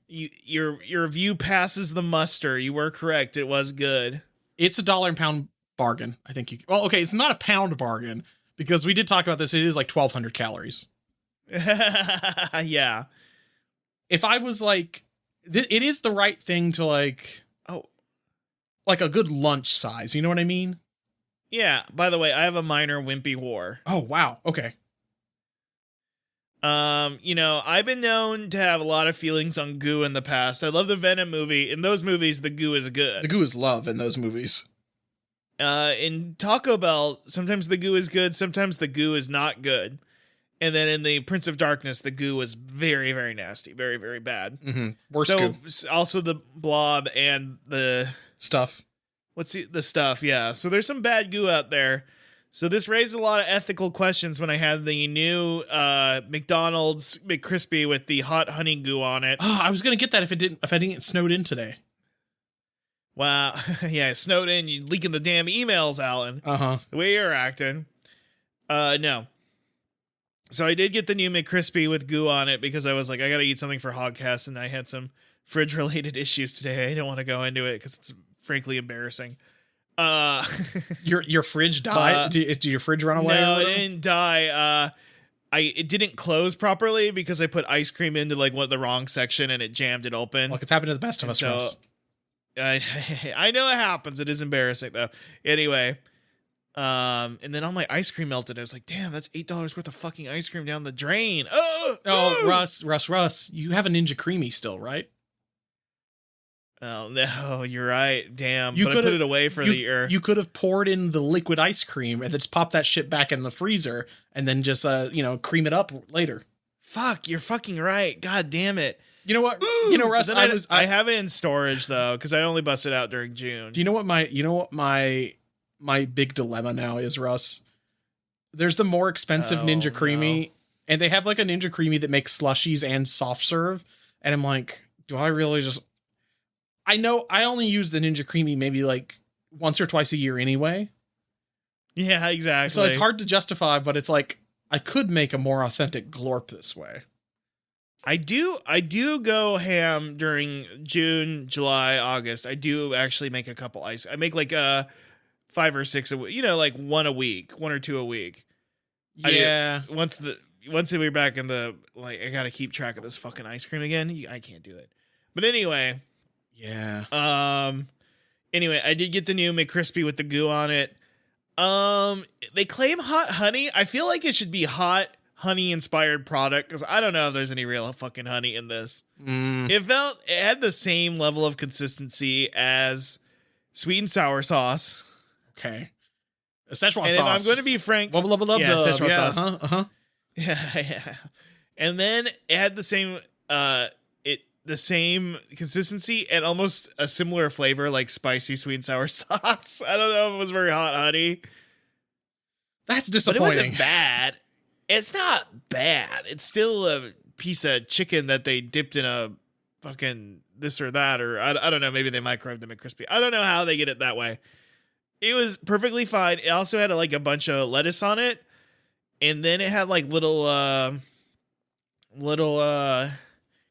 your review passes the muster. You were correct. It was good. It's $1 a pound bargain. I think it's not a pound bargain because we did talk about this. It is like 1,200 calories. Yeah. If I was like, it is the right thing to like a good lunch size. You know what I mean? Yeah. By the way, I have a minor wimpy war. Oh, wow. Okay. I've been known to have a lot of feelings on goo in the past. I love the Venom movie. In those movies, the goo is good. The goo is love in those movies. In Taco Bell, sometimes the goo is good. Sometimes the goo is not good. And then in the Prince of Darkness, the goo was very, very nasty. Very, very bad. Mm-hmm. Worst goo. Also the blob and the... stuff. What's the stuff? Yeah. So there's some bad goo out there. So this raised a lot of ethical questions when I had the new McDonald's McCrispy with the hot honey goo on it. Oh, I was going to get that if I didn't get snowed in today. Wow. Yeah, snowed in. You leaking the damn emails, Alan. Uh-huh. The way you're acting. No. So I did get the new McCrispy with goo on it because I was like, I got to eat something for Hogcast, and I had some fridge-related issues today. I don't want to go into it because it's frankly embarrassing. Your fridge died? Did your fridge run away? No, it didn't die. It didn't close properly because I put ice cream into like the wrong section and it jammed it open. Look, it's happened to the best of us, Russ. I know it happens. It is embarrassing though. Anyway, and then all my ice cream melted. I was like, damn, that's $8 worth of fucking ice cream down the drain. Russ, you have a Ninja Creamy still, right? Oh no, you're right. Damn, I put it away for the year. You could have poured in the liquid ice cream and then just pop that shit back in the freezer and then just cream it up later. Fuck, you're fucking right. God damn it. You know what? Russ, I have it in storage though because I only busted out during June. Do you know what my big dilemma now is, Russ? There's the more expensive Ninja Creamy, and they have like a Ninja Creamy that makes slushies and soft serve, and I'm like, do I really just? I know I only use the Ninja Creamy maybe like once or twice a year anyway. Yeah, exactly. So it's hard to justify, but it's like I could make a more authentic glorp this way. I do go ham during June, July, August. I do actually make a couple I make like 5 or 6 a week, like one or two a week. Yeah. Once we're back in the I gotta keep track of this fucking ice cream again. I can't do it. But anyway. Yeah. Anyway, I did get the new McCrispy with the goo on it. They claim hot honey. I feel like it should be hot honey inspired product because I don't know if there's any real fucking honey in this. It had the same level of consistency as sweet and sour sauce. Okay. A Szechuan sauce. And if I'm going to be frank, Szechuan sauce. Uh-huh. Yeah. And then it had the same consistency and almost a similar flavor, like spicy sweet and sour sauce. I don't know if it was very hot honey. That's disappointing. But it wasn't bad. It's not bad. It's still a piece of chicken that they dipped in a fucking this or that, or I don't know. Maybe they microwaved the McCrispy. I don't know how they get it that way. It was perfectly fine. It also had a bunch of lettuce on it, and then it had like little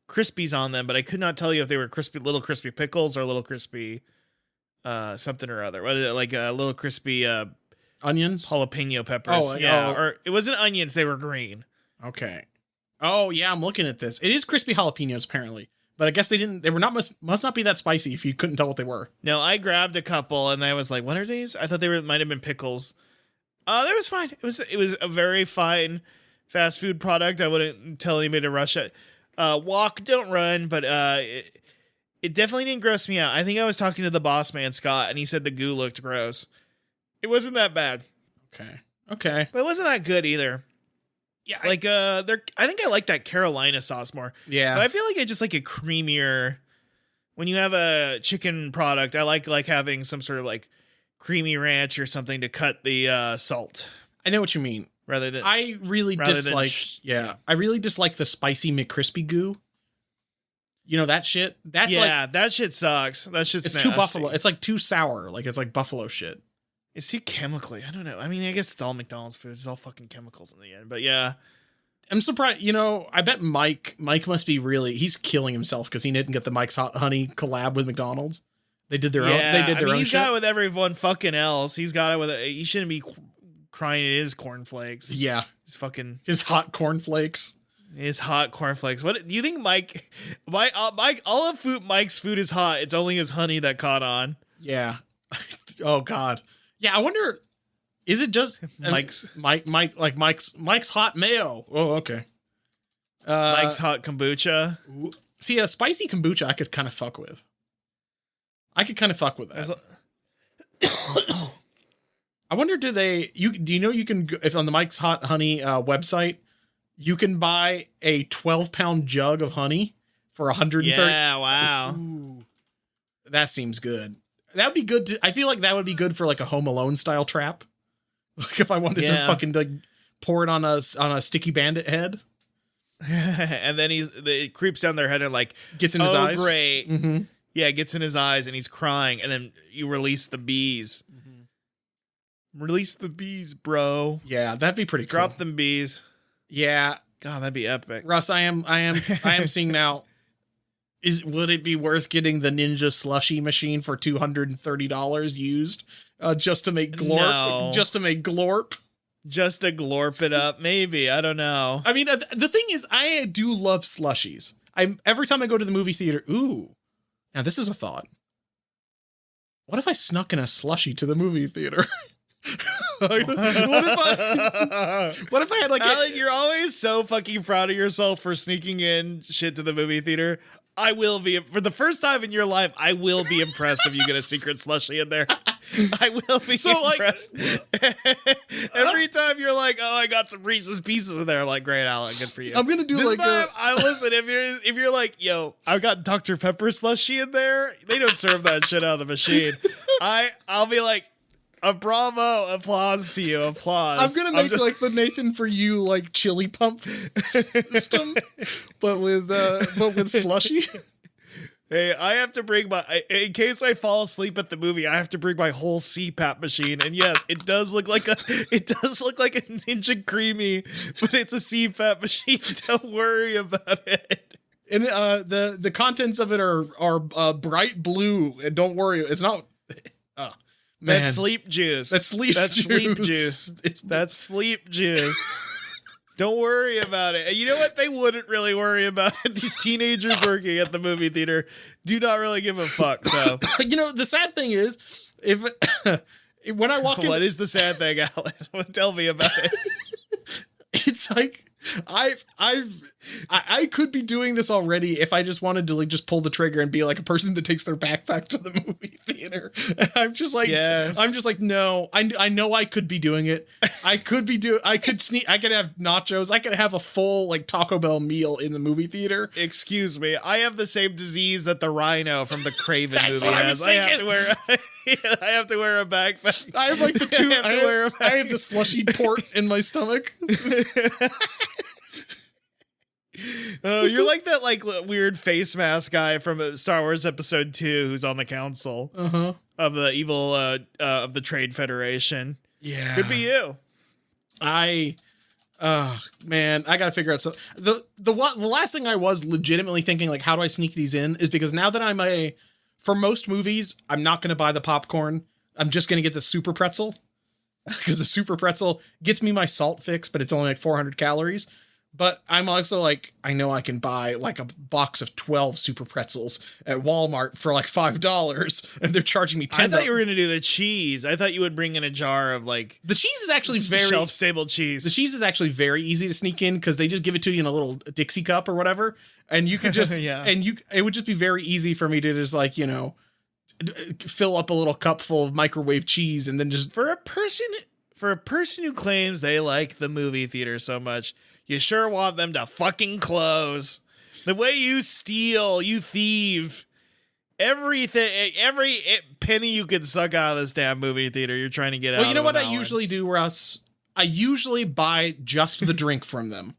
crispies on them, but I could not tell you if they were little crispy pickles or little crispy something or other. What is it, like a little crispy onions, jalapeno peppers? Or it wasn't onions; they were green. Okay. Oh yeah, I'm looking at this. It is crispy jalapenos apparently, but I guess they must not be that spicy if you couldn't tell what they were. No, I grabbed a couple and I was like, "What are these?" I thought they might have been pickles. That was fine. It was a very fine fast food product. I wouldn't tell anybody to rush it. Walk, don't run, but It definitely didn't gross me out. I think I was talking to the boss man, Scott, and he said the goo looked gross. It wasn't that bad. Okay. But it wasn't that good either. Yeah. Like, I think I like that Carolina sauce more. Yeah. But I feel like I just like a creamier, when you have a chicken product, I like having some sort of like creamy ranch or something to cut the salt. I know what you mean. Rather than I really dislike I really dislike the spicy McCrispy goo. You know that shit? That's that shit sucks. That shit's nasty. Too buffalo. It's like too sour. Like it's like buffalo shit. It's too chemically. I don't know. I mean, I guess it's all McDonald's food. It's all fucking chemicals in the end. But yeah. I'm surprised, you know, I bet Mike must be he's killing himself because he didn't get the Mike's Hot Honey collab with McDonald's. They did their own. They did their own he's shit. got it with everyone fucking else. He's got it with he shouldn't be crying at his cornflakes. Yeah. His hot cornflakes. His hot cornflakes. What do you think, Mike? All of Mike's food is hot. It's only his honey that caught on. Yeah. Oh God. Yeah. I wonder. Is it just Mike's hot mayo? Oh, okay. Mike's hot kombucha. See, a spicy kombucha I could kind of fuck with. I could kind of fuck with that. I wonder, do you know you can, if on the Mike's Hot Honey website, you can buy a 12-pound jug of honey for $130. Yeah, wow. Ooh, that seems good. That would be good. I feel like that would be good for like a Home Alone style trap. Like if I wanted to fucking like pour it on a sticky bandit head. And then it creeps down their head and like gets in his eyes. Oh, great. Mm-hmm. Yeah, it gets in his eyes and he's crying. And then you release the bees. Mm-hmm. Release the bees, bro. Yeah, that'd be pretty cool. Drop them bees. Yeah. God, that'd be epic. Russ, I am seeing now. Would it be worth getting the Ninja Slushy machine for $230 used just to make glorp? No. Just to make glorp? Just to glorp it up, maybe. I don't know. I mean, the thing is, I do love slushies. Every time I go to the movie theater, ooh. Now, this is a thought. What if I snuck in a slushie to the movie theater? What if I had like Alan, you're always so fucking proud of yourself for sneaking in shit to the movie theater. I will be, for the first time in your life, I will be impressed if you get a secret slushie in there. I will be impressed. Every time you're like, oh, I got some Reese's Pieces in there, I'm like, great, Alan, good for you. I'm gonna do this time. I listen. If you're like, yo, I've got Dr. Pepper slushie in there. They don't serve that shit out of the machine. I'll be like, a bravo, applause to you, applause. I'm gonna make like the Nathan For You like chili pump system, but with slushy. Hey, I have to bring in case I fall asleep at the movie, I have to bring my whole CPAP machine. And yes, it does look like a Ninja Creamy, but it's a CPAP machine. Don't worry about it. And the contents of it are bright blue. And don't worry, it's not. Man. That's sleep juice. That's sleep juice. That's sleep juice. Don't worry about it. And you know what? They wouldn't really worry about it. These teenagers working at the movie theater do not really give a fuck. So, you know, the sad thing is, when I walk in, what is the sad thing, Alan? Tell me about it. It's like I could be doing this already if I just wanted to like just pull the trigger and be like a person that takes their backpack to the movie theater. And I'm just like, no, I know I could be doing it. I could have nachos. I could have a full like Taco Bell meal in the movie theater. Excuse me. I have the same disease that the rhino from the Craven movie has. I have to wear a backpack. I have like I have the slushy port in my stomach. Oh, you're like that like weird face mask guy from Star Wars Episode 2 who's on the council of the evil of the Trade Federation. Yeah, could be you. Man, I gotta figure out. So the last thing I was legitimately thinking like, how do I sneak these in? Is because now that for most movies, I'm not gonna buy the popcorn. I'm just gonna get the super pretzel because the super pretzel gets me my salt fix, but it's only like 400 calories. But I'm also like, I know I can buy like a box of 12 super pretzels at Walmart for like $5 and they're charging me $10. I thought you were going to do the cheese. I thought you would bring in a jar of like the cheese is actually shelf stable cheese. The cheese is actually very easy to sneak in because they just give it to you in a little Dixie cup or whatever. And you can just, it would just be very easy for me to just like, you know, fill up a little cup full of microwave cheese and then just. For a person who claims they like the movie theater so much, you sure want them to fucking close. The way you steal, you thieve, everything, every penny you can suck out of this damn movie theater, you're trying to get out. Well, you know what I usually do, Russ? I usually buy just the drink from them.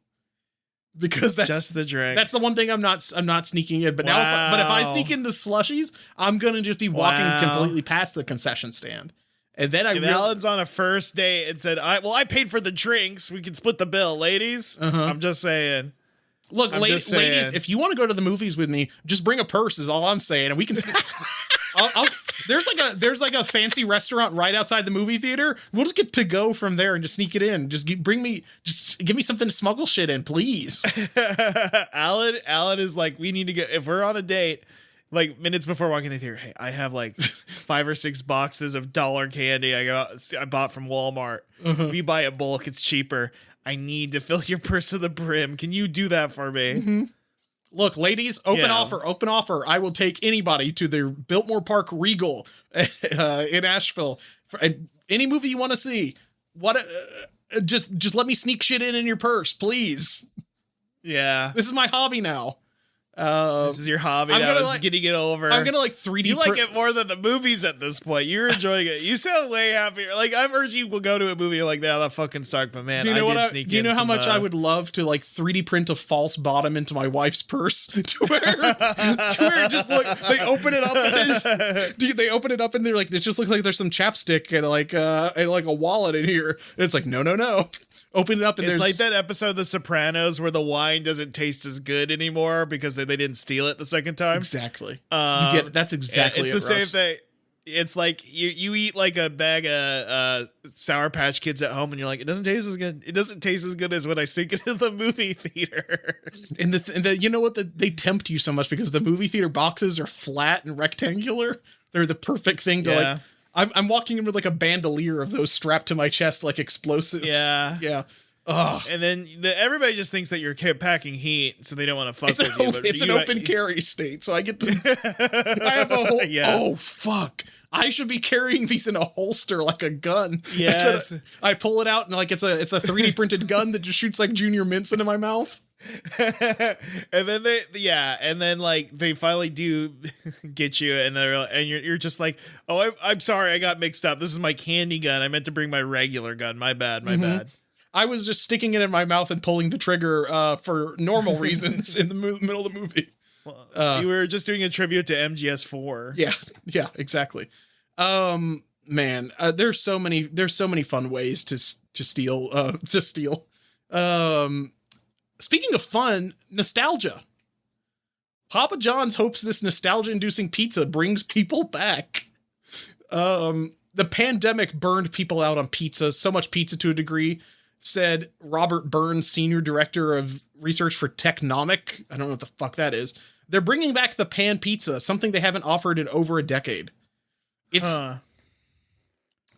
Because that's just the drink. That's the one thing I'm not sneaking in. But now, if I sneak in the slushies, I'm gonna just be walking completely past the concession stand. And then Alan's on a first date and said, I paid for the drinks. We can split the bill, ladies. I'm just saying. Look, ladies, if you want to go to the movies with me, just bring a purse is all I'm saying. And we can there's like a fancy restaurant right outside the movie theater. We'll just get to go from there and just sneak it in. Just give me something to smuggle shit in, please. Alan is like, we need to get, if we're on a date, like minutes before walking the theater, hey, I have like 5 or 6 boxes of dollar candy I bought from Walmart. We buy a bulk, it's cheaper. I need to fill your purse to the brim. Can you do that for me? Look, ladies, open offer. I will take anybody to their Biltmore Park Regal in Asheville. Any movie you want to see. Just let me sneak shit in your purse, please. Yeah. This is my hobby now. This is your hobby now. This is getting it over. I'm gonna like 3D. You like it more than the movies at this point. You're enjoying it. You sound way happier. Like I've heard you will go to a movie like that fucking sucked, but man, do you know how much I would love to like 3D print a false bottom into my wife's purse to where just look, they open it up and they're like, it just looks like there's some chapstick and like a wallet in here. And it's like, no. Open it up and it's like that episode of The Sopranos where the wine doesn't taste as good anymore because they didn't steal it the second time. Exactly. You get it. That's exactly it's it, the same Russ. thing. It's like you eat like a bag of Sour Patch Kids at home and you're like, it doesn't taste as good. It doesn't taste as good as when I sneak into the movie theater. And you know what? They tempt you so much because the movie theater boxes are flat and rectangular. They're the perfect thing to like. I'm walking in with like a bandolier of those strapped to my chest like explosives. Yeah. Ugh. And then everybody just thinks that you're packing heat, so they don't want to fuck with you. But it's an open carry state, so I get to. I have a whole. Yeah. Oh fuck! I should be carrying these in a holster like a gun. Yes. I pull it out and like it's a 3D printed gun that just shoots like Junior Mints into my mouth. And then they finally do get you, and you're just like, oh, I'm sorry, I got mixed up. This is my candy gun. I meant to bring my regular gun. My bad. I was just sticking it in my mouth and pulling the trigger for normal reasons in the middle of the movie. Well, you were just doing a tribute to MGS4. Yeah, exactly. Man, there's so many fun ways to steal. Speaking of fun, nostalgia. Papa John's hopes this nostalgia-inducing pizza brings people back. The pandemic burned people out on pizza, so much pizza to a degree, said Robert Burns, Senior Director of Research for Technomic. I don't know what the fuck that is. They're bringing back the pan pizza, something they haven't offered in over a decade. It's...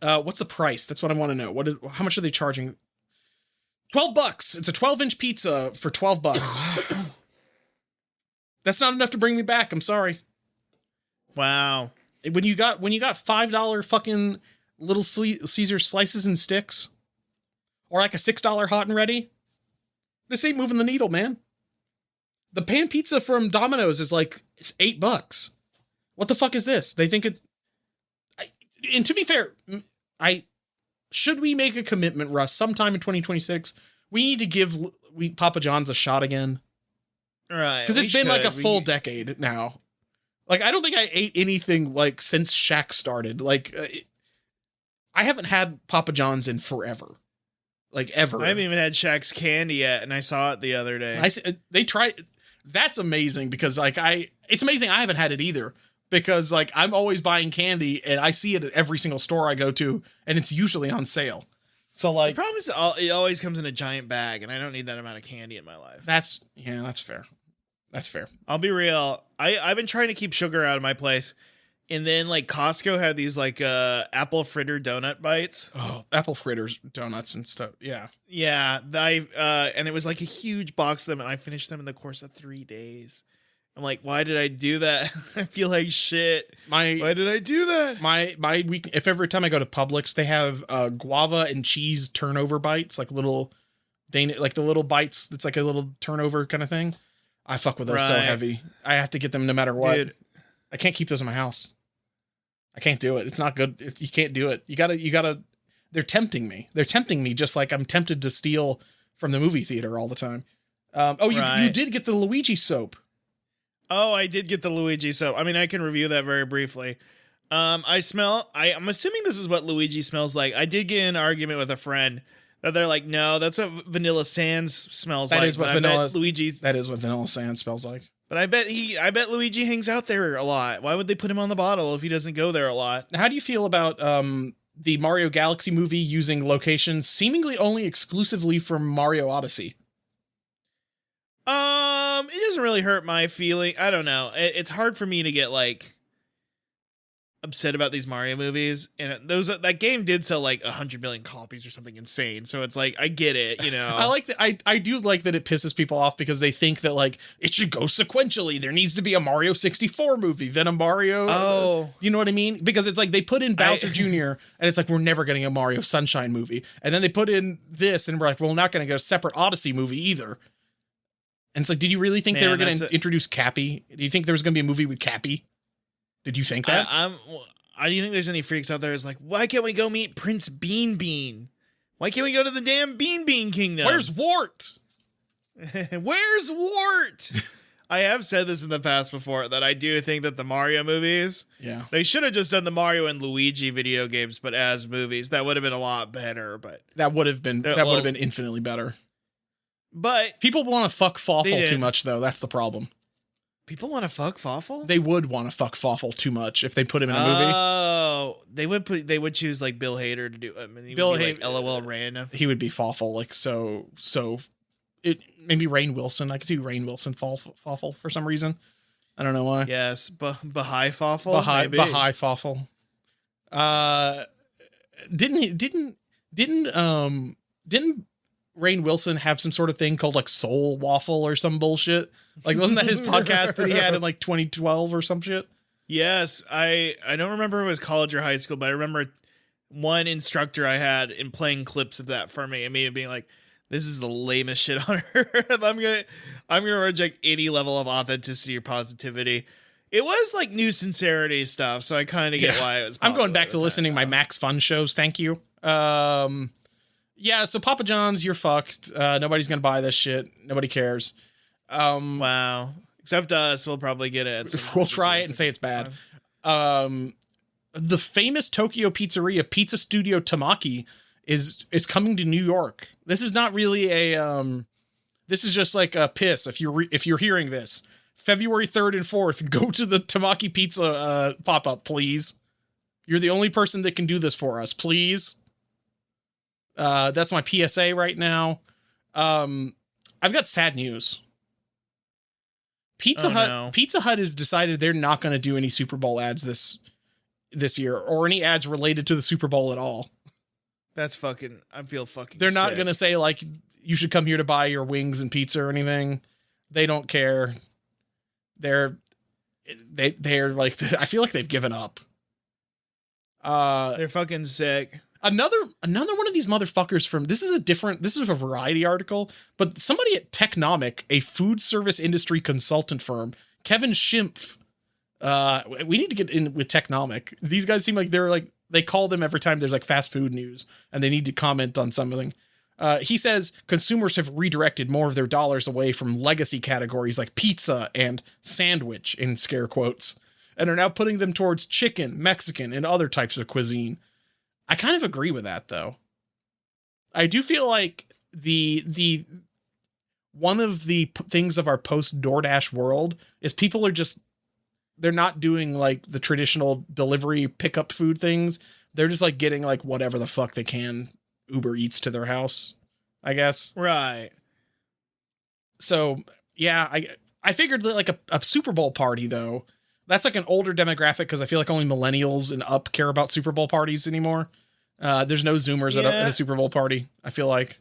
what's the price? That's what I want to know. How much are they charging? $12. It's a 12-inch pizza for $12. That's not enough to bring me back. I'm sorry. Wow. When you got $5 fucking Little Caesar slices and sticks, or like a $6 hot and ready, this ain't moving the needle, man. The pan pizza from Domino's is like, it's $8. What the fuck is this? They think it's... And to be fair, should we make a commitment, Russ, sometime in 2026, we need to give Papa John's a shot again? Right. Because it's been like a full decade now. Like, I don't think I ate anything like since Shaq started. Like, I haven't had Papa John's in forever. Like, ever. I haven't even had Shaq's candy yet, and I saw it the other day. They tried. That's amazing because, like, it's amazing I haven't had it either. Because, like, I'm always buying candy, and I see it at every single store I go to, and it's usually on sale. So like, the problem is it always comes in a giant bag, and I don't need that amount of candy in my life. That's fair. That's fair. I'll be real. I've been trying to keep sugar out of my place. And then like Costco had these like apple fritter donut bites. Oh, apple fritters, donuts and stuff. Yeah. Yeah. And it was like a huge box of them, and I finished them in the course of 3 days. I'm like, why did I do that? I feel like shit. Why did I do that? My week. If every time I go to Publix, they have guava and cheese turnover bites, like little like the little bites. That's like a little turnover kind of thing. I fuck with those so heavy. I have to get them no matter what. Dude. I can't keep those in my house. I can't do it. It's not good. You can't do it. You gotta. They're tempting me. They're tempting me just like I'm tempted to steal from the movie theater all the time. You did get the Luigi soap. Oh, I did get the Luigi soap. I mean, I can review that very briefly. I'm assuming this is what Luigi smells like. I did get in an argument with a friend that they're like, no, that's what Vanilla Sands smells like. That is what Vanilla Sands smells like. But I bet Luigi hangs out there a lot. Why would they put him on the bottle if he doesn't go there a lot? How do you feel about the Mario Galaxy movie using locations seemingly only exclusively from Mario Odyssey? It doesn't really hurt my feeling. I don't know. It's hard for me to get like upset about these Mario movies, and that game did sell like 100 million copies or something insane. So it's like I get it, you know. I like that. I do like that it pisses people off because they think that like it should go sequentially. There needs to be a Mario 64 movie, then a Mario. Oh, you know what I mean? Because it's like they put in Bowser Jr. and it's like we're never getting a Mario Sunshine movie, and then they put in this and we're like, well, we're not going to get a separate Odyssey movie either. And it's like, did you really think they were going to introduce Cappy? Do you think there was going to be a movie with Cappy? Did you think that? I don't think there's any freaks out there who's like, why can't we go meet Prince Bean Bean? Why can't we go to the damn Bean Bean Kingdom? Where's Wart? Where's Wart? I have said this in the past before that I do think that the Mario movies, they should have just done the Mario and Luigi video games, but as movies. That would have been a lot better. But that would have been infinitely better. But people want to fuck Fawful too much, though. That's the problem. People want to fuck Fawful? They would want to fuck Fawful too much if they put him in a movie. Oh, they would choose like Bill Hader to do. I mean, Bill Hader, like, LOL random. He would be Fawful, like so. It maybe Rainn Wilson. I could see Rainn Wilson Fawful for some reason. I don't know why. Yes, Baha'i Fawful. Baha'i Fawful. Didn't Rainn Wilson have some sort of thing called like Soul Waffle or some bullshit? Like, wasn't that his podcast that he had in like 2012 or some shit? Yes, I don't remember if it was college or high school, but I remember one instructor I had in playing clips of that for me and me being like, this is the lamest shit on earth. I'm gonna reject any level of authenticity or positivity. It was like new sincerity stuff, so I kind of get why it was. I'm going back to listening to my Max Fun shows. Thank you. Yeah, so Papa John's, you're fucked. Nobody's gonna buy this shit. Nobody cares. Wow. Except us, we'll probably get it. We'll try it and say it's bad. The famous Tokyo pizzeria Pizza Studio Tamaki is coming to New York. This is not really a this is just like a piss if you're hearing this. February 3rd and 4th, go to the Tamaki Pizza pop-up, please. You're the only person that can do this for us, please. That's my PSA right now. I've got sad news. Pizza Hut has decided they're not going to do any Super Bowl ads this year or any ads related to the Super Bowl at all. That's fucking, I feel fucking They're not sick. going to say like, you should come here to buy your wings and pizza or anything. They don't care. They're like, I feel like they've given up. They're fucking sick. Another one of these motherfuckers this is a Variety article, but somebody at Technomic, a food service industry consultant firm, Kevin Schimpf. We need to get in with Technomic. These guys seem like they call them every time there's like fast food news and they need to comment on something. He says consumers have redirected more of their dollars away from legacy categories like pizza and sandwich in scare quotes, and are now putting them towards chicken, Mexican, and other types of cuisine. I kind of agree with that, though. I do feel like the one of the things of our post DoorDash world is people are they're not doing like the traditional delivery pickup food things. They're just like getting like whatever the fuck they can Uber Eats to their house, I guess. Right. So, yeah, I figured that like a Super Bowl party, though, that's like an older demographic because I feel like only millennials and up care about Super Bowl parties anymore. There's no Zoomers at a Super Bowl party, I feel like.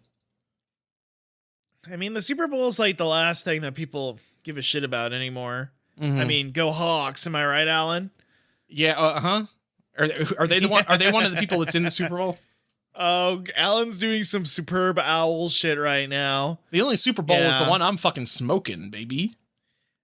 I mean, the Super Bowl is like the last thing that people give a shit about anymore. Mm-hmm. I mean, go Hawks. Am I right, Alan? Yeah. Are they the one? Are they one of the people that's in the Super Bowl? Oh, Alan's doing some superb owl shit right now. The only Super Bowl is the one I'm fucking smoking, baby.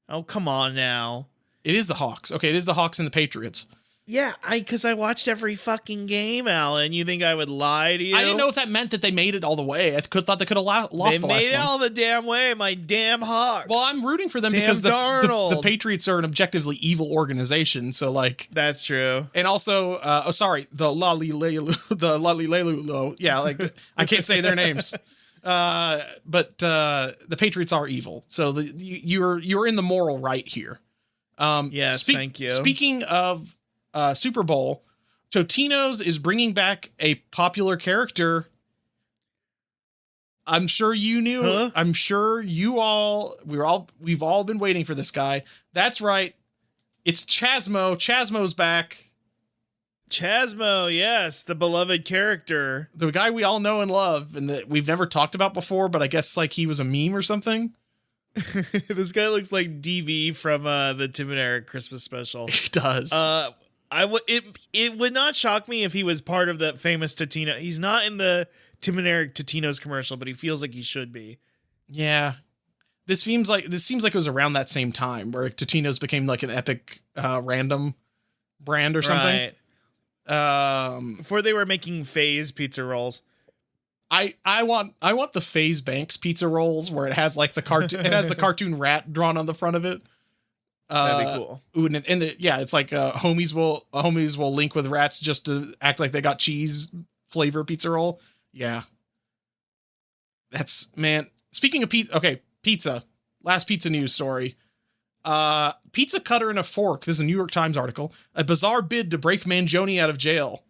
Oh, come on now. It is the Hawks. Okay, it is the Hawks and the Patriots. Yeah, because I watched every fucking game, Alan. You think I would lie to you? I didn't know if that meant that they made it all the way. I thought they could have lost the last one. They made it all the damn way, my damn Hawks. Well, I'm rooting for them because the Patriots are an objectively evil organization. So, like, that's true. And also, the Lalilelu. Yeah, like I can't say their names. But the Patriots are evil. So you're in the moral right here. Yes, thank you. Speaking of Super Bowl, Totino's is bringing back a popular character. I'm sure you knew. Huh? I'm sure we've all been waiting for this guy. That's right. It's Chasmo. Chasmo's back. Chasmo, yes, the beloved character. The guy we all know and love and that we've never talked about before, but I guess like he was a meme or something. This guy looks like DV from the Tim and Eric Christmas special. He does. It would not shock me if he was part of that famous Totino. He's not in the Tim and Eric Totino's commercial, but he feels like he should be. Yeah. This seems like it was around that same time where Totino's became like an epic random brand or something. Right. Before they were making Fave's pizza rolls. I want the Faze Banks pizza rolls where it has like the cartoon rat drawn on the front of it. That'd be cool. Ooh, it's like homies will link with rats just to act like they got cheese flavor pizza roll. Yeah. That's, man. Speaking of pizza, okay, pizza. Last pizza news story. Pizza cutter and a fork. This is a New York Times article. A bizarre bid to break Mangione out of jail.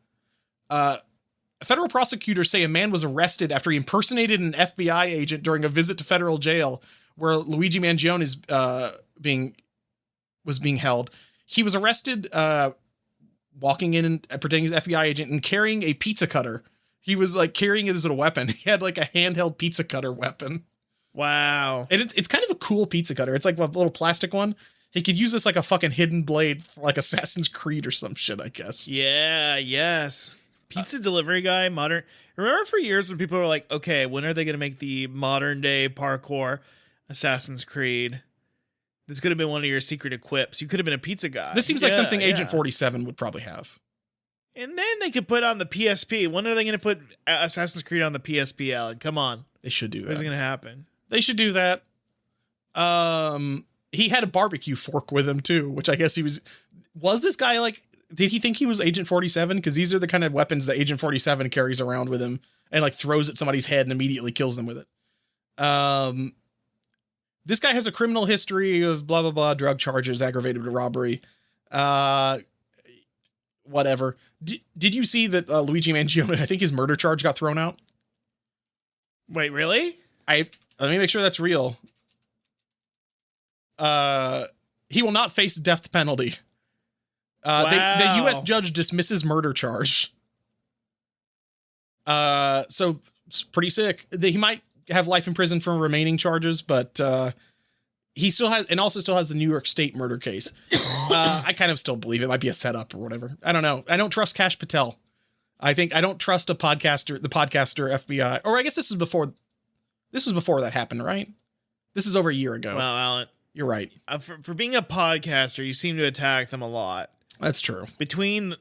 Federal prosecutors say a man was arrested after he impersonated an FBI agent during a visit to federal jail where Luigi Mangione was being held. He was arrested walking in and pretending he's an FBI agent and carrying a pizza cutter. He was like carrying it as a weapon. He had like a handheld pizza cutter weapon. Wow. And it's kind of a cool pizza cutter. It's like a little plastic one. He could use this like a fucking hidden blade for like Assassin's Creed or some shit, I guess. Yeah, yes. Pizza delivery guy, modern. Remember for years when people were like, okay, when are they going to make the modern day parkour Assassin's Creed? This could have been one of your secret equips. You could have been a pizza guy. This seems like something Agent 47 would probably have. And then they could put on the PSP. When are they going to put Assassin's Creed on the PSP, Alan? Come on. They should do that. What's going to happen? They should do that. He had a barbecue fork with him too, which I guess was this guy like, did he think he was Agent 47? Because these are the kind of weapons that Agent 47 carries around with him and like throws at somebody's head and immediately kills them with it. This guy has a criminal history of blah, blah, blah, drug charges, aggravated robbery. Whatever. Did you see that Luigi Mangione, I think his murder charge got thrown out? Wait, really? Let me make sure that's real. He will not face death penalty. Wow. The U.S. judge dismisses murder charge. So it's pretty sick. He might have life in prison for remaining charges, but he still has the New York State murder case. I kind of still believe it might be a setup or whatever. I don't know. I don't trust Kash Patel. I don't trust the podcaster FBI. Or I guess this was before that happened, right? This is over a year ago. Well, Alan, you're right. For being a podcaster, you seem to attack them a lot. That's true. Between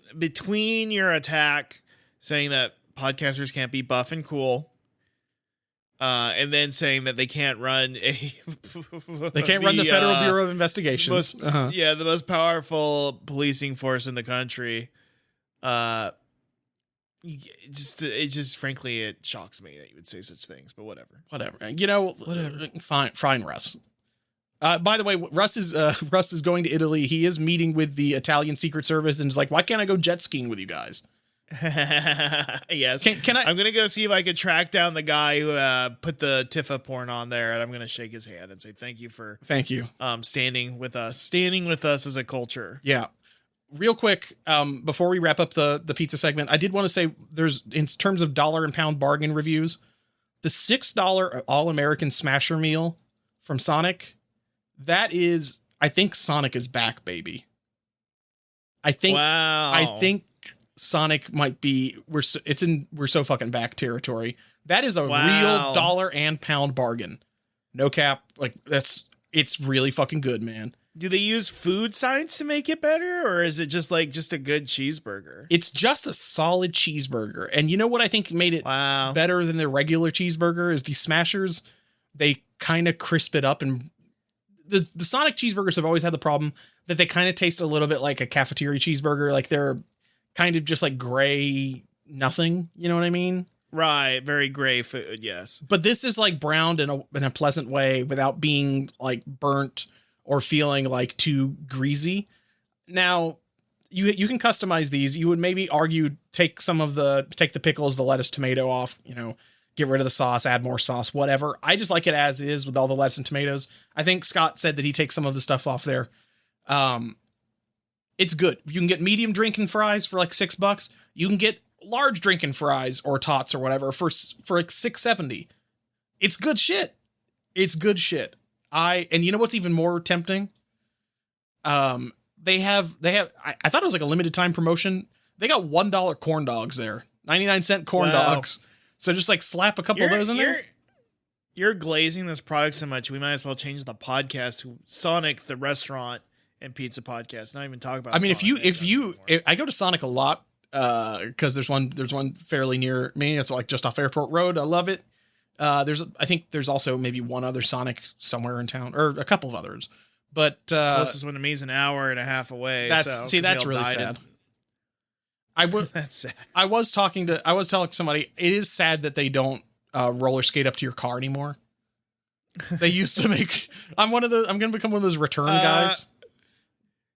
your attack saying that podcasters can't be buff and cool, and then saying that they can't run the Federal Bureau of Investigations. The most powerful policing force in the country. It just frankly, it shocks me that you would say such things, but whatever. Whatever. Fine, Russ. By the way, Russ is going to Italy. He is meeting with the Italian Secret Service and is like, why can't I go jet skiing with you guys? Yes. Can I? I'm gonna go see if I could track down the guy who put the Tifa porn on there, and I'm gonna shake his hand and say thank you for standing with us as a culture. Yeah. Real quick, before we wrap up the pizza segment, I did want to say there's, in terms of dollar and pound bargain reviews, the $6 All-American Smasher meal from Sonic, that is, I think Sonic is back, baby. I think Sonic might be, we're so fucking back territory. That is a real dollar and pound bargain. No cap. Like, it's really fucking good, man. Do they use food science to make it better, or is it just a good cheeseburger? It's just a solid cheeseburger. And you know what I think made it better than the regular cheeseburger is the Smashers. They kind of crisp it up, and the Sonic cheeseburgers have always had the problem that they kind of taste a little bit like a cafeteria cheeseburger. Like they're kind of just like gray nothing. You know what I mean? Right. Very gray food. Yes. But this is like browned in a pleasant way without being like burnt or feeling like too greasy. Now, you can customize these. You would maybe argue take the pickles, the lettuce, tomato off, get rid of the sauce, add more sauce, whatever. I just like it as is with all the lettuce and tomatoes. I think Scott said that he takes some of the stuff off there. It's good. You can get medium drinking fries for like $6. You can get large drinking fries or tots or whatever for like $6.70. It's good shit. It's good shit. And you know what's even more tempting? They have, I thought it was like a limited time promotion. They got $1 corn dogs there, 99-cent corn dogs. So just like slap a couple of those in there. You're glazing this product so much, we might as well change the podcast to Sonic the Restaurant and Pizza Podcast. Not even talk about. I mean, if I go to Sonic a lot, because there's one fairly near me. It's like just off Airport Road. I love it. I think there's also maybe one other Sonic somewhere in town, or a couple of others, but closest one to me is an hour and a half away. That's really sad. That's sad. I was telling somebody, it is sad that they don't roller skate up to your car anymore. They used to make. I'm going to become one of those return guys.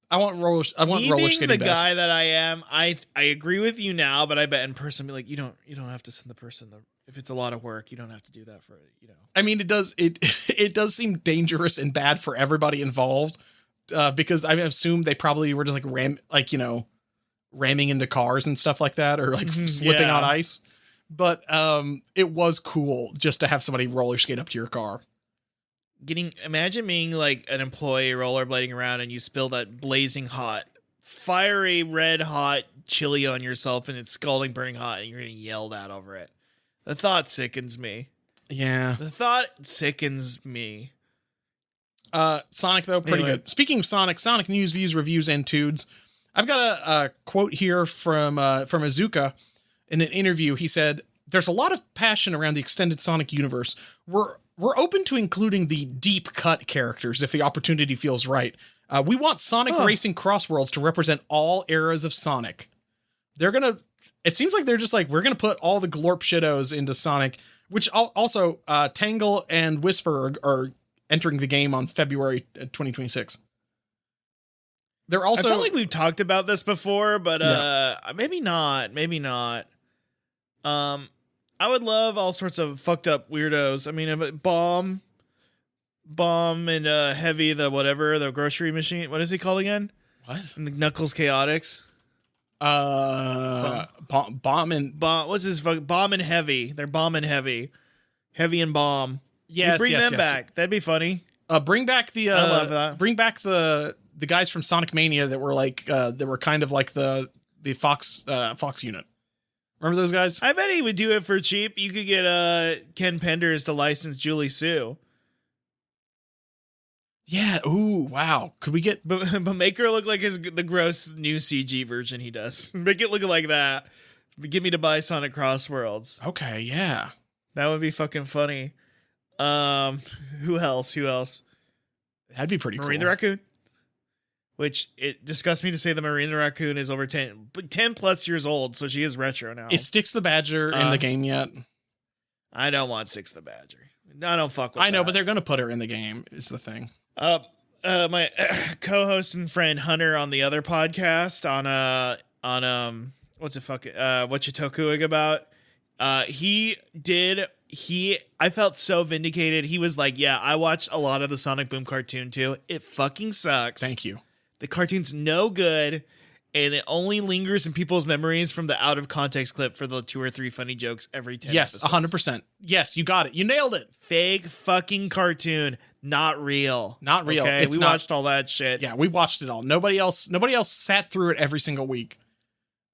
I want roller skating. The guy that I am, I agree with you now, but I bet in person, be like, you don't have to send the person if it's a lot of work, you don't have to do that for. I mean, it does seem dangerous and bad for everybody involved, because I assume they probably were just like ramming into cars and stuff like that, or like slipping on ice. But it was cool just to have somebody roller skate up to your car. Imagine being like an employee rollerblading around and you spill that blazing hot, fiery red hot chili on yourself, and it's scalding, burning hot, and you're getting yelled at over it. The thought sickens me. Yeah. The thought sickens me. Sonic, though, pretty good. Speaking of Sonic news, views, reviews, and tudes. I've got a quote here from Azuka in an interview. He said, "There's a lot of passion around the extended Sonic universe. We're open to including the deep cut characters if the opportunity feels right. We want Sonic Racing Crossworlds to represent all eras of Sonic. It seems like they're just like, we're going to put all the glorp shittos into Sonic," which also Tangle and Whisper are entering the game on February 2026. They're also. I feel like we've talked about this before, but maybe not. I would love all sorts of fucked up weirdos. I mean, Bomb and Heavy, the grocery machine. What is he called again? What? And the Knuckles Chaotix. Bomb and Heavy. They're Bomb and Heavy. Heavy and Bomb. Yes, bring them back. That'd be funny. Bring back the. I love that. Bring back the guys from Sonic Mania that were like that were kind of like the Fox unit. Remember those guys? I bet he would do it for cheap. You could get Ken Penders to license Julie Sue. Yeah. Ooh, wow. Could we get... But make her look like the gross new CG version he does. Make it look like that. Get me to buy Sonic Crossworlds. Okay, yeah. That would be fucking funny. Who else? That'd be pretty cool. Marine the Raccoon. Which, it disgusts me to say the Marine the Raccoon is over 10 plus years old, so she is retro now. Is Styx the Badger in the game yet? I don't want Styx the Badger. I don't fuck with I know, that. but they're going to put her in the game, is the thing. My co-host and friend Hunter on the other podcast on what's it fucking what you tokuing about? I felt so vindicated. He was like, yeah, I watched a lot of the Sonic Boom cartoon too. It fucking sucks. Thank you. The cartoon's no good, and it only lingers in people's memories from the out of context clip for the 2 or 3 funny jokes every 10 Yes, episodes. 100%. Yes, you got it. You nailed it. Fake fucking cartoon. Not real. Not real. Okay, we watched all that shit. Yeah, we watched it all. Nobody else sat through it every single week.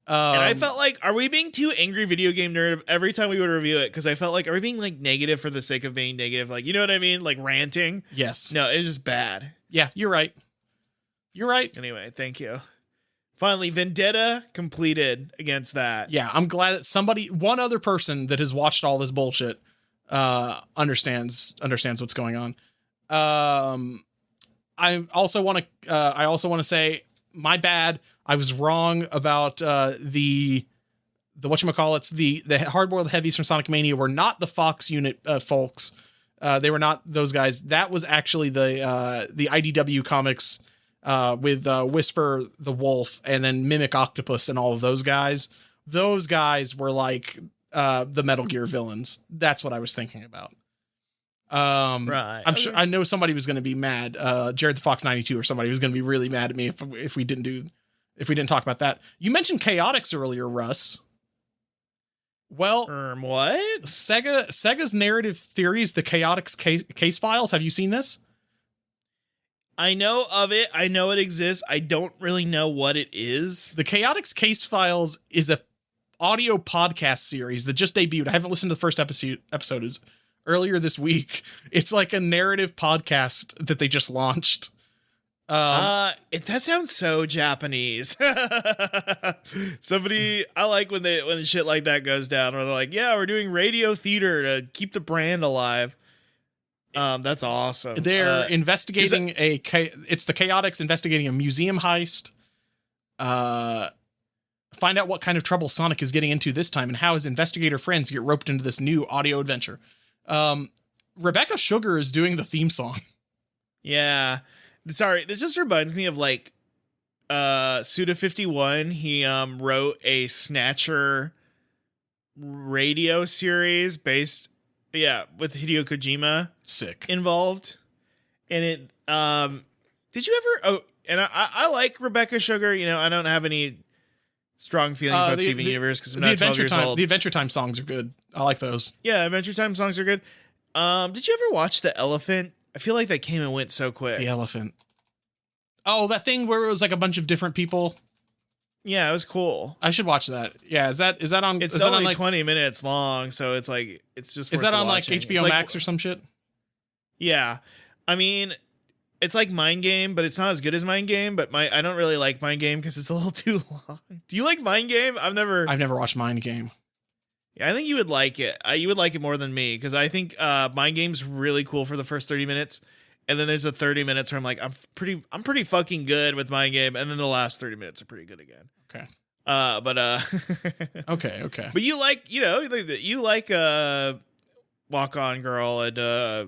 And I felt like, are we being too angry video game nerd every time we would review it? Because I felt like, are we being like negative for the sake of being negative? Like, you know what I mean? Like ranting? Yes. No, it was just bad. Yeah, you're right. You're right. Anyway, thank you. Finally, Vendetta completed against that. Yeah, I'm glad that one other person that has watched all this bullshit understands what's going on. I also want to say my bad. I was wrong about the whatchamacallits, the hard-boiled heavies from Sonic Mania were not the Fox unit folks. They were not those guys. That was actually the IDW comics with Whisper the Wolf and then Mimic Octopus and all of those guys. Those guys were like the Metal Gear villains. That's what I was thinking about. Right. I'm sure I know somebody was going to be mad. Jared the Fox 92 or somebody was going to be really mad at me if we didn't talk about that. You mentioned Chaotix earlier, Russ. Well, what? Sega's narrative theories, the Chaotix case files. Have you seen this? I know of it. I know it exists. I don't really know what it is. The Chaotix case files is a audio podcast series that just debuted. I haven't listened to the first episode. Is earlier this week. It's like a narrative podcast that they just launched. That sounds so Japanese. Somebody, I like when shit like that goes down, where they're like, yeah, we're doing radio theater to keep the brand alive. That's awesome. They're investigating it's the Chaotix investigating a museum heist. Find out what kind of trouble Sonic is getting into this time and how his investigator friends get roped into this new audio adventure. Rebecca Sugar is doing the theme song. Yeah. Sorry, this just reminds me of like Suda51. He wrote a Snatcher radio series based with Hideo Kojima sick involved. And it did you ever I like Rebecca Sugar, you know, I don't have any strong feelings about Steven Universe because I'm not 12 years old. The Adventure Time songs are good. I like those. Yeah, Adventure Time songs are good. Did you ever watch The Elephant? I feel like that came and went so quick. The Elephant. Oh, that thing where it was like a bunch of different people. Yeah, it was cool. I should watch that. Yeah, is that on? It's only like 20 minutes long, so it's like it's just. Is that on watching. like HBO Max or some shit? Yeah, I mean, it's like Mind Game, but it's not as good as Mind Game. But I don't really like Mind Game because it's a little too long. Do you like Mind Game? I've never watched Mind Game. Yeah, I think you would like it. You would like it more than me because I think Mind Game's really cool for the first 30 minutes. And then there's a 30 minutes where I'm like, I'm pretty fucking good with Mind Game. And then the last 30 minutes are pretty good again. Okay. Okay. But you like, you like Walk On Girl and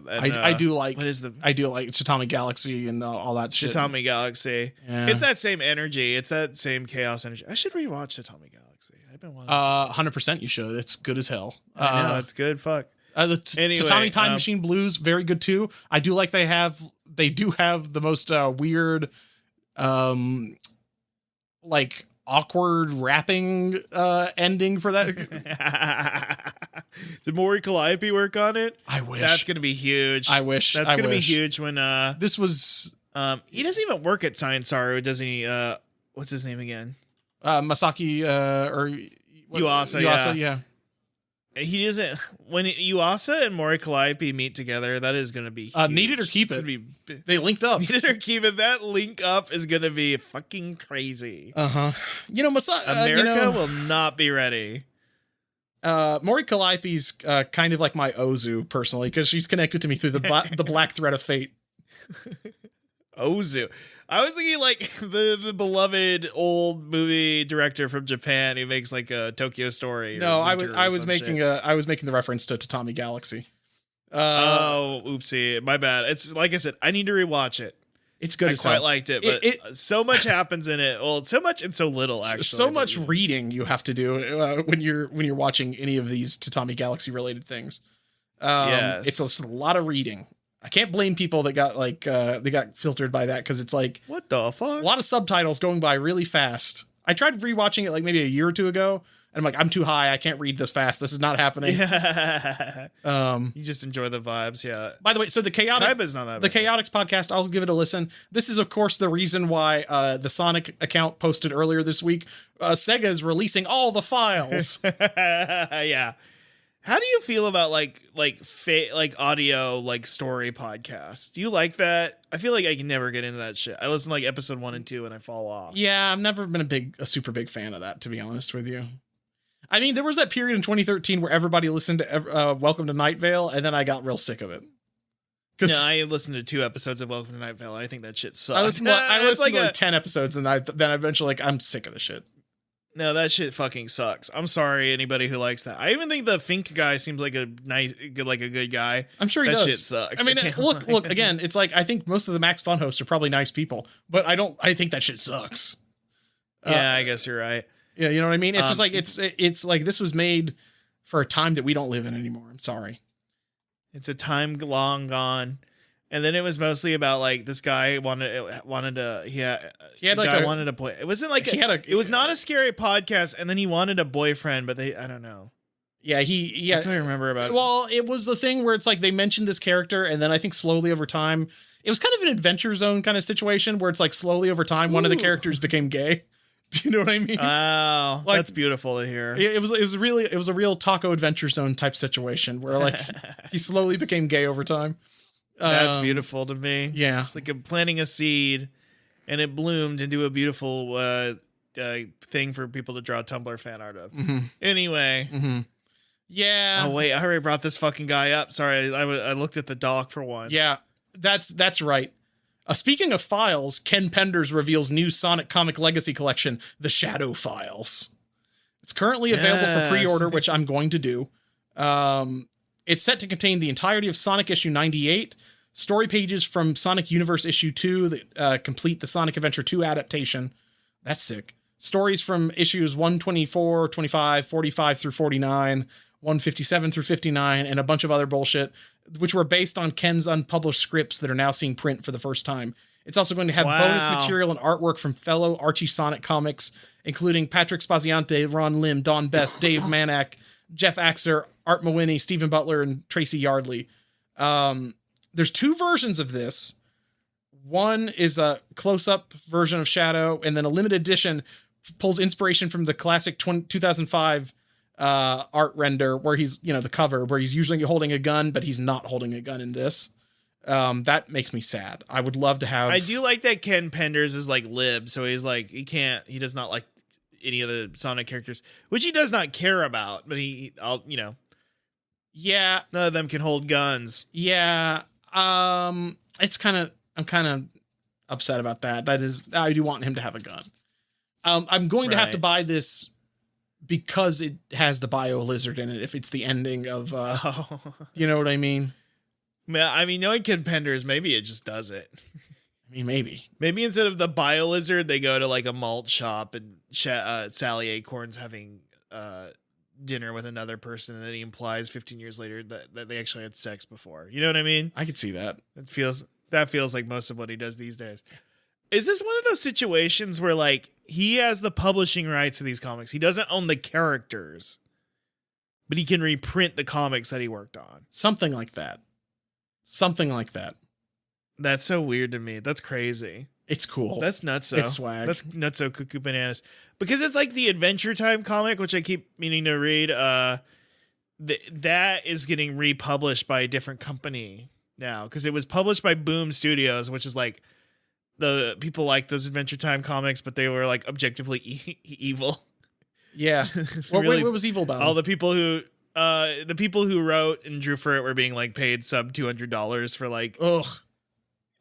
I do like Tatami Galaxy and all that shit. Tatami Galaxy. Yeah. It's that same energy. It's that same chaos energy. I should rewatch Tatami Galaxy. I've been wanting 100% you should. It's good as hell. I know, it's good. Fuck. Anyway, Tatami Time Machine Blues, very good too. I do like they do have the most weird, like awkward rapping ending for that. Did Maury Calliope work on it? I wish. That's gonna be huge. I wish. That's gonna be huge when this was he doesn't even work at Science Saru, doesn't he? What's his name again? Masaki or Yuasa, yeah. He doesn't. When Yuasa and Maury Calliope meet together, that is going to be huge. Need it or keep it. They linked up. Need it or keep it. That link up is going to be fucking crazy. America will not be ready. Maury Calliope's kind of like my Ozu personally because she's connected to me through the black thread of fate. Ozu. I was thinking like the beloved old movie director from Japan who makes like a Tokyo Story. No, I was making the reference to Tatami Galaxy. Oopsie, my bad. It's like I said, I need to rewatch it. It's good. I as quite hell. liked it, but so much happens in it. Well, so much and so little, actually. So much reading you have to do when you're watching any of these Tatami Galaxy related things. Yes. It's a lot of reading. I can't blame people that got they got filtered by that, because it's like, what the fuck? A lot of subtitles going by really fast. I tried rewatching it like maybe a year or two ago, and I'm like, I'm too high. I can't read this fast. This is not happening. You just enjoy the vibes, yeah. By the way, so the Chaotix podcast, I'll give it a listen. This is, of course, the reason why the Sonic account posted earlier this week. Sega is releasing all the files. Yeah. How do you feel about like audio like story podcasts? Do you like that? I feel like I can never get into that shit. I listen to like episode 1 and 2 and I fall off. Yeah, I've never been a super big fan of that, to be honest with you. I mean, there was that period in 2013 where everybody listened to Welcome to Night Vale, and then I got real sick of it. No, I listened to 2 episodes of Welcome to Night Vale, and I think that shit sucks. I listened to like 10 episodes, and then eventually, like, I'm sick of the shit. No, that shit fucking sucks. I'm sorry, anybody who likes that. I even think the Fink guy seems like a good guy. I'm sure he does. That shit sucks. I mean, look again. It's like, I think most of the Max Fun hosts are probably nice people, but I think that shit sucks. Yeah, I guess you're right. Yeah, you know what I mean? It's just like, it's like this was made for a time that we don't live in anymore. I'm sorry. It's a time long gone. And then it was mostly about like this guy wanted to play. It wasn't like it was not a scary podcast. And then he wanted a boyfriend, but I don't know. Yeah, That's what I remember about it. Well, it was the thing where it's like they mentioned this character, and then I think slowly over time, it was kind of an Adventurezone kind of situation where it's like slowly over time, one of the characters became gay. Do you know what I mean? Wow, like, that's beautiful to hear. It was a real Taako Adventurezone type situation where like he slowly became gay over time. That's beautiful to me. Yeah, it's like planting a seed, and it bloomed into a beautiful thing for people to draw Tumblr fan art of. Mm-hmm. Anyway, mm-hmm. Yeah. Oh wait, I already brought this fucking guy up. Sorry, I looked at the doc for once. Yeah, that's right. Speaking of files, Ken Penders reveals new Sonic Comic Legacy Collection, The Shadow Files. It's currently available for pre-order, which I'm going to do. It's set to contain the entirety of Sonic issue 98, story pages from Sonic Universe issue 2 that complete the Sonic Adventure 2 adaptation. That's sick. Stories from issues 124, 25, 45 through 49, 157 through 59, and a bunch of other bullshit, which were based on Ken's unpublished scripts that are now seeing print for the first time. It's also going to have bonus material and artwork from fellow Archie Sonic comics, including Patrick Spaziante, Ron Lim, Don Best, Dave Manak, Jeff Axer, Art Mawhinney, Stephen Butler, and Tracy Yardley. There's 2 versions of this. One is a close-up version of Shadow, and then a limited edition pulls inspiration from the classic 2005 art render where he's, the cover, where he's usually holding a gun, but he's not holding a gun in this. That makes me sad. I would love to have... I do like that Ken Penders is like lib, so he's like, he does not like any of the Sonic characters, which he does not care about, but yeah, none of them can hold guns. Yeah. I'm kind of upset about that. I do want him to have a gun. I'm going to have to buy this because it has the bio lizard in it. If it's the ending of, you know what I mean? I mean, knowing Ken Penders, maybe it just does it. I mean, maybe instead of the bio lizard, they go to like a malt shop and Sally Acorn's having dinner with another person, and then he implies 15 years later that they actually had sex before. You know what I mean? I could see that. That feels like most of what he does these days. Is this one of those situations where like he has the publishing rights to these comics? He doesn't own the characters, but he can reprint the comics that he worked on. Something like that. That's so weird to me. That's crazy. It's cool. That's nuts. It's swag. That's nuts. So cuckoo bananas. Because it's like the Adventure Time comic, which I keep meaning to read. That is getting republished by a different company now, because it was published by Boom Studios, which is like the people like those Adventure Time comics, but they were like objectively evil. Yeah. What was evil about all the people who wrote and drew for it were being like paid sub $200 for like, ugh.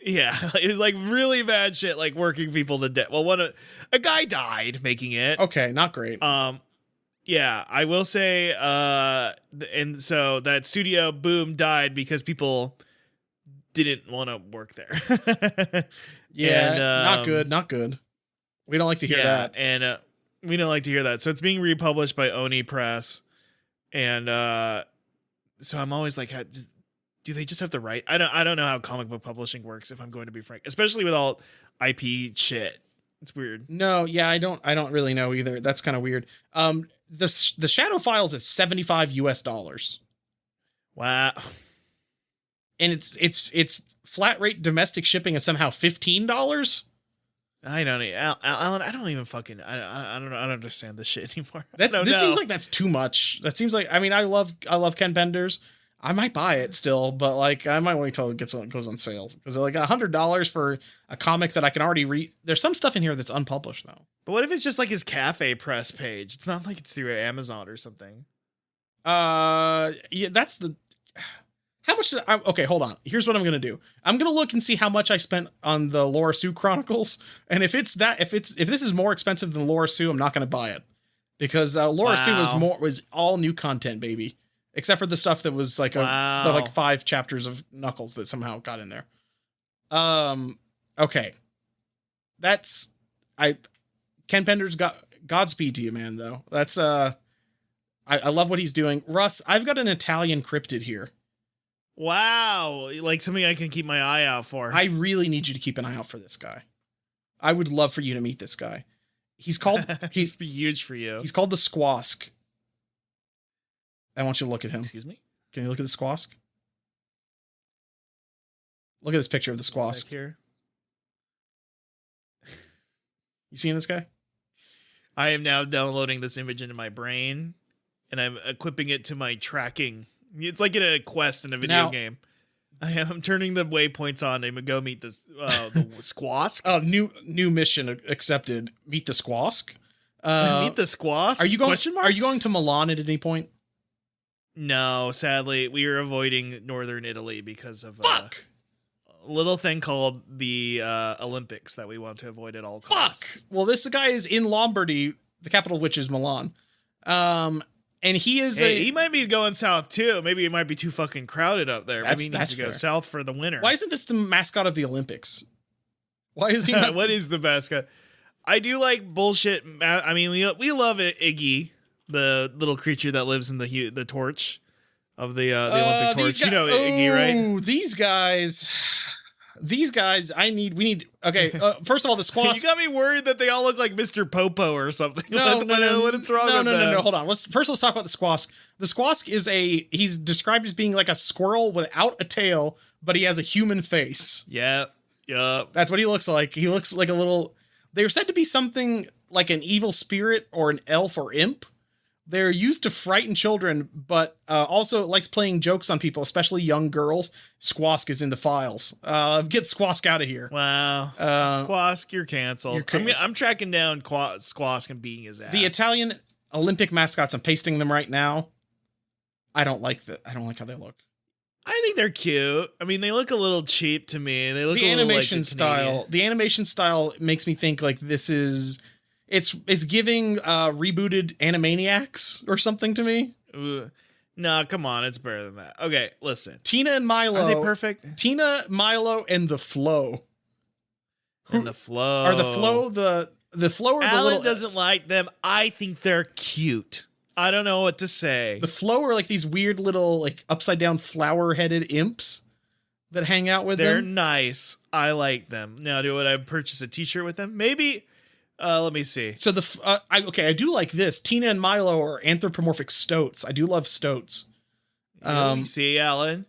Yeah, it was like really bad shit, like working people to death. Well, a guy died making it. Okay, not great. Yeah, I will say, and so that studio Boom died because people didn't want to work there. Yeah, and, not good. We don't like to hear that. And we don't like to hear that. So it's being republished by Oni Press. And so I'm always like, do they just have the right? I don't know how comic book publishing works, if I'm going to be frank, especially with all IP shit. It's weird. No, yeah, I don't really know either. That's kind of weird. The Shadow Files is $75 US. Wow. And it's flat rate domestic shipping is somehow $15. I don't, Alan. I don't even fucking. I don't understand this shit anymore. This seems like that's too much. That seems like. I mean, I love Ken Penders. I might buy it still, but like I might wait till it goes on sale because like $100 for a comic that I can already read. There's some stuff in here that's unpublished though. But what if it's just like his cafe press page? It's not like it's through Amazon or something. Yeah, that's the. How much okay, hold on. Here's what I'm gonna do. I'm gonna look and see how much I spent on the Laura Sue Chronicles, and if this is more expensive than Laura Sue, I'm not gonna buy it because Laura Sue was all new content, baby, except for the stuff that was like the 5 chapters of Knuckles that somehow got in there. Okay, that's Ken Pender's got Godspeed to you, man. Though that's I love what he's doing. Russ, I've got an Italian cryptid here. Wow, like something I can keep my eye out for. I really need you to keep an eye out for this guy. I would love for you to meet this guy. He's called he's be huge for you. He's called the Squasc. I want you to look at him. Excuse me? Can you look at the Squasc? Look at this picture of the Squasc here. You seeing this guy? I am now downloading this image into my brain and I'm equipping it to my tracking. It's like in a quest in a video game. I'm turning the waypoints on. I'm gonna go meet the Squasc. Oh, new mission accepted. Meet the Squasc. Meet the Squasc. Are you going to Milan at any point? No, sadly, we are avoiding northern Italy because of a little thing called the Olympics that we want to avoid at all costs. Well, this guy is in Lombardy, the capital of which is Milan. And he is he might be going south too. Maybe it might be too fucking crowded up there. Maybe he needs to go south for the winter. Why isn't this the mascot of the Olympics? Why is he not? What is the mascot? I do like bullshit. I mean, we love it, Iggy, the little creature that lives in the torch of the Olympic torch. You know Iggy, right? These guys, we need. Okay, first of all, the Squasc. You got me worried that they all look like Mr. Popo or something. No, what is wrong with that? No. Hold on. Let's talk about the Squasc. The Squasc he's described as being like a squirrel without a tail, but he has a human face. Yeah. That's what he looks like. He looks like a little. They're said to be something like an evil spirit or an elf or imp. They're used to frighten children, but also likes playing jokes on people, especially young girls. Squasc is in the files. Get Squasc out of here. Wow. Squasc, you're canceled. I'm tracking down Squasc and beating his ass. The Italian Olympic mascots, I'm pasting them right now. I don't like how they look. I think they're cute. I mean, they look a little cheap to me. They look the a animation like style. The animation style makes me think like this is. It's giving rebooted Animaniacs or something to me. No, come on, it's better than that. Okay, listen. Tina and Milo. Are they perfect? Tina, Milo, and the Flo. And the Flo. Are the Flo the Flo or the Alan little... doesn't like them. I think they're cute. I don't know what to say. The Flo are like these weird little like upside down flower-headed imps that hang out with them. They're nice. I like them. Now, would I purchase a t-shirt with them? Maybe... let me see. So I do like this. Tina and Milo are anthropomorphic stoats. I do love stoats. You see, Alan?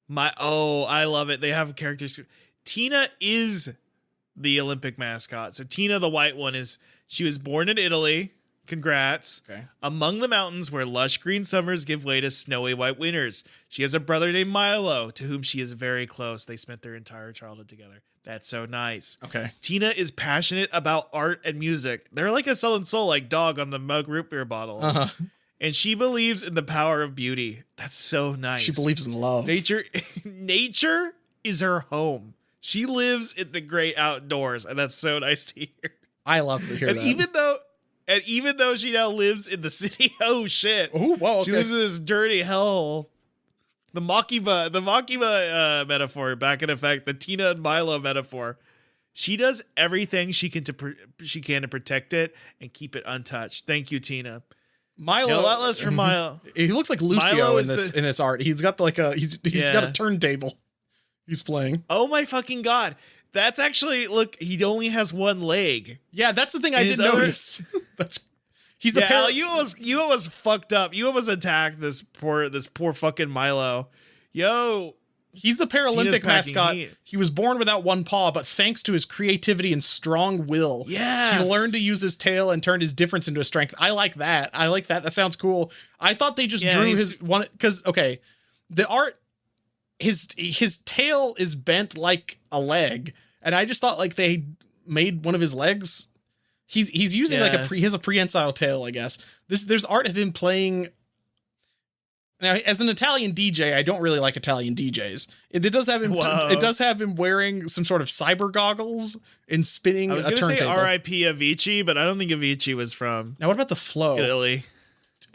I love it. They have characters. Tina is the Olympic mascot. So Tina, the white one, she was born in Italy. Congrats. Okay. Among the mountains where lush green summers give way to snowy white winters. She has a brother named Milo, to whom she is very close. They spent their entire childhood together. That's so nice. Okay. Tina is passionate about art and music. They're like a Sullen Soul like dog on the mug root beer bottle. Uh-huh. And she believes in the power of beauty. That's so nice. She believes in love. Nature is her home. She lives in the great outdoors, and that's so nice to hear. I love to hear that. Even though she now lives in the city, oh shit. Oh, wow. Okay. She lives in this dirty hell. the Makima metaphor back in effect, the Tina and Milo metaphor. She does everything she can to protect it and keep it untouched. Thank you, Tina. Milo, a lot less for Milo. He looks like Lucio in this art. He's got like he's got a turntable he's playing. Oh my fucking god. That's actually, look, he only has one leg. Yeah, that's the thing I did notice. He's the you almost fucked up. You almost attacked this poor fucking Milo. Yo, he's the Paralympic mascot. Heat. He was born without one paw, but thanks to his creativity and strong will, he learned to use his tail and turned his difference into a strength. I like that. That sounds cool. I thought they just drew his one because the art, his tail is bent like a leg, and I just thought like they made one of his legs. He's using he has a prehensile tail, I guess. There's art of him playing. Now, as an Italian DJ, I don't really like Italian DJs. It does have him. It does have him wearing some sort of cyber goggles and spinning. I was going to say R.I.P. Avicii, but I don't think Avicii was from. Now, what about the flow? Italy.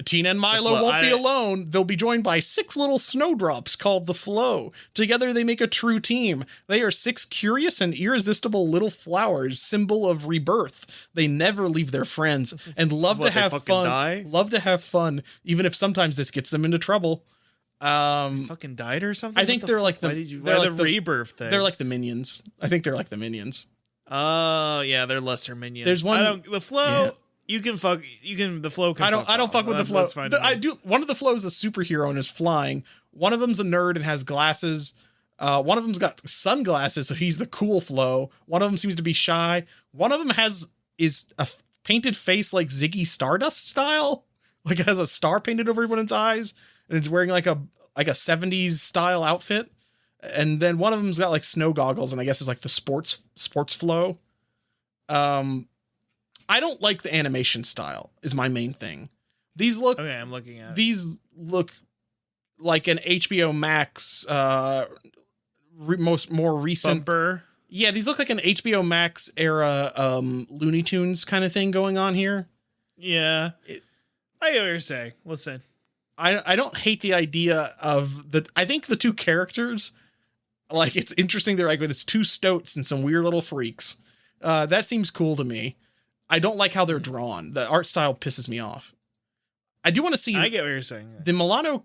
Tina and Milo won't be alone. They'll be joined by 6 little snowdrops called the Flow. Together, they make a true team. They are 6 curious and irresistible little flowers, symbol of rebirth. They never leave their friends and love to have fun. Die? Love to have fun, even if sometimes this gets them into trouble. Fucking died or something? I think they're like the rebirth thing. They're like the minions. I think they're like the minions. Oh yeah, they're lesser minions. There's one. The Flow. Yeah. The Flow can I don't fuck with the Flow. I do. One of the Flows is a superhero and is flying. One of them's a nerd and has glasses. One of them's got sunglasses, so he's the cool Flow. One of them seems to be shy. One of them is a painted face like Ziggy Stardust style. Like it has a star painted over everyone's eyes, and it's wearing like a 70s style outfit. And then one of them's got like snow goggles, and I guess is like the sports Flow. I don't like the animation style is my main thing. These look okay. I'm looking at these look like an HBO Max more recent. Bumper. Yeah, these look like an HBO Max era Looney Tunes kind of thing going on here. Yeah, I hear what you're saying. Listen, I don't hate the idea of I think the 2 characters, like it's interesting. They're like with it's 2 stoats and some weird little freaks. That seems cool to me. I don't like how they're drawn. The art style pisses me off. I do want to see. I get what you're saying. The Milano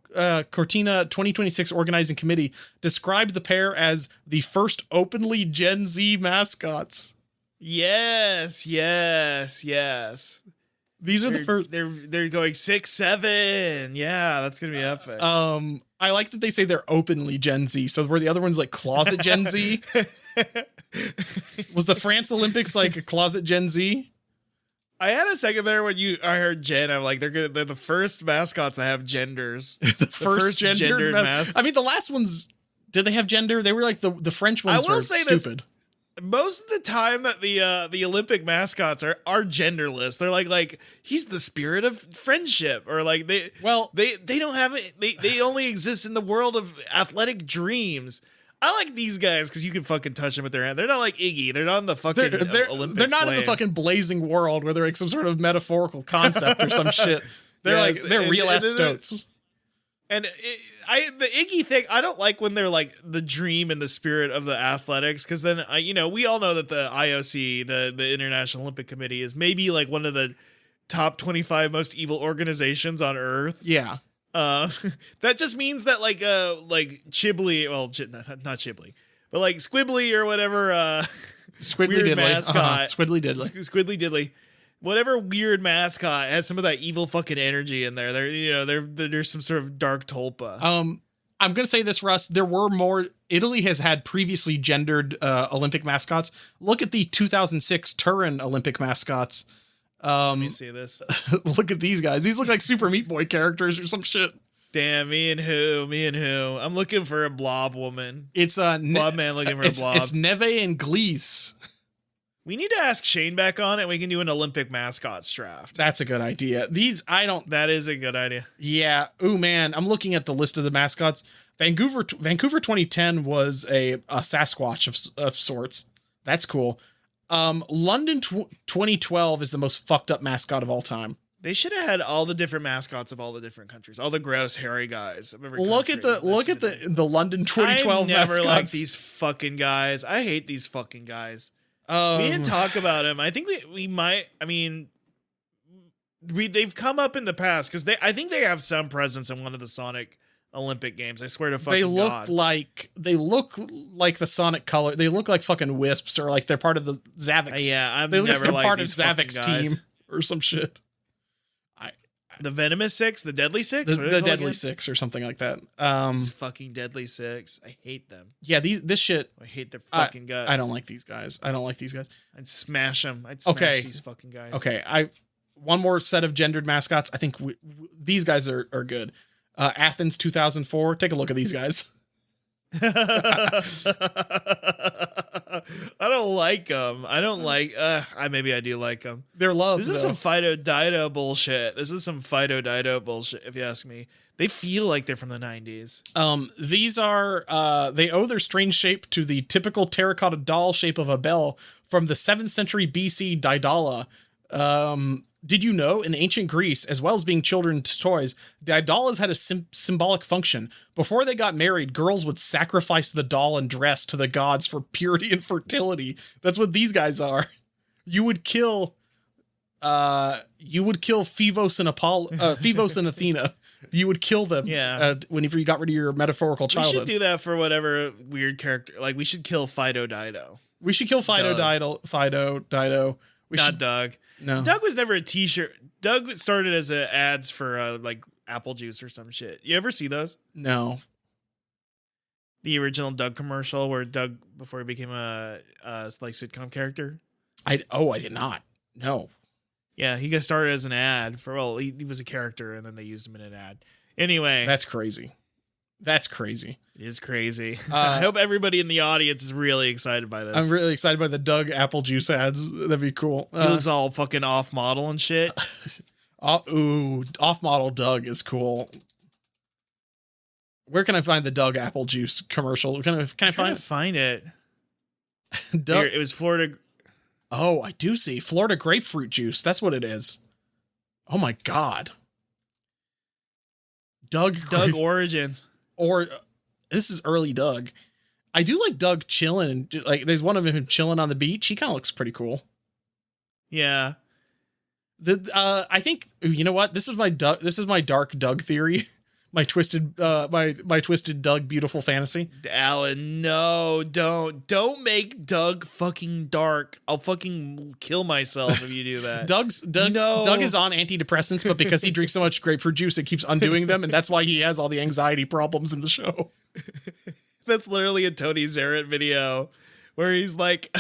Cortina 2026 organizing committee described the pair as the first openly Gen Z mascots. Yes. These are the first. They're going 6, 7. Yeah, that's gonna be epic. I like that they say they're openly Gen Z. So were the other ones like closet Gen Z? Was the France Olympics like a closet Gen Z? I had a second there when I heard Gen. I'm like, they're the first mascots that have genders. the first gendered mascots. I mean, the last ones, did they have gender? They were like the French ones. I will say stupid. Most of the time that the Olympic mascots are genderless. They're like he's the spirit of friendship, or like they don't have it. They only exist in the world of athletic dreams. I like these guys because you can fucking touch them with their hand. They're not like Iggy. They're not in the fucking Olympic. They're not in the fucking blazing world where they're like some sort of metaphorical concept or some shit. They're they're real ass stoats. And the Iggy thing, I don't like when they're like the dream and the spirit of the athletics, because then we all know that the IOC, the International Olympic Committee, is maybe like one of the top 25 most evil organizations on Earth. Yeah. That just means that like Chibli, well, not Chibli, but like Squibbly or whatever, Squiddly weird Diddly mascot, Squiddly Diddly, Squiddly Diddly, whatever weird mascot has some of that evil fucking energy in there. There's some sort of dark tulpa. I'm gonna say this, Russ. There were more. Italy has had previously gendered Olympic mascots. Look at the 2006 Turin Olympic mascots. Let me see this. Look at these guys. These look like Super Meat Boy characters or some shit. Damn, me and who? I'm looking for a blob woman. It's blob man looking for a blob. It's Neve and Glees. We need to ask Shane back on it. We can do an Olympic mascots draft. That's a good idea. That is a good idea. Yeah. Ooh, man. I'm looking at the list of the mascots. Vancouver 2010 was a Sasquatch of sorts. That's cool. London 2012 is the most fucked up mascot of all time. They should have had all the different mascots of all the different countries, all the gross hairy guys of every look country. Look at the London 2012 I never mascots. liked these fucking guys. I hate these fucking guys. We didn't talk about them. I think we might. I mean, they've come up in the past because I think they have some presence in one of the Sonic Olympic games. I swear to fucking God. They look like the Sonic color. They look like fucking Wisps, or like they're part of the Zavix. Yeah, I've they never they're liked part of these Zavix guys. team or some shit. The Venomous Six, the Deadly Six, the Deadly Six or something like that. These fucking Deadly Six. I hate them. Yeah, this shit. I hate their fucking guts. I don't like these guys. I'd smash them. I'd smash these fucking guys. Okay, one more set of gendered mascots. I think these guys are good. Athens 2004. Take a look at these guys. I don't like them. I don't like. Maybe I do like them. They're loved. This is some Fido Dido bullshit. If you ask me. They feel like they're from the 90s. These are they owe their strange shape to the typical terracotta doll shape of a bell from the 7th century BC Daedala. Did you know, in ancient Greece, as well as being children's toys, Daedalas had a symbolic function. Before they got married, girls would sacrifice the doll and dress to the gods for purity and fertility. That's what these guys are. You would kill Phevos and Phevos and Athena. You would kill them. Yeah. Whenever you got rid of your metaphorical childhood. We should do that for whatever weird character. Like, we should kill Fido Dido. We should kill Fido Dido. Not Doug. No. Doug was never a t-shirt. Doug started as ads for like apple juice or some shit. You ever see those? No. The original Doug commercial where Doug, before he became a like sitcom character. I did not. No. Yeah, he got started as an ad for, he was a character and then they used him in an ad. Anyway. That's crazy. It is crazy. I hope everybody in the audience is really excited by this. I'm really excited by the Doug apple juice ads. That'd be cool. He looks all fucking off model and shit. Off model Doug is cool. Where can I find the Doug apple juice commercial? Can I find it? Doug, Here, it was Florida. Oh, I do see Florida grapefruit juice. That's what it is. Oh my God. Doug Origins. Or this is early Doug. I do like Doug chilling. Like, there's one of him chilling on the beach. He kind of looks pretty cool. Yeah. I think, you know what? This is my dark Doug theory. My twisted Doug beautiful fantasy. Alan, no, don't make Doug fucking dark. I'll fucking kill myself if you do that. Doug is on antidepressants, but because he drinks so much grapefruit juice, it keeps undoing them, and that's why he has all the anxiety problems in the show. That's literally a Tony Zaret video where he's like,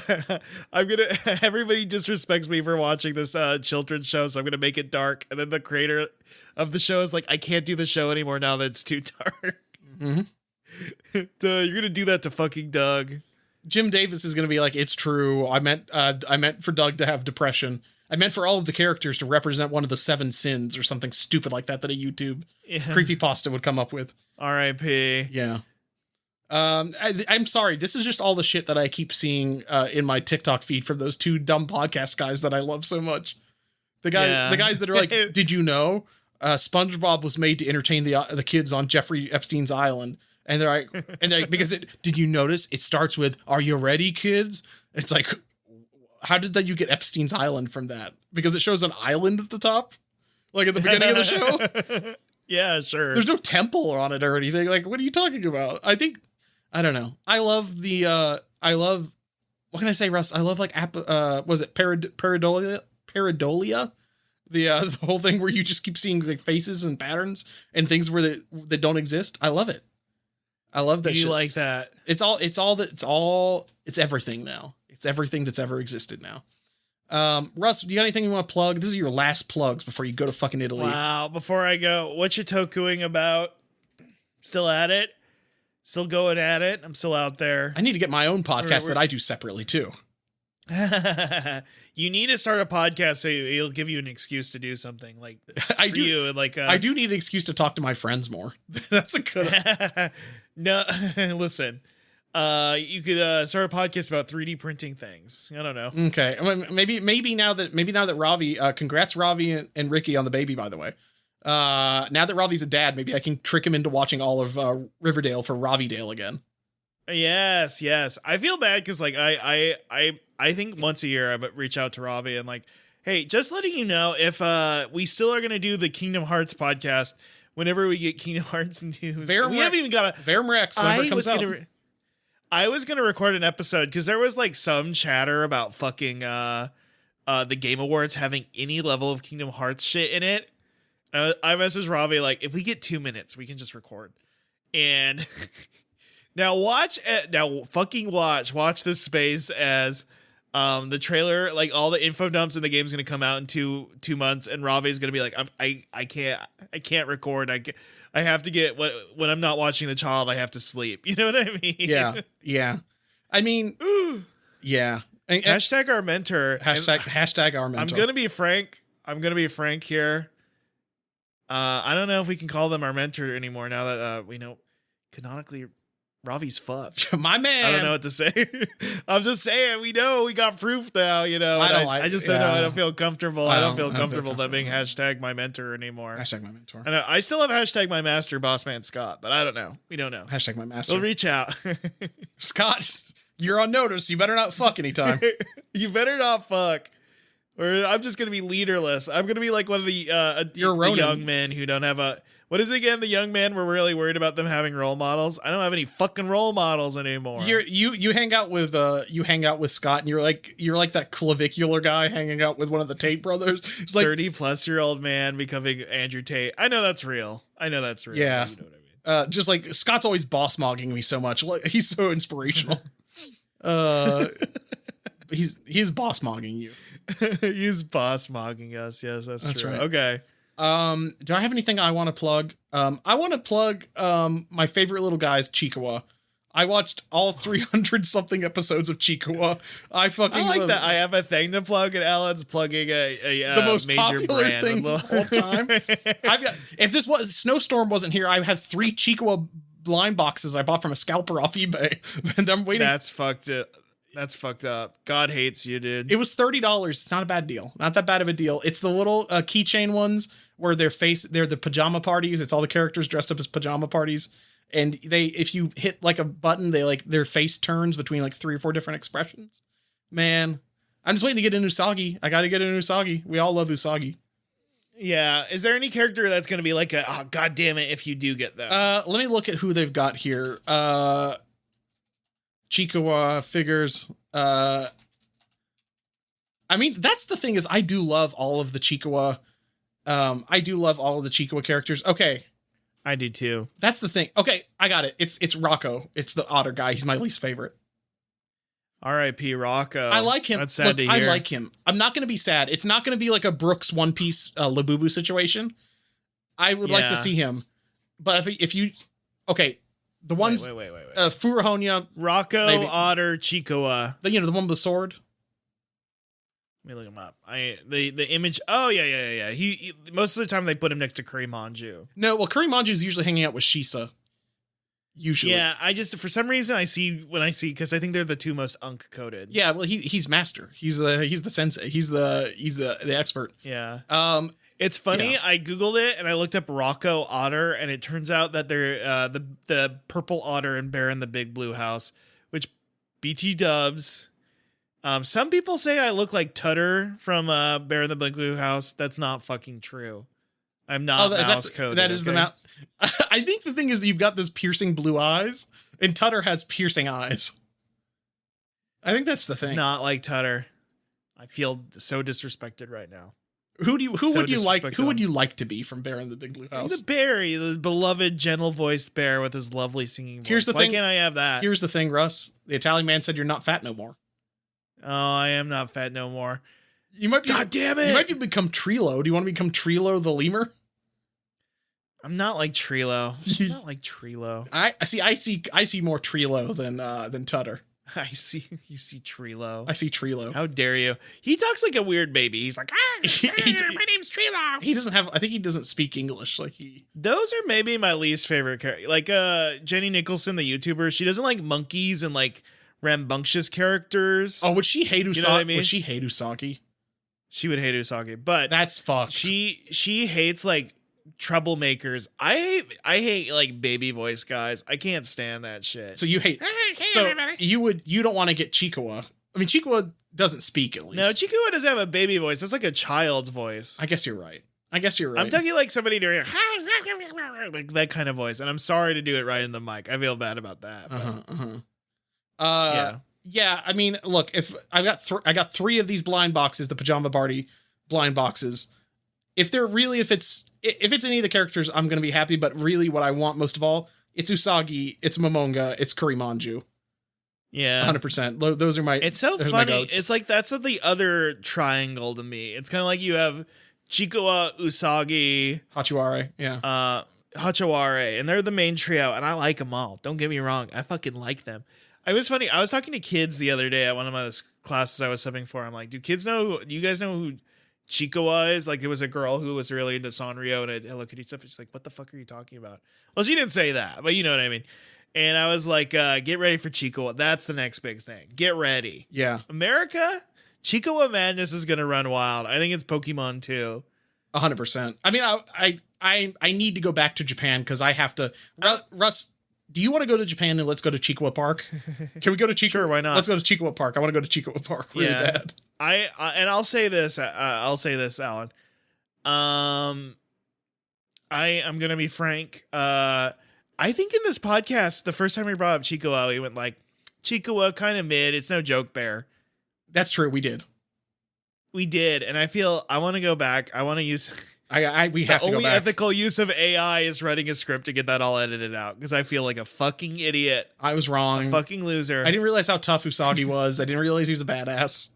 everybody disrespects me for watching this children's show, so I'm gonna make it dark. And then the creator of the show is like, I can't do the show anymore now that it's too dark. Mm-hmm. You're gonna do that to fucking Doug. Jim Davis is gonna be like, it's true. I meant for Doug to have depression. I meant for all of the characters to represent one of the 7 sins or something stupid like that a YouTube creepypasta would come up with. R.I.P. Yeah. I'm sorry. This is just all the shit that I keep seeing in my TikTok feed from those 2 dumb podcast guys that I love so much. The guys that are like, did you know SpongeBob was made to entertain the kids on Jeffrey Epstein's island? And they're like, because did you notice it starts with, "Are you ready, kids?" And it's like, how did you get Epstein's island from that? Because it shows an island at the top, like at the beginning of the show. Yeah, sure. There's no temple on it or anything. Like, what are you talking about? I don't know. I love what can I say, Russ? I love like, was it Pareidolia? The whole thing where you just keep seeing like faces and patterns and things where that don't exist. I love it. I love that. You like that? It's everything now. It's everything that's ever existed now. Russ, do you got anything you want to plug? This is your last plugs before you go to fucking Italy. Wow. Before I go, what you tokuing about? Still at it? Still going at it? I'm still out there. I need to get my own podcast that I do separately too. You need to start a podcast so it'll give you an excuse to do something like I do need an excuse to talk to my friends more. That's a good No, listen. you could start a podcast about 3D printing things. I don't know. Okay, maybe now that Ravi, congrats Ravi and Ricky on the baby, by the way. Now that Ravi's a dad, maybe I can trick him into watching all of Riverdale for Ravi Dale again. Yes. I feel bad because like I think once a year I reach out to Ravi and like, hey, just letting you know if we still are gonna do the Kingdom Hearts podcast whenever we get Kingdom Hearts news. We haven't even got a Verum-Rex whenever it comes out. I was gonna record an episode because there was like some chatter about fucking the Game Awards having any level of Kingdom Hearts shit in it. I messaged Ravi like, if we get 2 minutes, we can just record. And watch this space as the trailer, like all the info dumps in the game is going to come out in two months, and Ravi is going to be like, I can't record. I have to get when I'm not watching the child, I have to sleep. You know what I mean? Yeah. I mean, yeah. Hashtag our mentor. Hashtag our mentor. I'm gonna be frank here. I don't know if we can call them our mentor anymore now that we know canonically Ravi's fucked. My man. I don't know what to say. I'm just saying, we got proof now, you know. I just don't know. I don't feel comfortable. I don't feel comfortable them being hashtag my mentor anymore. Hashtag my mentor. I know. I still have hashtag my master, Bossman Scott, but I don't know. We don't know. Hashtag my master. We'll reach out. Scott, you're on notice. You better not fuck anytime. You better not fuck. Or I'm just going to be leaderless. I'm going to be like one of the young men who don't have a... What is it again? The young men were really worried about them having role models. I don't have any fucking role models anymore. You hang out with Scott, and you're like that clavicular guy hanging out with one of the Tate brothers. It's like 30-plus-year-old man becoming Andrew Tate. I know that's real. Yeah. You know what I mean? Just like Scott's always boss mogging me so much. Like, he's so inspirational. He's boss mogging you. He's boss mogging us. Yes, that's true. Right. Okay. Do I have anything I want to plug? I want to plug my favorite little guys, Chikawa. I watched all 300 something episodes of Chikawa. I like that. I have a thing to plug, and Alan's plugging the most major popular brand thing of all time. If this was Snowstorm wasn't here, I have 3 Chikawa blind boxes I bought from a scalper off eBay, and I'm waiting. That's fucked up. That's fucked up. God hates you, dude. It was $30. It's not a bad deal. Not that bad of a deal. It's the little keychain ones where they're the pajama parties. It's all the characters dressed up as pajama parties. And if you hit like a button, their face turns between like 3 or 4 different expressions. Man, I'm just waiting to get an Usagi. I got to get an Usagi. We all love Usagi. Yeah. Is there any character that's going to be like God damn it if you do get them? Let me look at who they've got here. Chikawa figures. I mean, that's the thing is I do love all of the Chikawa. I do love all of the Chikawa characters. Okay. I do too. That's the thing. Okay, I got it. It's Rocco. It's the otter guy. He's my least favorite. R.I.P. Rocco. I like him. That's sad to hear. I like him. I'm not going to be sad. It's not going to be like a Brooks One Piece Labubu situation. I would like to see him. But if you... Okay, the ones... Wait. Furuhonya. Rocco, maybe. Otter, Chikawa. The one with the sword. Let me look him up. The image. Oh yeah. He most of the time they put him next to Kurimanju. No, well, Kurimanju's usually hanging out with Shisa. Usually. Yeah, I just for some reason because I think they're the 2 most coded. Yeah, well, he's master. He's the sensei. He's the expert. Yeah. It's funny. Yeah. I googled it and I looked up Rocco Otter, and it turns out that they're the purple otter in Bear in the Big Blue House, which BT dubs. Some people say I look like Tutter from Bear in the Big Blue House. That's not fucking true. I'm not mouse coded. That is the mouse. I think the thing is you've got those piercing blue eyes, and Tutter has piercing eyes. I think that's the thing. Not like Tutter. I feel so disrespected right now. Who would you like to be from Bear in the Big Blue House? The Barry, the beloved, gentle-voiced bear with his lovely singing voice. Here's the thing. Why can't I have that? Here's the thing, Russ. The Italian man said you're not fat no more. Oh, I am not fat no more. You might be. God damn it! You might become Trilo. Do you want to become Trilo the lemur? I'm not like Trilo. I'm not like Trilo. I see more Trilo than Tutter. I see. You see Trilo. I see Trilo. How dare you? He talks like a weird baby. He's like, my name's Trilo. He doesn't have. I think he doesn't speak English. Like Those are maybe my least favorite characters. Like Jenny Nicholson, the YouTuber. She doesn't like monkeys and like rambunctious characters. Oh, would she hate Usagi? You know what I mean? Would she hate Usagi? She would hate Usagi, but that's fucked. She hates like troublemakers. I hate like baby voice guys. I can't stand that shit. So you hate. So you don't want to get Chikawa. I mean, Chikawa doesn't speak, at least. No, Chikawa doesn't have a baby voice. That's like a child's voice. I guess you're right. I'm talking like somebody doing like that kind of voice, and I'm sorry to do it right in the mic. I feel bad about that. Yeah. Yeah, I mean, look, if I got 3 of these blind boxes, the Pajama Party blind boxes. If it's any of the characters, I'm going to be happy, but really what I want most of all, it's Usagi, it's Momonga, it's Kurimanju. Yeah. 100%. Those are my It's so funny. It's like that's the other triangle to me. It's kind of like you have Chikawa, Usagi, Hachiwara, yeah. Hachiwara, and they're the main trio, and I like them all. Don't get me wrong. I fucking like them. It was funny. I was talking to kids the other day at one of my classes I was subbing for. I'm like, do you guys know who Chikawa is? Like, it was a girl who was really into Sanrio and Hello Kitty stuff. She's like, what the fuck are you talking about? Well, she didn't say that, but you know what I mean. And I was like, get ready for Chikawa. That's the next big thing. Get ready. Yeah. America, Chikawa madness is going to run wild. I think it's Pokemon too. 100%. I mean, I need to go back to Japan because I have to. Russ, do you want to go to Japan and let's go to Chikawa Park? Can we go to Chikawa? Sure, why not? Let's go to Chikawa Park. I want to go to Chikawa Park really bad. I'll say this, Alan. I'm gonna be frank. I think in this podcast, the first time we brought up Chikawa, we went like, Chikawa kind of mid. It's no joke bear. That's true. We did, and I feel I want to go back. I want to use. We have to go back. The only ethical use of AI is writing a script to get that all edited out because I feel like a fucking idiot. I was wrong. A fucking loser. I didn't realize how tough Usagi was. I didn't realize he was a badass.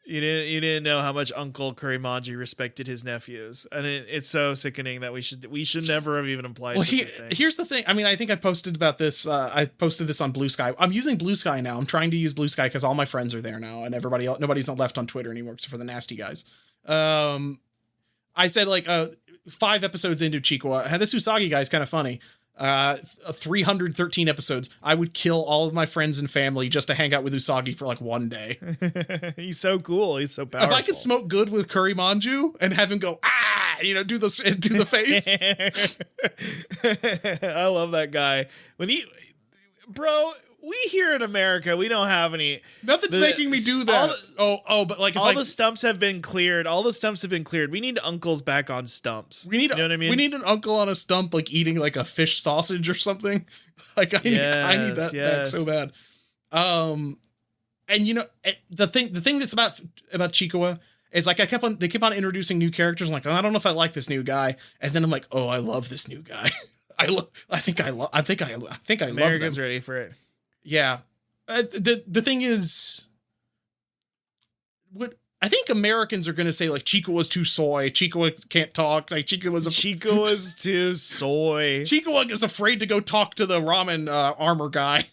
You didn't know how much Uncle Kurimanji respected his nephews, and it's so sickening that we should never have even implied. Well, here's the thing. I mean, I think I posted about this. I posted this on Blue Sky. I'm using Blue Sky now. I'm trying to use Blue Sky because all my friends are there now, and nobody's not left on Twitter anymore except for the nasty guys. I said like 5 episodes into Chikawa, this Usagi guy is kind of funny. 313 episodes. I would kill all of my friends and family just to hang out with Usagi for like one day. He's so cool. He's so powerful. If I could smoke good with Kurimanju and have him go do the face. I love that guy. Bro. We here in America, we don't have any. Nothing's making me do that. But like the stumps have been cleared. We need uncles back on stumps. You know what I mean? We need an uncle on a stump, like eating like a fish sausage or something. Like I need that so bad. And you know the thing that's about Chikawa is like they keep on introducing new characters. I'm like, I don't know if I like this new guy, and then I'm like, oh, I love this new guy. I think I love. America's ready for it. Yeah. The thing is, what I think Americans are going to say, like, Chikawa's too soy. Chikawa can't talk. Like, Chikawa's too soy. Chikawa is afraid to go talk to the ramen armor guy.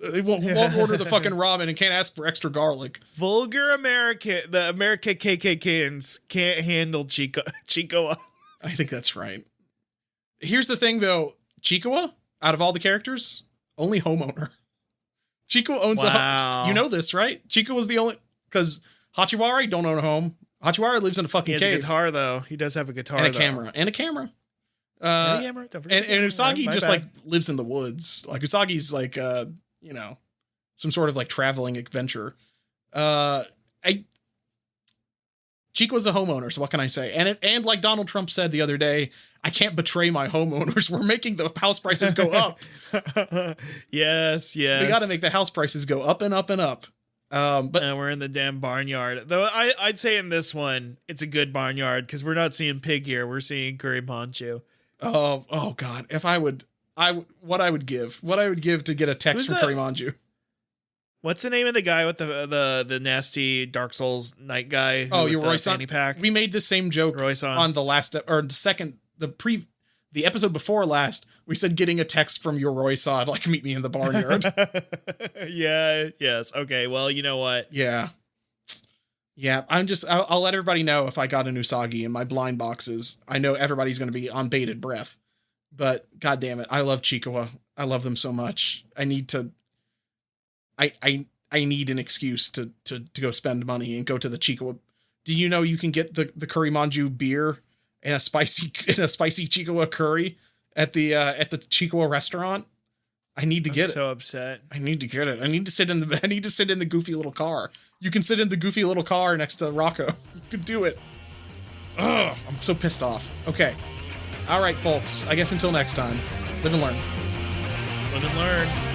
They won't order the fucking ramen and can't ask for extra garlic. Vulgar the America KKKans can't handle Chikawa. I think that's right. Here's the thing, though. Chikawa, out of all the characters, only homeowner. Chikawa owns a home. You know this, right? Chikawa was the only... Because Hachiwara don't own a home. Hachiwara lives in a fucking cave. He has a guitar, though. He does have a guitar, And a camera. And Usagi just, like, lives in the woods. Like, Usagi's, like, some sort of, like, traveling adventurer. Chikawa's a homeowner, so what can I say? And like Donald Trump said the other day, I can't betray my homeowners. We're making the house prices go up. Yes. We got to make the house prices go up and up and up. But we're in the damn barnyard. Though I'd say in this one, it's a good barnyard because we're not seeing pig here. We're seeing Kurimanju. Oh God! What I would give to get a text from Kurimanju. What's the name of the guy with the nasty Dark Souls Knight guy? Oh, you're Roy-san. Pack? We made the same joke on the last or the The episode before last, we said getting a text from your Roy Sod, like, meet me in the barnyard. Yeah, yes. Okay, well, you know what? Yeah. Yeah, I'll let everybody know if I got an Usagi in my blind boxes. I know everybody's going to be on bated breath. But, god damn it, I love Chikawa. I love them so much. I need an excuse to go spend money and go to the Chikawa. Do you know you can get the curry manju beer and a spicy Chikawa curry at the Chikawa restaurant? I need to get it. I'm so upset. I need to get it. I need to sit in the goofy little car. You can sit in the goofy little car next to Rocco. You could do it. Ugh, I'm so pissed off. Okay. All right, folks. I guess until next time, live and learn. Live and learn.